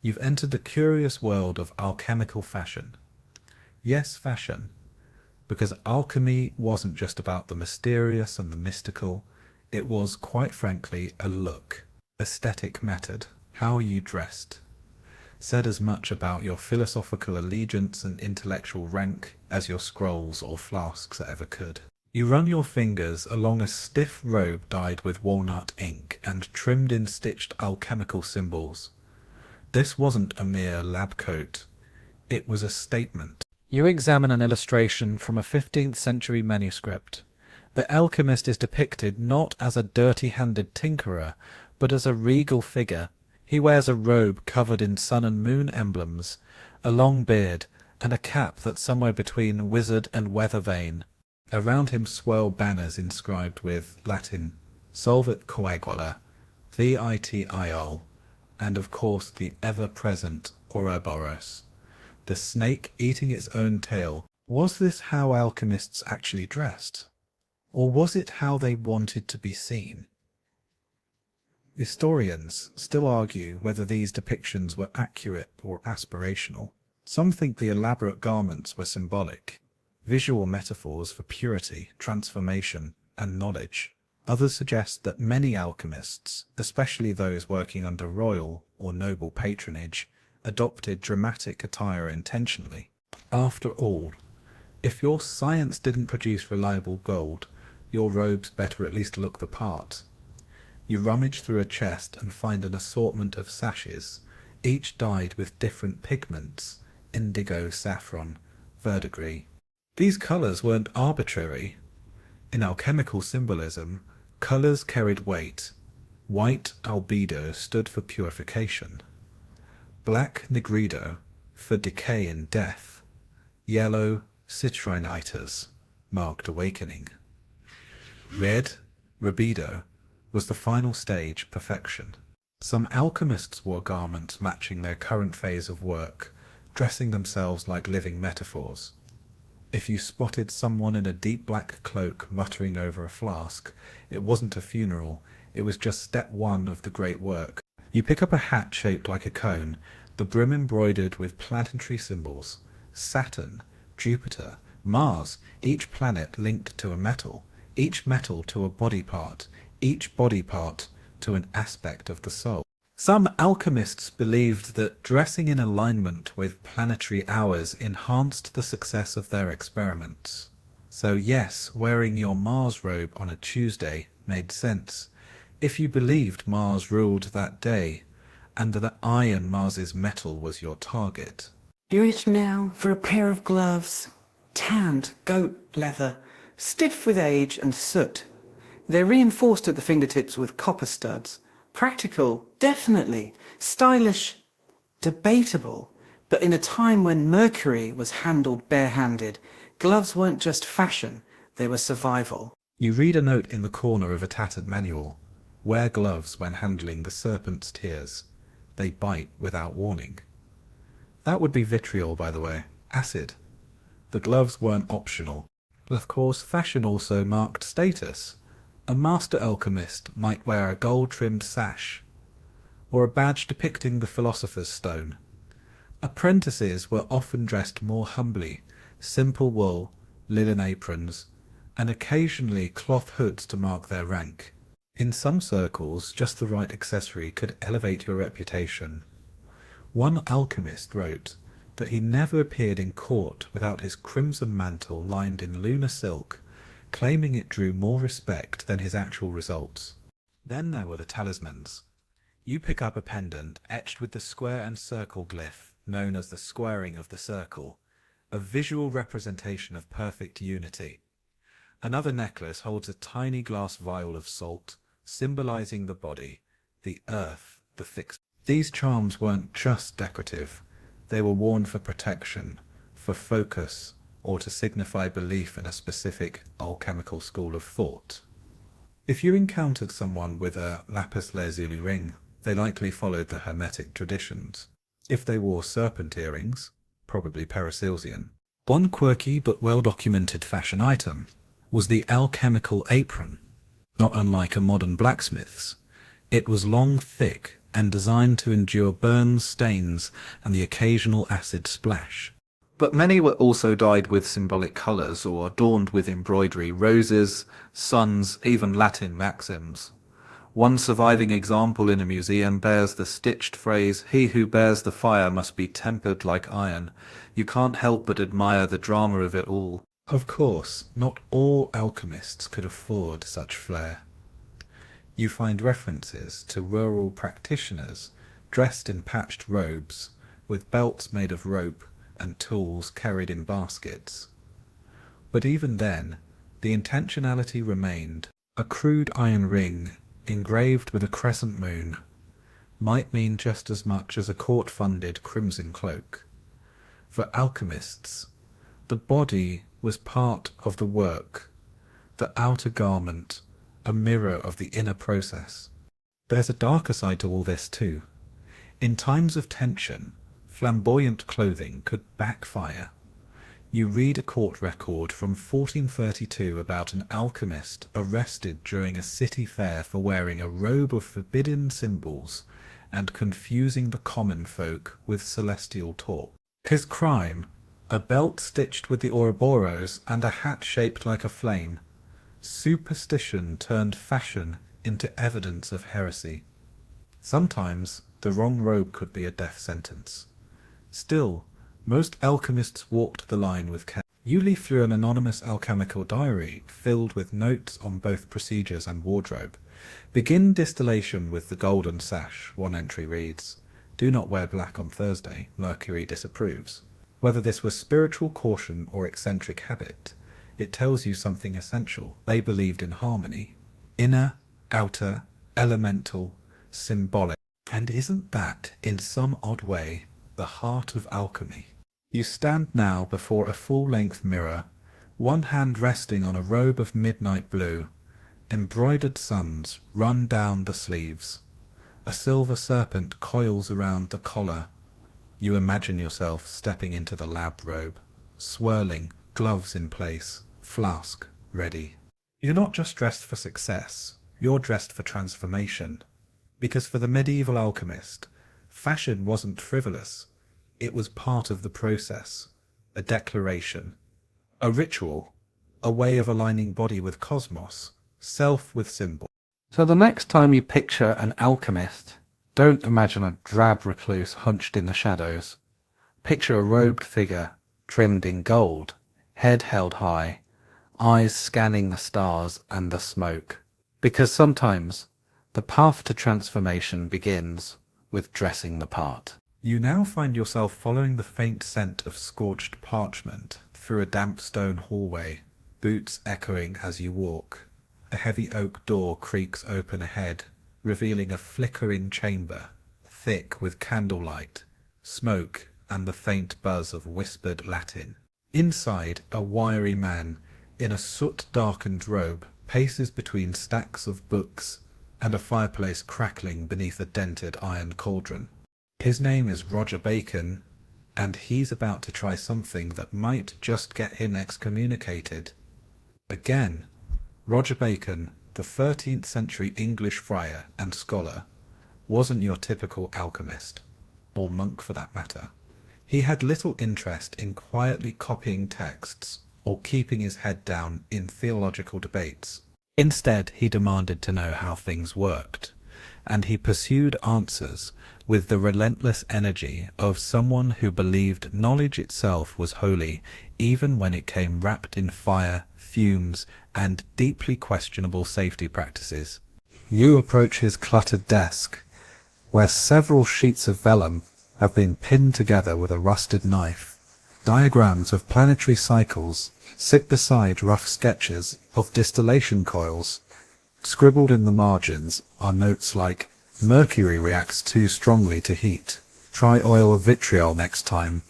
You've entered the curious world of alchemical fashion. Yes, fashion. Because alchemy wasn't just about the mysterious and the mystical, it was, quite frankly, a look. Aesthetic mattered. How you dressed said as much about your philosophical allegiance and intellectual rank as your scrolls or flasks ever could. You run your fingers along a stiff robe dyed with walnut ink and trimmed in stitched alchemical symbols. This wasn't a mere lab coat. It was a statement. You examine an illustration from a 15th century manuscript. The alchemist is depicted not as a dirty-handed tinkerer, but as a regal figure. He wears a robe covered in sun and moon emblems, a long beard, and a cap that's somewhere between wizard and weather vane. Around him swirl banners inscribed with Latin, Solvet Coagula, Vit Iol, and of course the ever-present Ouroboros. the snake eating its own tail. Was this how alchemists actually dressed? Or was it how they wanted to be seen? Historians still argue whether these depictions were accurate or aspirational. Some think the elaborate garments were symbolic, visual metaphors for purity, transformation, and knowledge. Others suggest that many alchemists, especially those working under royal or noble patronage, adopted dramatic attire intentionally. After all, if your science didn't produce reliable gold, your robes better at least look the part. You rummage through a chest and find an assortment of sashes, each dyed with different pigments: indigo, saffron, verdigris. These colours weren't arbitrary. In alchemical symbolism, colours carried weight. White albedo stood for purification, black nigrido for decay and death, yellow citrinitas marked awakening. Red rubido was the final stage, perfection. Some alchemists wore garments matching their current phase of work, dressing themselves like living metaphors. If you spotted someone in a deep black cloak muttering over a flask, it wasn't a funeral, it was just step one of the great work. You pick up a hat shaped like a cone, the brim embroidered with planetary symbols: Saturn, Jupiter, Mars, each planet linked to a metal, each metal to a body part, each body part to an aspect of the soul. Some alchemists believed that dressing in alignment with planetary hours enhanced the success of their experiments. So yes, wearing your Mars robe on a Tuesday made sense, if you believed Mars ruled that day, and that iron, Mars's metal, was your target. You reach now for a pair of gloves, tanned goat leather, stiff with age and soot. They're reinforced at the fingertips with copper studs. Practical, definitely. Stylish, debatable. But in a time when mercury was handled barehanded, gloves weren't just fashion, they were survival. You read a note in the corner of a tattered manual. Wear gloves when handling the serpent's tears. They bite without warning. That would be vitriol, by the way. Acid. The gloves weren't optional. Of course, fashion also marked status. A master alchemist might wear a gold-trimmed sash, or a badge depicting the philosopher's stone. Apprentices were often dressed more humbly: simple wool, linen aprons, and occasionally cloth hoods to mark their rank. In some circles, just the right accessory could elevate your reputation. One alchemist wrote that he never appeared in court without his crimson mantle lined in lunar silk, claiming it drew more respect than his actual results. Then there were the talismans. You pick up a pendant etched with the square and circle glyph, known as the squaring of the circle, a visual representation of perfect unity. Another necklace holds a tiny glass vial of salt, symbolizing the body, the earth, the fixed. These charms weren't just decorative. They were worn for protection, for focus, or to signify belief in a specific alchemical school of thought. If you encountered someone with a lapis lazuli ring, they likely followed the Hermetic traditions. If they wore serpent earrings, probably Paracelsian. One quirky but well-documented fashion item was the alchemical apron. Not unlike a modern blacksmith's, it was long, thick, and designed to endure burns, stains, and the occasional acid splash. But many were also dyed with symbolic colours or adorned with embroidery, roses, suns, even Latin maxims. One surviving example in a museum bears the stitched phrase, "He who bears the fire must be tempered like iron." You can't help but admire the drama of it all. Of course, not all alchemists could afford such flair. You find references to rural practitioners dressed in patched robes, with belts made of rope and tools carried in baskets. But even then, the intentionality remained. A crude iron ring, engraved with a crescent moon, might mean just as much as a court-funded crimson cloak. For alchemists, the body was part of the work, the outer garment, a mirror of the inner process. There's a darker side to all this too. In times of tension, flamboyant clothing could backfire. You read a court record from 1432 about an alchemist arrested during a city fair for wearing a robe of forbidden symbols and confusing the common folk with celestial talk. His crime, a belt stitched with the Ouroboros and a hat shaped like a flame. Superstition turned fashion into evidence of heresy. Sometimes the wrong robe could be a death sentence. Still, most alchemists walked the line with care. You leaf through an anonymous alchemical diary filled with notes on both procedures and wardrobe. Begin distillation with the golden sash, one entry reads. Do not wear black on Thursday, Mercury disapproves. Whether this was spiritual caution or eccentric habit, it tells you something essential. They believed in harmony. Inner, outer, elemental, symbolic. And isn't that, in some odd way, the heart of alchemy? You stand now before a full-length mirror, one hand resting on a robe of midnight blue. Embroidered suns run down the sleeves. A silver serpent coils around the collar. You imagine yourself stepping into the lab robe, swirling, gloves in place, flask ready. You're not just dressed for success, you're dressed for transformation. Because for the medieval alchemist, fashion wasn't frivolous. It was part of the process, a declaration, a ritual, a way of aligning body with cosmos, self with symbol. So the next time you picture an alchemist, don't imagine a drab recluse hunched in the shadows. Picture a robed figure, trimmed in gold, head held high, eyes scanning the stars and the smoke. Because sometimes the path to transformation begins with dressing the part. You now find yourself following the faint scent of scorched parchment through a damp stone hallway, boots echoing as you walk. A heavy oak door creaks open ahead, revealing a flickering chamber, thick with candlelight, smoke, and the faint buzz of whispered Latin. Inside, a wiry man, in a soot-darkened robe, paces between stacks of books and a fireplace crackling beneath a dented iron cauldron. His name is Roger Bacon, and he's about to try something that might just get him excommunicated. Again, Roger Bacon, the 13th century English friar and scholar, wasn't your typical alchemist, or monk for that matter. He had little interest in quietly copying texts or keeping his head down in theological debates. Instead, he demanded to know how things worked, and he pursued answers with the relentless energy of someone who believed knowledge itself was holy, even when it came wrapped in fire, fumes, and deeply questionable safety practices. You approach his cluttered desk, where several sheets of vellum have been pinned together with a rusted knife. Diagrams of planetary cycles sit beside rough sketches of distillation coils. Scribbled in the margins are notes like, "Mercury reacts too strongly to heat. Try oil of vitriol next time."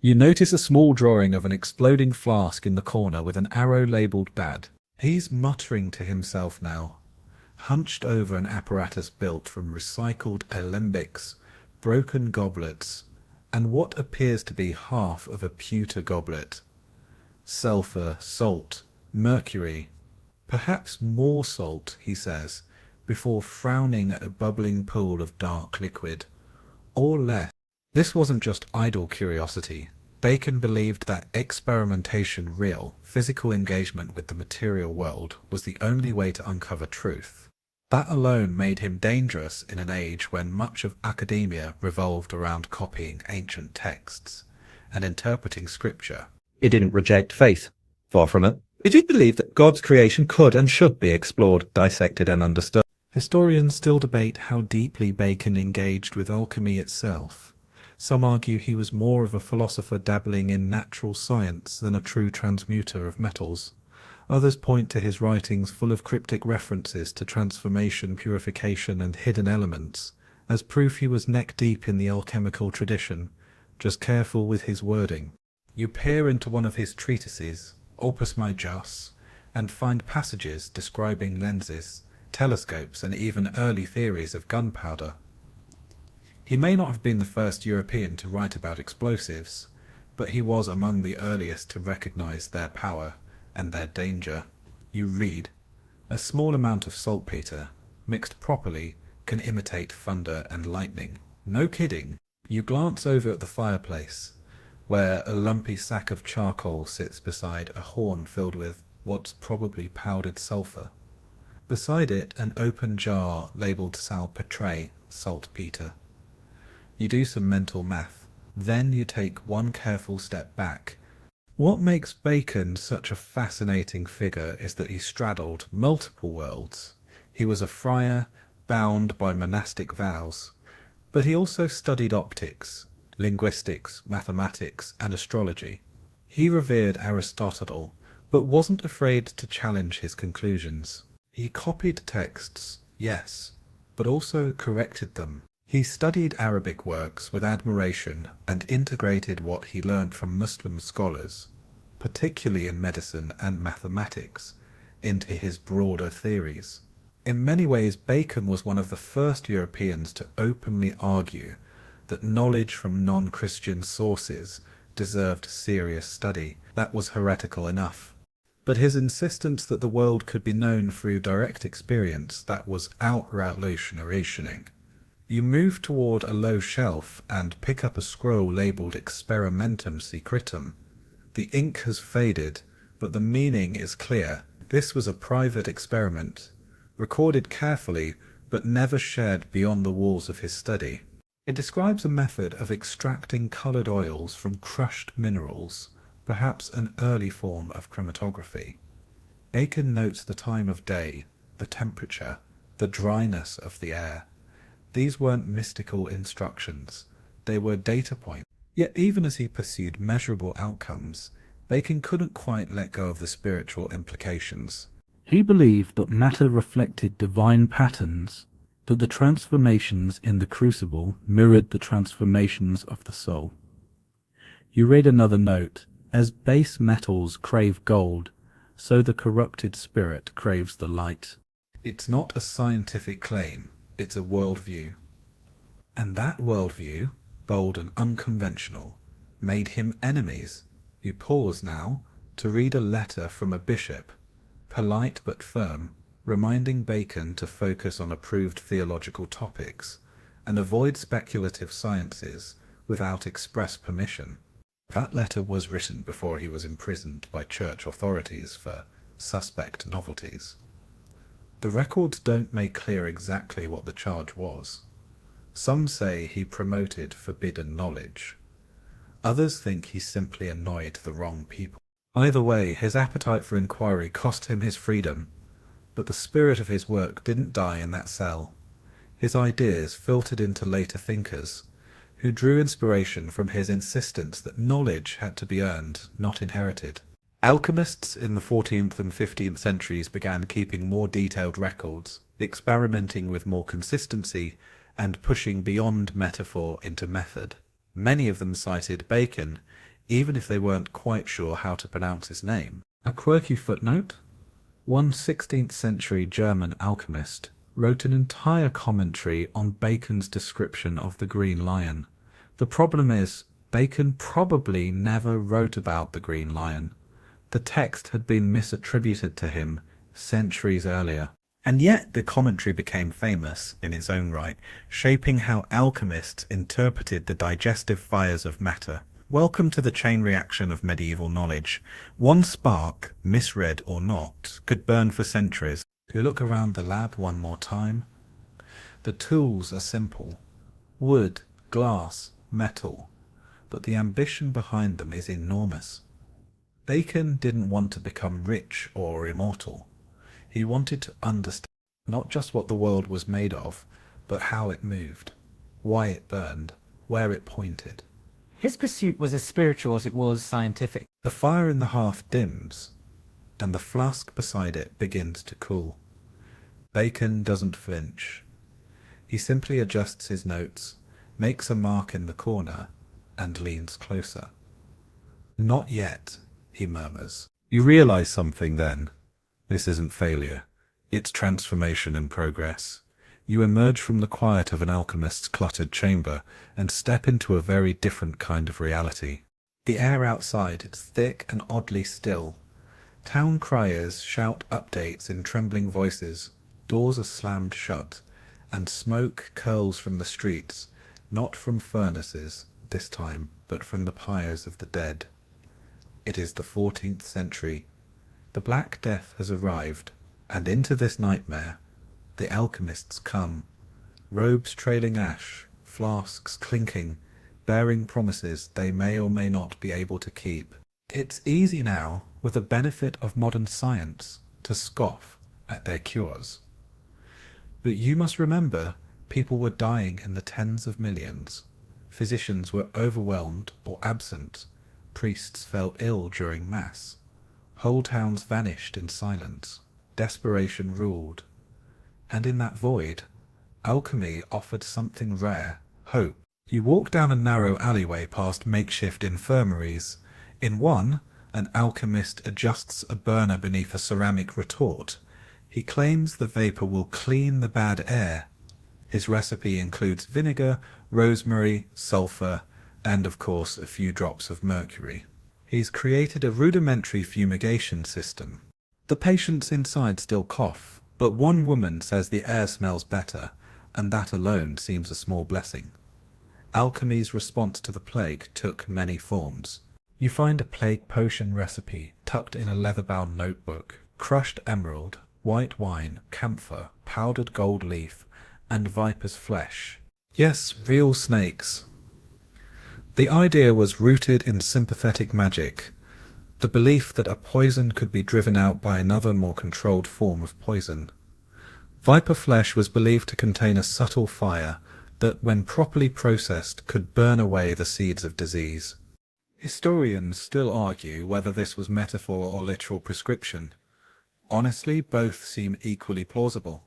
You notice a small drawing of an exploding flask in the corner with an arrow labelled bad. He's muttering to himself now, hunched over an apparatus built from recycled alembics, broken goblets, and what appears to be half of a pewter goblet. Sulphur, salt, mercury, perhaps more salt, he says, before frowning at a bubbling pool of dark liquid. Or less. This wasn't just idle curiosity. Bacon believed that experimentation, real, physical engagement with the material world, was the only way to uncover truth. That alone made him dangerous in an age when much of academia revolved around copying ancient texts and interpreting scripture. It didn't reject faith. Far from it. It did believe that God's creation could and should be explored, dissected, and understood. Historians still debate how deeply Bacon engaged with alchemy itself. Some argue he was more of a philosopher dabbling in natural science than a true transmuter of metals. Others point to his writings full of cryptic references to transformation, purification, and hidden elements, as proof he was neck-deep in the alchemical tradition, just careful with his wording. You peer into one of his treatises, Opus Majus, and find passages describing lenses, telescopes, and even early theories of gunpowder. He may not have been the first European to write about explosives, but he was among the earliest to recognize their power and their danger. You read, "A small amount of saltpeter, mixed properly, can imitate thunder and lightning." No kidding. You glance over at the fireplace, where a lumpy sack of charcoal sits beside a horn filled with what's probably powdered sulfur. Beside it, an open jar labeled salpetre, saltpeter. You do some mental math. Then you take one careful step back. What makes Bacon such a fascinating figure is that he straddled multiple worlds. He was a friar, bound by monastic vows, but he also studied optics, linguistics, mathematics, and astrology. He revered Aristotle, but wasn't afraid to challenge his conclusions. He copied texts, yes, but also corrected them. He studied Arabic works with admiration and integrated what he learned from Muslim scholars, particularly in medicine and mathematics, into his broader theories. In many ways, Bacon was one of the first Europeans to openly argue that knowledge from non-Christian sources deserved serious study. That was heretical enough. But his insistence that the world could be known through direct experience, that was outright revolutionary. You move toward a low shelf and pick up a scroll labeled Experimentum Secretum. The ink has faded, but the meaning is clear. This was a private experiment, recorded carefully, but never shared beyond the walls of his study. It describes a method of extracting colored oils from crushed minerals, perhaps an early form of chromatography. Bacon notes the time of day, the temperature, the dryness of the air. These weren't mystical instructions, they were data points. Yet even as he pursued measurable outcomes, Bacon couldn't quite let go of the spiritual implications. He believed that matter reflected divine patterns, that the transformations in the crucible mirrored the transformations of the soul. You read another note, "As base metals crave gold, so the corrupted spirit craves the light." It's not a scientific claim, it's a worldview. And that worldview, bold and unconventional, made him enemies. You pause now to read a letter from a bishop, polite but firm, reminding Bacon to focus on approved theological topics and avoid speculative sciences without express permission. That letter was written before he was imprisoned by church authorities for suspect novelties. The records don't make clear exactly what the charge was. Some say he promoted forbidden knowledge. Others think he simply annoyed the wrong people. Either way, his appetite for inquiry cost him his freedom, but the spirit of his work didn't die in that cell. His ideas filtered into later thinkers, who drew inspiration from his insistence that knowledge had to be earned, not inherited. Alchemists in the 14th and 15th centuries began keeping more detailed records, experimenting with more consistency, and pushing beyond metaphor into method. Many of them cited Bacon, even if they weren't quite sure how to pronounce his name. A quirky footnote: one 16th century German alchemist wrote an entire commentary on Bacon's description of the Green Lion. The problem is, Bacon probably never wrote about the Green Lion. The text had been misattributed to him centuries earlier. And yet the commentary became famous in its own right, shaping how alchemists interpreted the digestive fires of matter. Welcome to the chain reaction of medieval knowledge. One spark, misread or not, could burn for centuries. You look around the lab one more time. The tools are simple: wood, glass, metal, but the ambition behind them is enormous. Bacon didn't want to become rich or immortal. He wanted to understand not just what the world was made of, but how it moved, why it burned, where it pointed. His pursuit was as spiritual as it was scientific. The fire in the hearth dims, and the flask beside it begins to cool. Bacon doesn't flinch. He simply adjusts his notes, makes a mark in the corner, and leans closer. "Not yet," he murmurs. You realize something then. This isn't failure. It's transformation in progress. You emerge from the quiet of an alchemist's cluttered chamber and step into a very different kind of reality. The air outside is thick and oddly still. Town criers shout updates in trembling voices, doors are slammed shut, and smoke curls from the streets, not from furnaces this time, but from the pyres of the dead. It is the 14th century. The Black Death has arrived, and into this nightmare the alchemists come, robes trailing ash, flasks clinking, bearing promises they may or may not be able to keep. It's easy now, with the benefit of modern science, to scoff at their cures. But you must remember, people were dying in the tens of millions. Physicians were overwhelmed or absent. Priests fell ill during Mass. Whole towns vanished in silence. Desperation ruled. And in that void, alchemy offered something rare, hope. You walk down a narrow alleyway past makeshift infirmaries. In one, an alchemist adjusts a burner beneath a ceramic retort. He claims the vapor will clean the bad air. His recipe includes vinegar, rosemary, sulfur, and of course a few drops of mercury. He's created a rudimentary fumigation system. The patients inside still cough, but one woman says the air smells better, and that alone seems a small blessing. Alchemy's response to the plague took many forms. You find a plague potion recipe tucked in a leather-bound notebook, crushed emerald, white wine, camphor, powdered gold leaf, and viper's flesh. Yes, real snakes. The idea was rooted in sympathetic magic, the belief that a poison could be driven out by another more controlled form of poison. Viper flesh was believed to contain a subtle fire that, when properly processed, could burn away the seeds of disease. Historians still argue whether this was metaphor or literal prescription. Honestly, both seem equally plausible.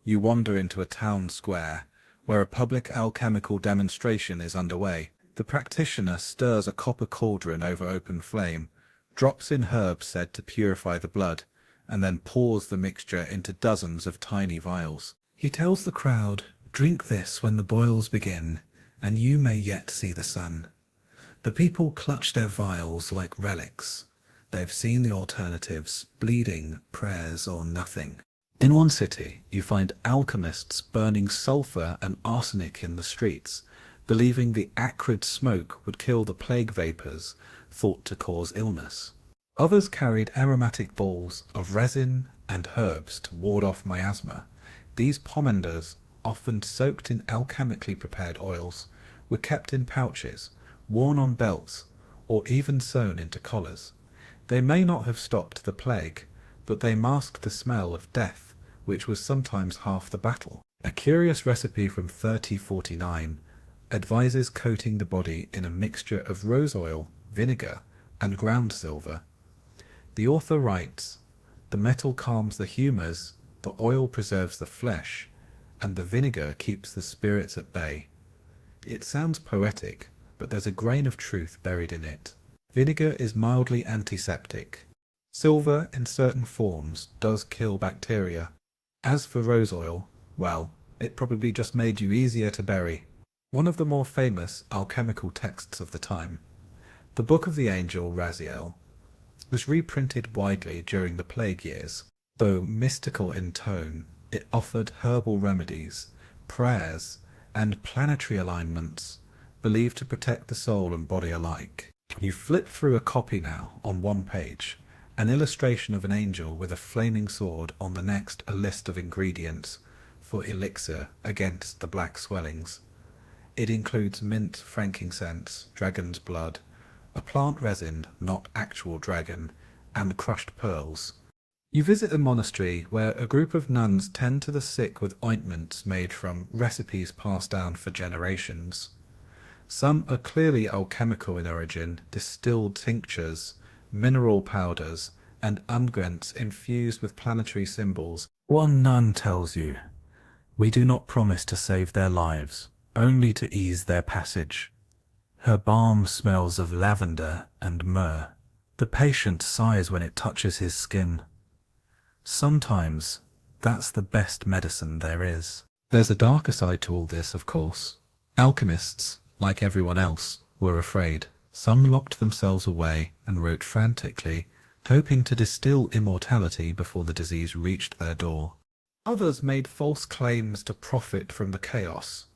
You wander into a town square, where a public alchemical demonstration is underway. The practitioner stirs a copper cauldron over open flame, drops in herbs said to purify the blood, and then pours the mixture into dozens of tiny vials. He tells the crowd, "Drink this when the boils begin, and you may yet see the sun." The people clutch their vials like relics. They've seen the alternatives: bleeding, prayers, or nothing. In one city, you find alchemists burning sulfur and arsenic in the streets, believing the acrid smoke would kill the plague vapors thought to cause illness. Others carried aromatic balls of resin and herbs to ward off miasma. These pomanders, often soaked in alchemically prepared oils, were kept in pouches, worn on belts, or even sewn into collars. They may not have stopped the plague, but they masked the smell of death, which was sometimes half the battle. A curious recipe from 3049 advises coating the body in a mixture of rose oil, vinegar, and ground silver. The author writes, "The metal calms the humours, the oil preserves the flesh, and the vinegar keeps the spirits at bay." It sounds poetic, but there's a grain of truth buried in it. Vinegar is mildly antiseptic. Silver, in certain forms, does kill bacteria. As for rose oil, well, it probably just made you easier to bury. One of the more famous alchemical texts of the time, the Book of the Angel Raziel, was reprinted widely during the plague years. Though mystical in tone, it offered herbal remedies, prayers, and planetary alignments believed to protect the soul and body alike. You flip through a copy now on one page, an illustration of an angel with a flaming sword, on the next a list of ingredients for elixir against the black swellings. It includes mint, frankincense, dragon's blood, a plant resin, not actual dragon, and crushed pearls. You visit a monastery where a group of nuns tend to the sick with ointments made from recipes passed down for generations. Some are clearly alchemical in origin, distilled tinctures, mineral powders, and unguents infused with planetary symbols. One nun tells you, "We do not promise to save their lives, only to ease their passage." Her balm smells of lavender and myrrh. The patient sighs when it touches his skin. Sometimes that's the best medicine there is. There's a darker side to all this, of course. Alchemists, like everyone else, were afraid. Some locked themselves away and wrote frantically, hoping to distill immortality before the disease reached their door. Others made false claims to profit from the chaos.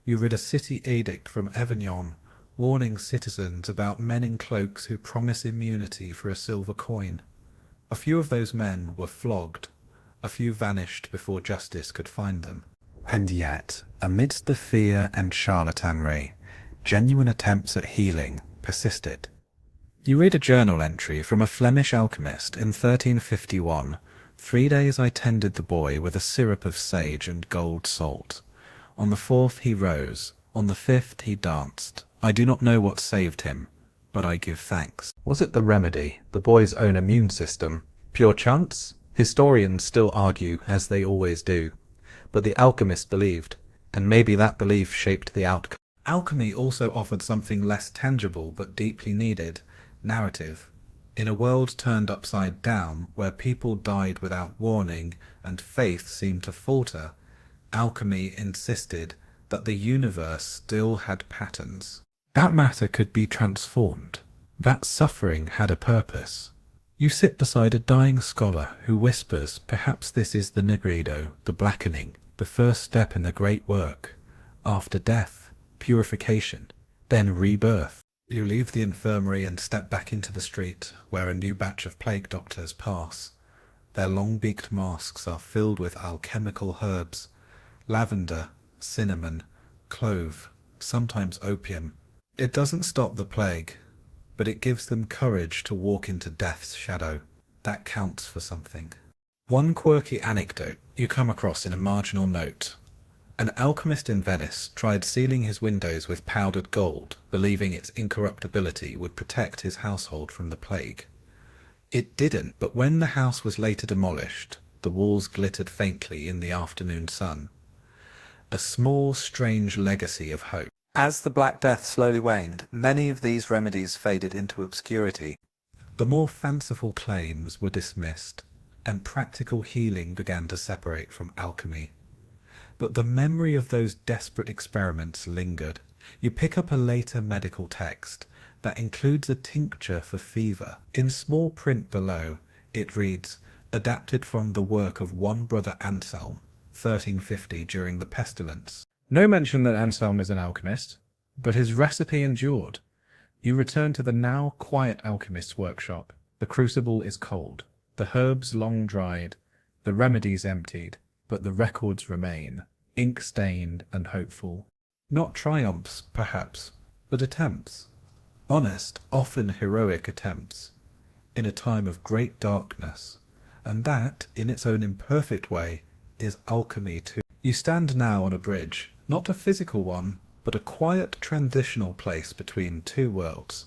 You read a city edict from Avignon, warning citizens about men in cloaks who promise immunity for a silver coin. A few of those men were flogged. A few vanished before justice could find them. And yet, amidst the fear and charlatanry, genuine attempts at healing persisted. You read a journal entry from a Flemish alchemist in 1351. 3 days I tended the boy with a syrup of sage and gold salt. On the 4th he rose. On the 5th he danced. I do not know what saved him, but I give thanks. Was it the remedy, the boy's own immune system? Pure chance? Historians still argue, as they always do. But the alchemist believed, and maybe that belief shaped the outcome. Alchemy also offered something less tangible but deeply needed: narrative. In a world turned upside down, where people died without warning and faith seemed to falter, alchemy insisted that the universe still had patterns. That matter could be transformed. That suffering had a purpose. You sit beside a dying scholar who whispers, perhaps this is the nigredo, the blackening, the first step in the great work. After death, purification, then rebirth. You leave the infirmary and step back into the street, where a new batch of plague doctors pass. Their long-beaked masks are filled with alchemical herbs: lavender, cinnamon, clove, sometimes opium. It doesn't stop the plague, but it gives them courage to walk into death's shadow. That counts for something. One quirky anecdote you come across in a marginal note. An alchemist in Venice tried sealing his windows with powdered gold, believing its incorruptibility would protect his household from the plague. It didn't, but when the house was later demolished, the walls glittered faintly in the afternoon sun. A small, strange legacy of hope. As the Black Death slowly waned, many of these remedies faded into obscurity. The more fanciful claims were dismissed, and practical healing began to separate from alchemy. But the memory of those desperate experiments lingered. You pick up a later medical text that includes a tincture for fever. In small print below, it reads, adapted from the work of one brother Anselm, 1350 during the pestilence. No mention that Anselm is an alchemist, but his recipe endured. You return to the now quiet alchemist's workshop. The crucible is cold, the herbs long dried, the remedies emptied, but the records remain, ink-stained and hopeful. Not triumphs, perhaps, but attempts. Honest, often heroic attempts, in a time of great darkness. And that, in its own imperfect way, is alchemy too. You stand now on a bridge, not a physical one, but a quiet transitional place between two worlds.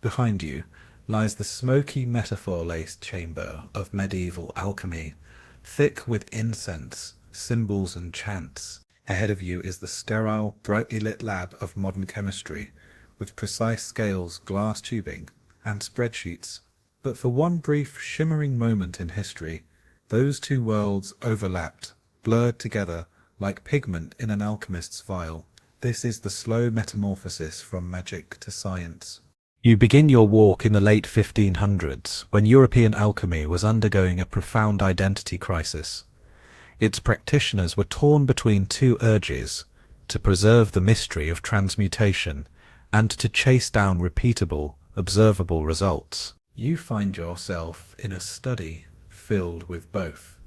Behind you lies the smoky metaphor-laced chamber of medieval alchemy, thick with incense, symbols and chants. Ahead of you is the sterile, brightly lit lab of modern chemistry, with precise scales, glass tubing, and spreadsheets. But for one brief, shimmering moment in history, those two worlds overlapped, blurred together, like pigment in an alchemist's vial. This is the slow metamorphosis from magic to science. You begin your walk in the late 1500s, when European alchemy was undergoing a profound identity crisis. Its practitioners were torn between two urges: to preserve the mystery of transmutation, and to chase down repeatable, observable results. You find yourself in a study filled with both.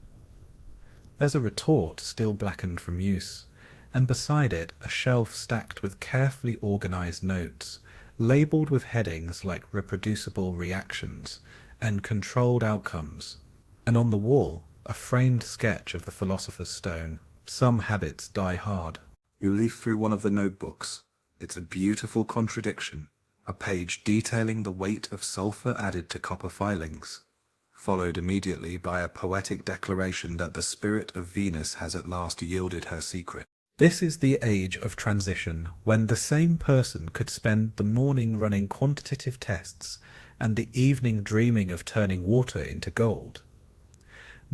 There's a retort still blackened from use, and beside it a shelf stacked with carefully organized notes, labeled with headings like reproducible reactions and controlled outcomes, and on the wall a framed sketch of the philosopher's stone. Some habits die hard. You leaf through one of the notebooks. It's a beautiful contradiction, a page detailing the weight of sulfur added to copper filings, followed immediately by a poetic declaration that the spirit of Venus has at last yielded her secret. This is the age of transition, when the same person could spend the morning running quantitative tests and the evening dreaming of turning water into gold.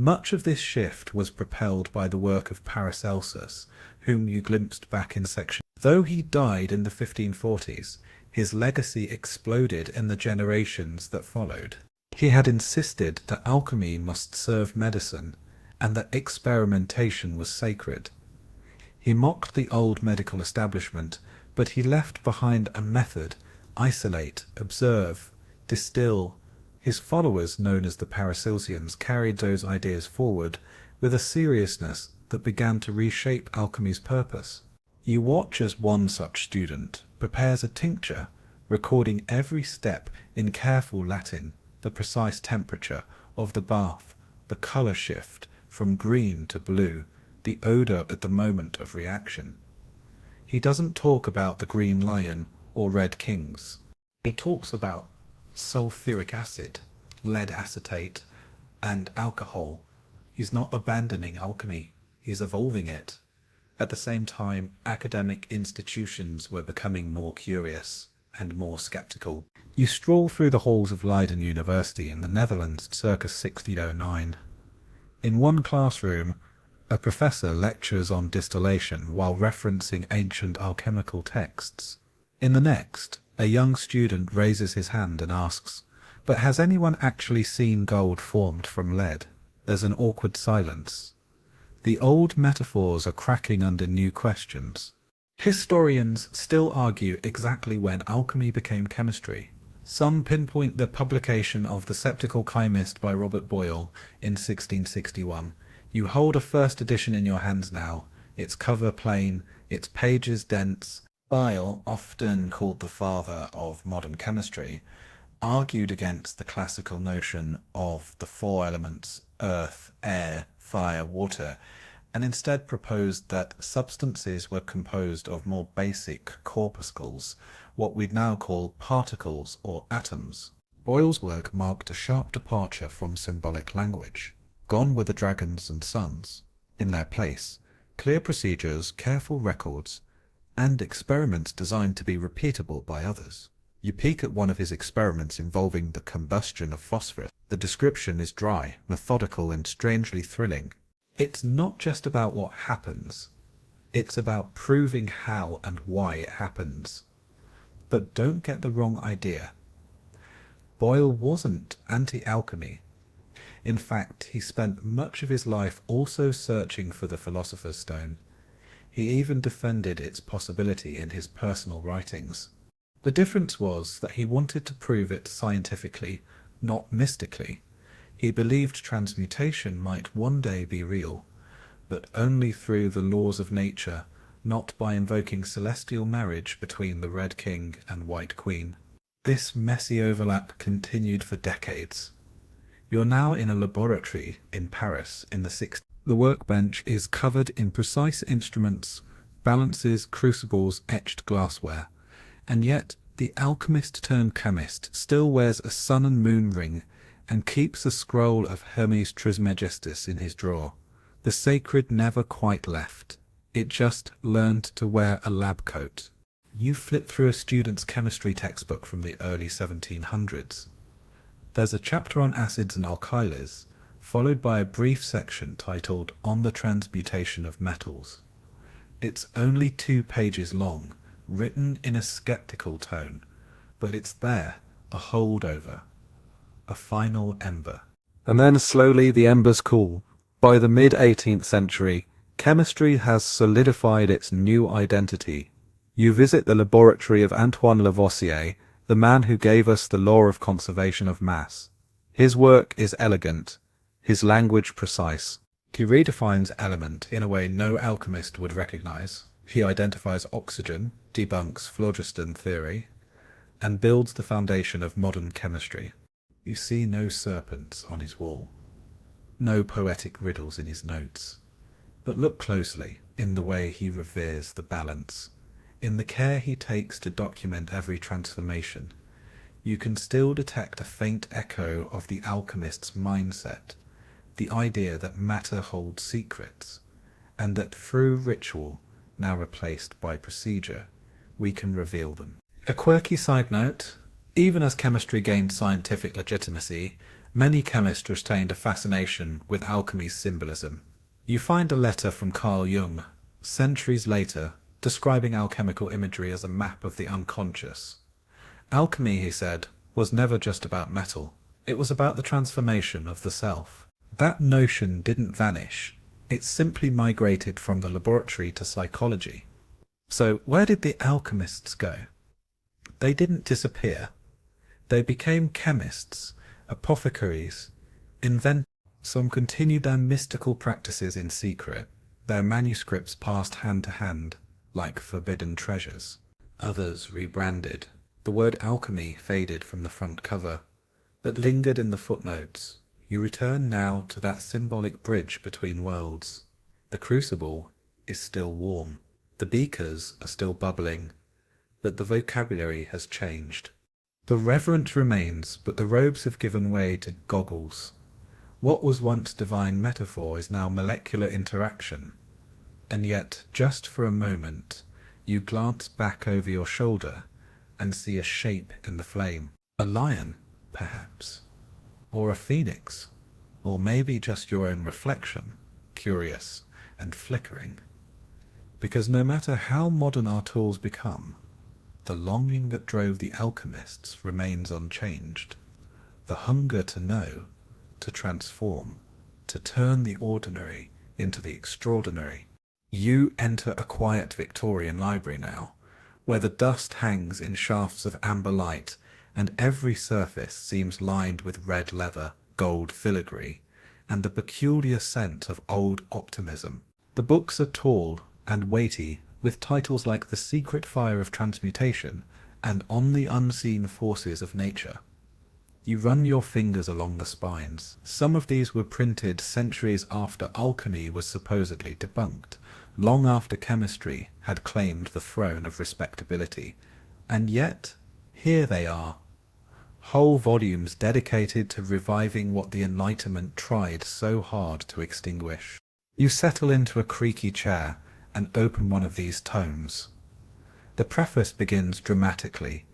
Much of this shift was propelled by the work of Paracelsus, whom you glimpsed back in section. Though he died in the 1540s, his legacy exploded in the generations that followed. He had insisted that alchemy must serve medicine, and that experimentation was sacred. He mocked the old medical establishment, but he left behind a method: isolate, observe, distill. His followers, known as the Paracelsians, carried those ideas forward with a seriousness that began to reshape alchemy's purpose. You watch as one such student prepares a tincture, recording every step in careful Latin, the precise temperature of the bath, the colour shift from green to blue, the odour at the moment of reaction. He doesn't talk about the green lion or red kings. He talks about sulfuric acid, lead acetate, and alcohol. He's not abandoning alchemy, he's evolving it. At the same time, academic institutions were becoming more curious and more skeptical. You stroll through the halls of Leiden University in the Netherlands circa 1609. In one classroom, a professor lectures on distillation while referencing ancient alchemical texts. In the next, a young student raises his hand and asks, "But has anyone actually seen gold formed from lead?" There's an awkward silence. The old metaphors are cracking under new questions. Historians still argue exactly when alchemy became chemistry. Some pinpoint the publication of The Sceptical Chymist by Robert Boyle in 1661. You hold a first edition in your hands now, its cover plain, its pages dense. Boyle, often called the father of modern chemistry, argued against the classical notion of the four elements: earth, air, fire, water, and instead proposed that substances were composed of more basic corpuscles, what we'd now call particles or atoms. Boyle's work marked a sharp departure from symbolic language. Gone were the dragons and suns. In their place, clear procedures, careful records, and experiments designed to be repeatable by others. You peek at one of his experiments involving the combustion of phosphorus. The description is dry, methodical, and strangely thrilling. It's not just about what happens, it's about proving how and why it happens. But don't get the wrong idea. Boyle wasn't anti-alchemy. In fact, he spent much of his life also searching for the philosopher's stone. He even defended its possibility in his personal writings. The difference was that he wanted to prove it scientifically, not mystically. He believed transmutation might one day be real, but only through the laws of nature, not by invoking celestial marriage between the Red King and White Queen. This messy overlap continued for decades. You're now in a laboratory in Paris in the 60s. The workbench is covered in precise instruments, balances, crucibles, etched glassware, and yet the alchemist turned chemist still wears a sun and moon ring and keeps a scroll of Hermes Trismegistus in his drawer. The sacred never quite left. It just learned to wear a lab coat. You flip through a student's chemistry textbook from the early 1700s. There's a chapter on acids and alkyls, followed by a brief section titled On the Transmutation of Metals. It's only 2 pages long, written in a skeptical tone, but it's there, a holdover, a final ember. And then slowly the embers cool. By the mid-18th century, chemistry has solidified its new identity. You visit the laboratory of Antoine Lavoisier, the man who gave us the law of conservation of mass. His work is elegant, his language precise. He redefines element in a way no alchemist would recognize. He identifies oxygen, debunks phlogiston theory, and builds the foundation of modern chemistry. You see no serpents on his wall, no poetic riddles in his notes. But look closely in the way he reveres the balance, in the care he takes to document every transformation. You can still detect a faint echo of the alchemist's mindset, the idea that matter holds secrets, and that through ritual, now replaced by procedure, we can reveal them. A quirky side note: even as chemistry gained scientific legitimacy, Many chemists retained a fascination with alchemy's symbolism. You find a letter from Carl Jung, centuries later, describing alchemical imagery as a map of the unconscious. Alchemy, he said, was never just about metal. It was about the transformation of the self. That notion didn't vanish. It simply migrated from the laboratory to psychology. So where did the alchemists go? They didn't disappear. They became chemists, apothecaries, inventors. Some continued their mystical practices in secret, their manuscripts passed hand to hand, like forbidden treasures. Others rebranded. The word alchemy faded from the front cover, but lingered in the footnotes. You return now to that symbolic bridge between worlds. The crucible is still warm. The beakers are still bubbling, but the vocabulary has changed. The reverent remains, but the robes have given way to goggles. What was once divine metaphor is now molecular interaction. And yet, just for a moment, you glance back over your shoulder and see a shape in the flame. A lion, perhaps. Or a phoenix. Or maybe just your own reflection, curious and flickering. Because no matter how modern our tools become, the longing that drove the alchemists remains unchanged. The hunger to know, to transform, to turn the ordinary into the extraordinary. You enter a quiet Victorian library now, where the dust hangs in shafts of amber light, and every surface seems lined with red leather, gold filigree, and the peculiar scent of old optimism. The books are tall and weighty, with titles like The Secret Fire of Transmutation and On the Unseen Forces of Nature. You run your fingers along the spines. Some of these were printed centuries after alchemy was supposedly debunked, long after chemistry had claimed the throne of respectability. And yet, here they are. Whole volumes dedicated to reviving what the Enlightenment tried so hard to extinguish. You settle into a creaky chair and open one of these tomes. The preface begins dramatically.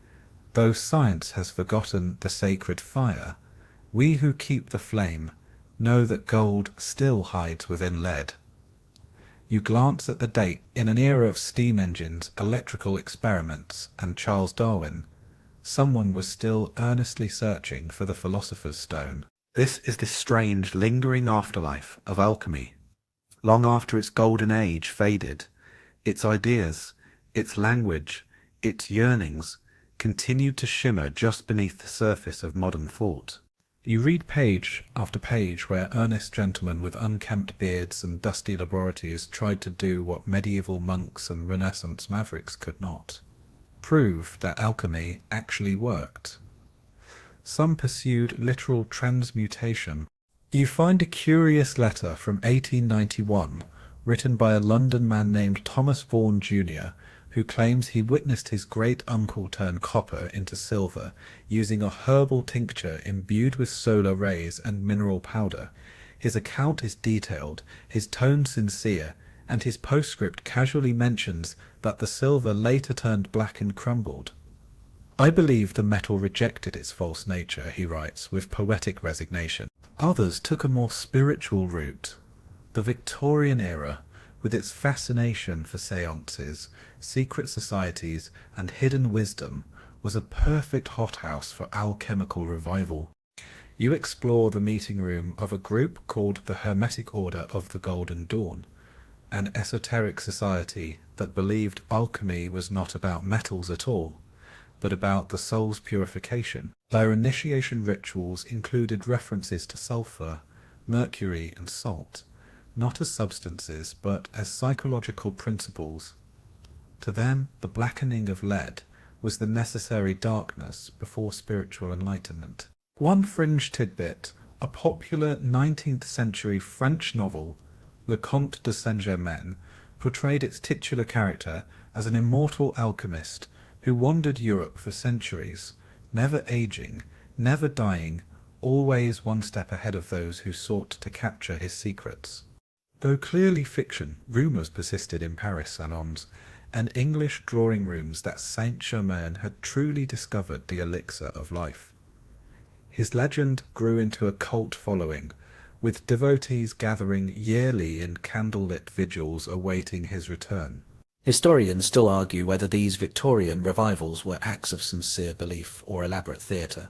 Though science has forgotten the sacred fire, we who keep the flame know that gold still hides within lead. You glance at the date. In an era of steam engines, electrical experiments, and Charles Darwin, someone was still earnestly searching for the philosopher's stone. This is the strange, lingering afterlife of alchemy. Long after its golden age faded, its ideas, its language, its yearnings continued to shimmer just beneath the surface of modern thought. You read page after page where earnest gentlemen with unkempt beards and dusty laboratories tried to do what medieval monks and Renaissance mavericks could not. Prove that alchemy actually worked. Some pursued literal transmutation. You find a curious letter from 1891 written by a London man named Thomas Vaughan Jr., who claims he witnessed his great-uncle turn copper into silver using a herbal tincture imbued with solar rays and mineral powder. His account is detailed, his tone sincere, and his postscript casually mentions that the silver later turned black and crumbled. I believe the metal rejected its false nature, he writes, with poetic resignation. Others took a more spiritual route. The Victorian era, with its fascination for seances, secret societies, and hidden wisdom, was a perfect hothouse for alchemical revival. You explore the meeting room of a group called the Hermetic Order of the Golden Dawn, an esoteric society that believed alchemy was not about metals at all, but about the soul's purification. Their initiation rituals included references to sulfur, mercury, and salt, not as substances, but as psychological principles. To them, the blackening of lead was the necessary darkness before spiritual enlightenment. One fringe tidbit, a popular 19th century French novel, Le Comte de Saint-Germain, portrayed its titular character as an immortal alchemist who wandered Europe for centuries, never aging, never dying, always one step ahead of those who sought to capture his secrets. Though clearly fiction, rumours persisted in Paris salons and English drawing rooms that Saint-Germain had truly discovered the elixir of life. His legend grew into a cult following, with devotees gathering yearly in candlelit vigils awaiting his return. Historians still argue whether these Victorian revivals were acts of sincere belief or elaborate theatre.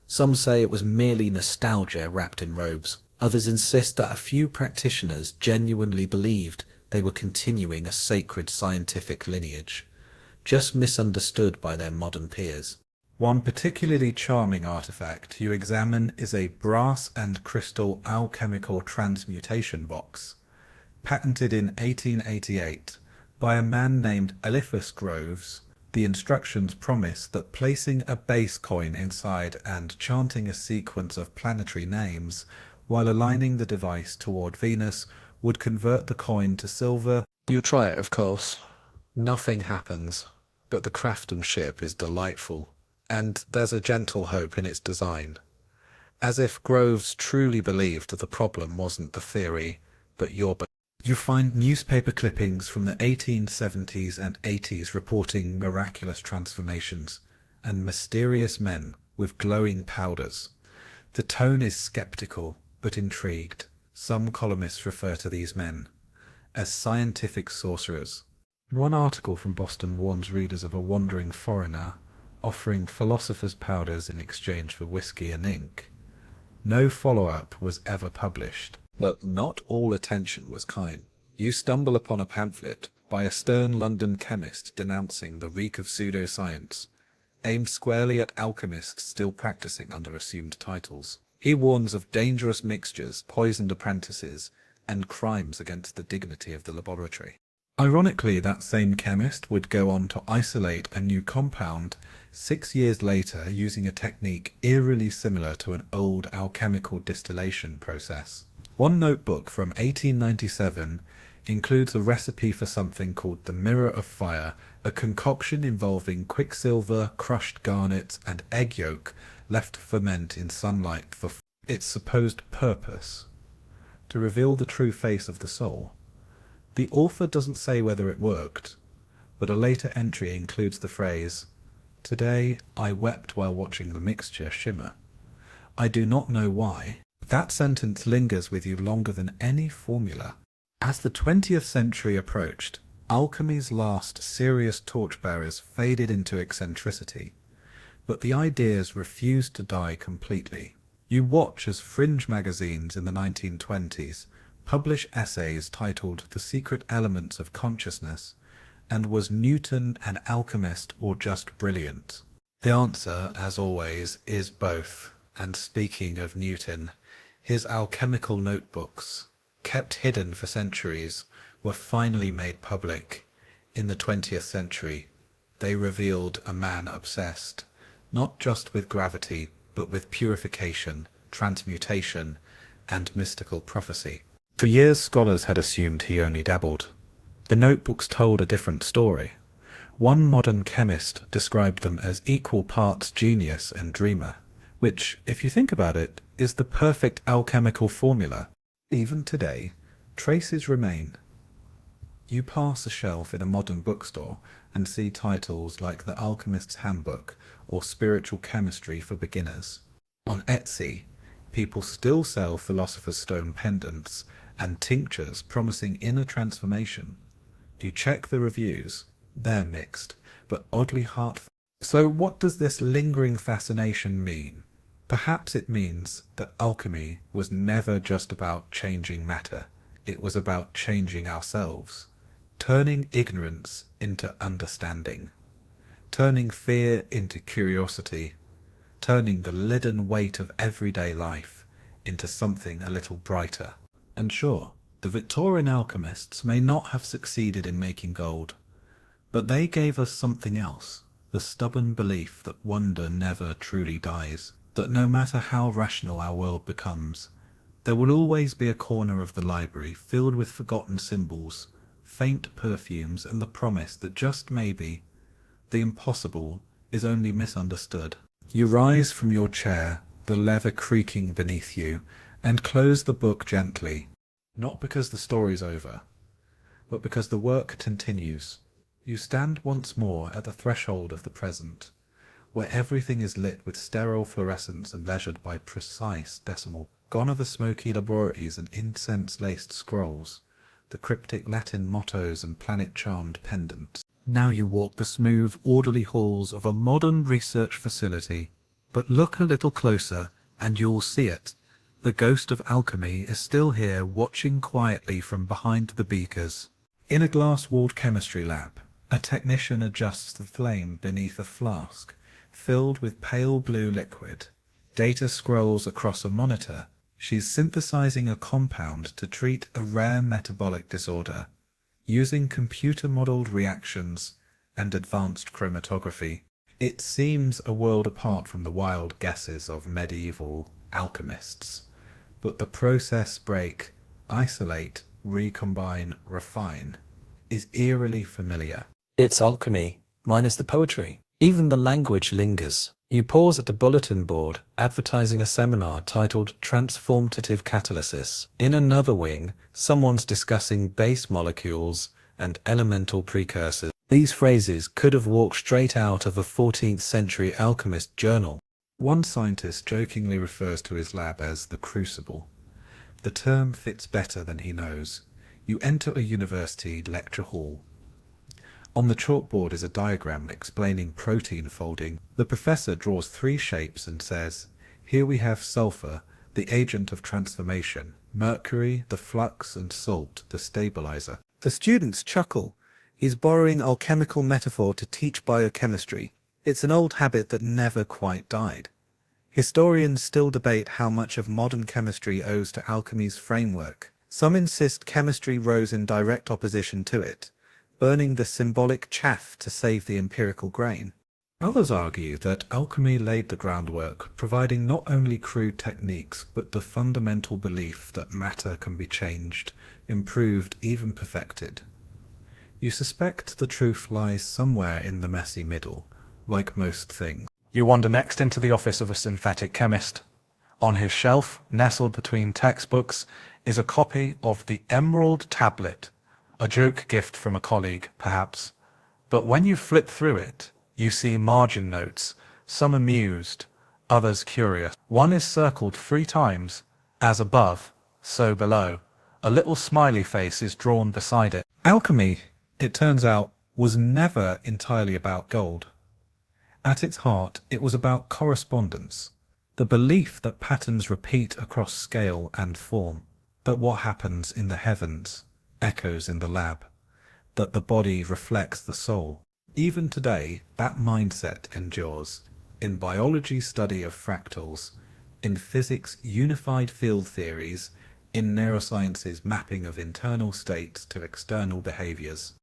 Some say it was merely nostalgia wrapped in robes. Others insist that a few practitioners genuinely believed they were continuing a sacred scientific lineage, just misunderstood by their modern peers. One particularly charming artifact you examine is a brass and crystal alchemical transmutation box, patented in 1888 by a man named Eliphas Groves. The instructions promise that placing a base coin inside and chanting a sequence of planetary names while aligning the device toward Venus would convert the coin to silver. You try it, of course. Nothing happens, but the craftsmanship is delightful, and there's a gentle hope in its design. As if Groves truly believed the problem wasn't the theory, but your belief. You find newspaper clippings from the 1870s and 80s reporting miraculous transformations and mysterious men with glowing powders. The tone is skeptical but intrigued. Some columnists refer to these men as scientific sorcerers. One article from Boston warns readers of a wandering foreigner offering philosopher's powders in exchange for whiskey and ink. No follow-up was ever published. But not all attention was kind. You stumble upon a pamphlet by a stern London chemist denouncing the reek of pseudoscience, aimed squarely at alchemists still practicing under assumed titles. He warns of dangerous mixtures, poisoned apprentices, and crimes against the dignity of the laboratory. Ironically, that same chemist would go on to isolate a new compound 6 years later using a technique eerily similar to an old alchemical distillation process. One notebook from 1897 includes a recipe for something called the Mirror of Fire, a concoction involving quicksilver, crushed garnets, and egg yolk left to ferment in sunlight for its supposed purpose: to reveal the true face of the soul. The author doesn't say whether it worked, but a later entry includes the phrase, "Today I wept while watching the mixture shimmer. I do not know why." That sentence lingers with you longer than any formula. As the 20th century approached, alchemy's last serious torchbearers faded into eccentricity, but the ideas refused to die completely. You watch as fringe magazines in the 1920s publish essays titled "The Secret Elements of Consciousness" and "Was Newton an alchemist or just brilliant?" The answer, as always, is both. And speaking of Newton, his alchemical notebooks, kept hidden for centuries, were finally made public. In the 20th century, they revealed a man obsessed, not just with gravity, but with purification, transmutation, and mystical prophecy. For years, scholars had assumed he only dabbled. The notebooks told a different story. One modern chemist described them as equal parts genius and dreamer, which, if you think about it, is the perfect alchemical formula. Even today, traces remain. You pass a shelf in a modern bookstore and see titles like The Alchemist's Handbook or Spiritual Chemistry for Beginners. On Etsy, people still sell philosopher's stone pendants and tinctures promising inner transformation. You check the reviews. They're mixed, but oddly heartfelt. So what does this lingering fascination mean? Perhaps it means that alchemy was never just about changing matter. It was about changing ourselves, turning ignorance into understanding, turning fear into curiosity, turning the leaden weight of everyday life into something a little brighter. And sure, the Victorian alchemists may not have succeeded in making gold, but they gave us something else, the stubborn belief that wonder never truly dies, that no matter how rational our world becomes, there will always be a corner of the library filled with forgotten symbols, faint perfumes, and the promise that just maybe the impossible is only misunderstood. You rise from your chair, the leather creaking beneath you, and close the book gently, not because the story's over, but because the work continues. You stand once more at the threshold of the present, where everything is lit with sterile fluorescence and measured by precise decimal. Gone are the smoky laboratories and incense-laced scrolls, the cryptic Latin mottos and planet-charmed pendants. Now you walk the smooth, orderly halls of a modern research facility. But look a little closer, and you'll see it. The ghost of alchemy is still here, watching quietly from behind the beakers. In a glass-walled chemistry lab, a technician adjusts the flame beneath a flask, filled with pale blue liquid. Data scrolls across a monitor. She's synthesizing a compound to treat a rare metabolic disorder, using computer-modeled reactions and advanced chromatography. It seems a world apart from the wild guesses of medieval alchemists, but the process break, isolate, recombine, refine is eerily familiar. It's alchemy, minus the poetry. Even the language lingers. You pause at the bulletin board, advertising a seminar titled Transformative Catalysis. In another wing, someone's discussing base molecules and elemental precursors. These phrases could have walked straight out of a 14th century alchemist journal. One scientist jokingly refers to his lab as the crucible. The term fits better than he knows. You enter a university lecture hall. On the chalkboard is a diagram explaining protein folding. The professor draws 3 shapes and says, "Here we have sulfur, the agent of transformation, mercury, the flux, and salt, the stabilizer." The students chuckle. He's borrowing alchemical metaphor to teach biochemistry. It's an old habit that never quite died. Historians still debate how much of modern chemistry owes to alchemy's framework. Some insist chemistry rose in direct opposition to it, burning the symbolic chaff to save the empirical grain. Others argue that alchemy laid the groundwork, providing not only crude techniques, but the fundamental belief that matter can be changed, improved, even perfected. You suspect the truth lies somewhere in the messy middle, like most things. You wander next into the office of a synthetic chemist. On his shelf, nestled between textbooks, is a copy of the Emerald Tablet, a joke gift from a colleague, perhaps. But when you flip through it, you see margin notes, some amused, others curious. One is circled 3 times, as above, so below. A little smiley face is drawn beside it. Alchemy, it turns out, was never entirely about gold. At its heart, it was about correspondence, the belief that patterns repeat across scale and form, that what happens in the heavens echoes in the lab, that the body reflects the soul. Even today, that mindset endures. In biology, study of fractals, in physics, unified field theories, in neurosciences, mapping of internal states to external behaviors.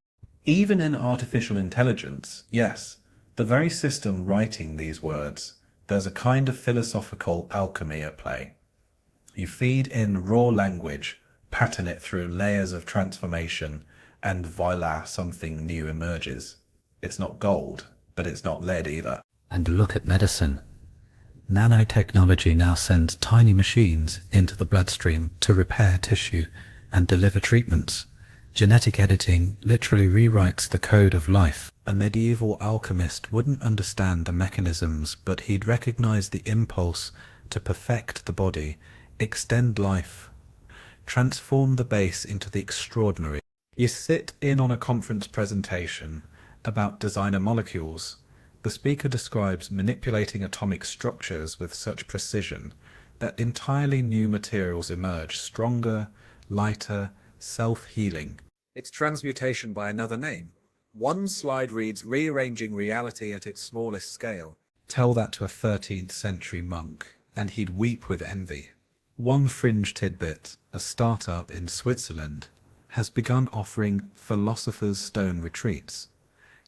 Even in artificial intelligence, yes, the very system writing these words, there's a kind of philosophical alchemy at play. You feed in raw language, pattern it through layers of transformation, and voila, something new emerges. It's not gold, but it's not lead either. And look at medicine. Nanotechnology now sends tiny machines into the bloodstream to repair tissue and deliver treatments. Genetic editing literally rewrites the code of life. A medieval alchemist wouldn't understand the mechanisms, but he'd recognize the impulse to perfect the body, extend life, transform the base into the extraordinary. You sit in on a conference presentation about designer molecules. The speaker describes manipulating atomic structures with such precision that entirely new materials emerge, stronger, lighter, self-healing. It's transmutation by another name. One slide reads, rearranging reality at its smallest scale. Tell that to a 13th century monk, and he'd weep with envy. One fringe tidbit, a startup in Switzerland, has begun offering philosopher's stone retreats.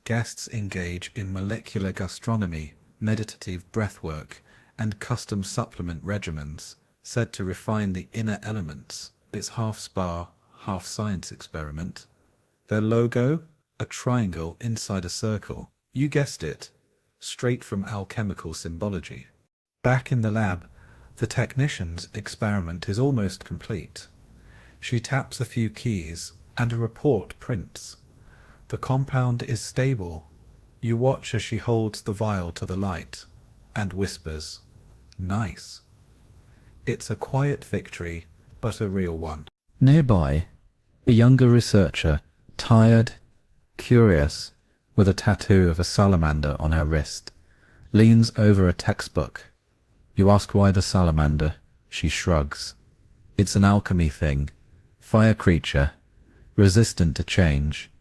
Guests engage in molecular gastronomy, meditative breathwork, and custom supplement regimens, said to refine the inner elements. It's half spa, half science experiment. Their logo? A triangle inside a circle. You guessed it, straight from alchemical symbology. Back in the lab, the technician's experiment is almost complete. She taps a few keys, and a report prints. The compound is stable, You watch as she holds the vial to the light and whispers, "Nice." It's a quiet victory, but a real one. Nearby, a younger researcher, tired, curious, with a tattoo of a salamander on her wrist, leans over a textbook. You ask why the salamander. She shrugs. It's an alchemy thing. Fire creature, resistant to change,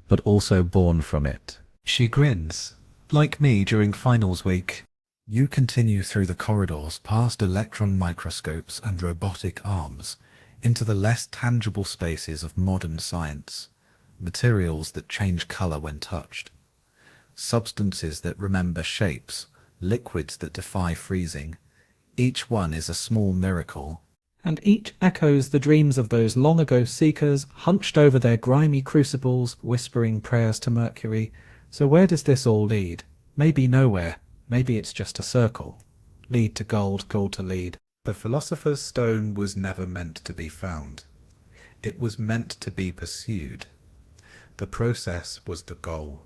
but also born from it. She grins, like me during finals week. You continue through the corridors past electron microscopes and robotic arms into the less tangible spaces of modern science, materials that change color when touched, substances that remember shapes, liquids that defy freezing. Each one is a small miracle. And each echoes the dreams of those long-ago seekers hunched over their grimy crucibles, whispering prayers to Mercury. So where does this all lead? Maybe nowhere. Maybe it's just a circle. Lead to gold, gold to lead. The philosopher's stone was never meant to be found. It was meant to be pursued. The process was the goal,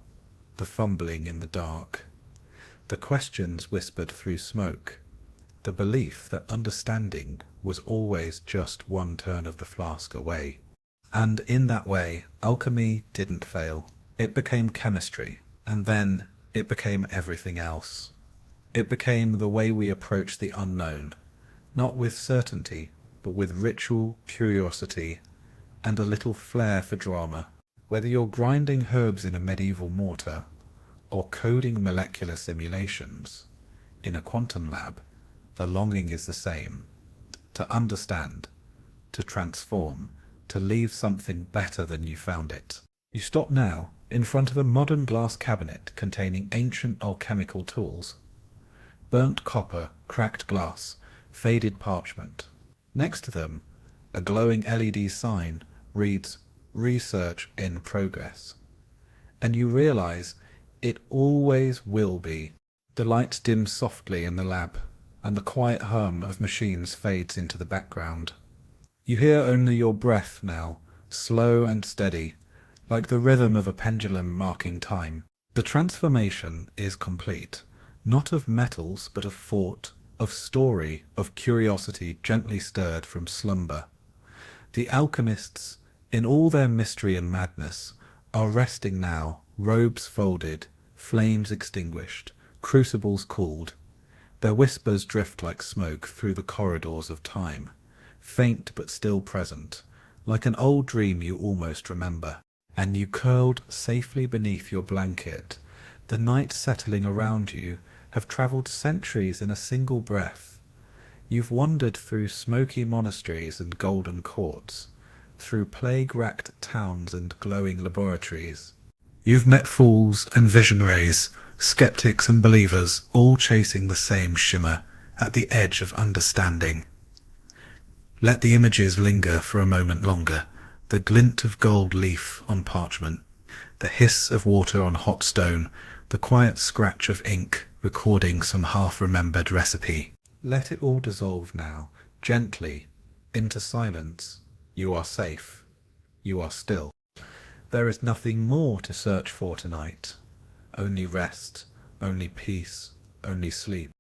the fumbling in the dark, the questions whispered through smoke, the belief that understanding was always just one turn of the flask away. And in that way, alchemy didn't fail. It became chemistry, and then it became everything else. It became the way we approach the unknown, not with certainty, but with ritual, curiosity, and a little flair for drama. Whether you're grinding herbs in a medieval mortar, or coding molecular simulations in a quantum lab, the longing is the same. To understand, to transform, to leave something better than you found it. You stop now in front of a modern glass cabinet containing ancient alchemical tools. Burnt copper, cracked glass, faded parchment. Next to them, a glowing LED sign reads, "Research in progress." And you realize it always will be. The lights dim softly in the lab, and the quiet hum of machines fades into the background. You hear only your breath now, slow and steady, like the rhythm of a pendulum marking time. The transformation is complete, not of metals, but of thought, of story, of curiosity gently stirred from slumber. The alchemists, in all their mystery and madness, are resting now, robes folded, flames extinguished, crucibles cooled. Their whispers drift like smoke through the corridors of time, faint but still present, like an old dream you almost remember. And you curled safely beneath your blanket, the night settling around you, have travelled centuries in a single breath. You've wandered through smoky monasteries and golden courts, through plague-racked towns and glowing laboratories. You've met fools and visionaries, skeptics and believers, all chasing the same shimmer at the edge of understanding. Let the images linger for a moment longer, the glint of gold leaf on parchment, the hiss of water on hot stone, the quiet scratch of ink recording some half-remembered recipe. Let it all dissolve now, gently, into silence. You are safe. You are still. There is nothing more to search for tonight. Only rest, only peace, only sleep.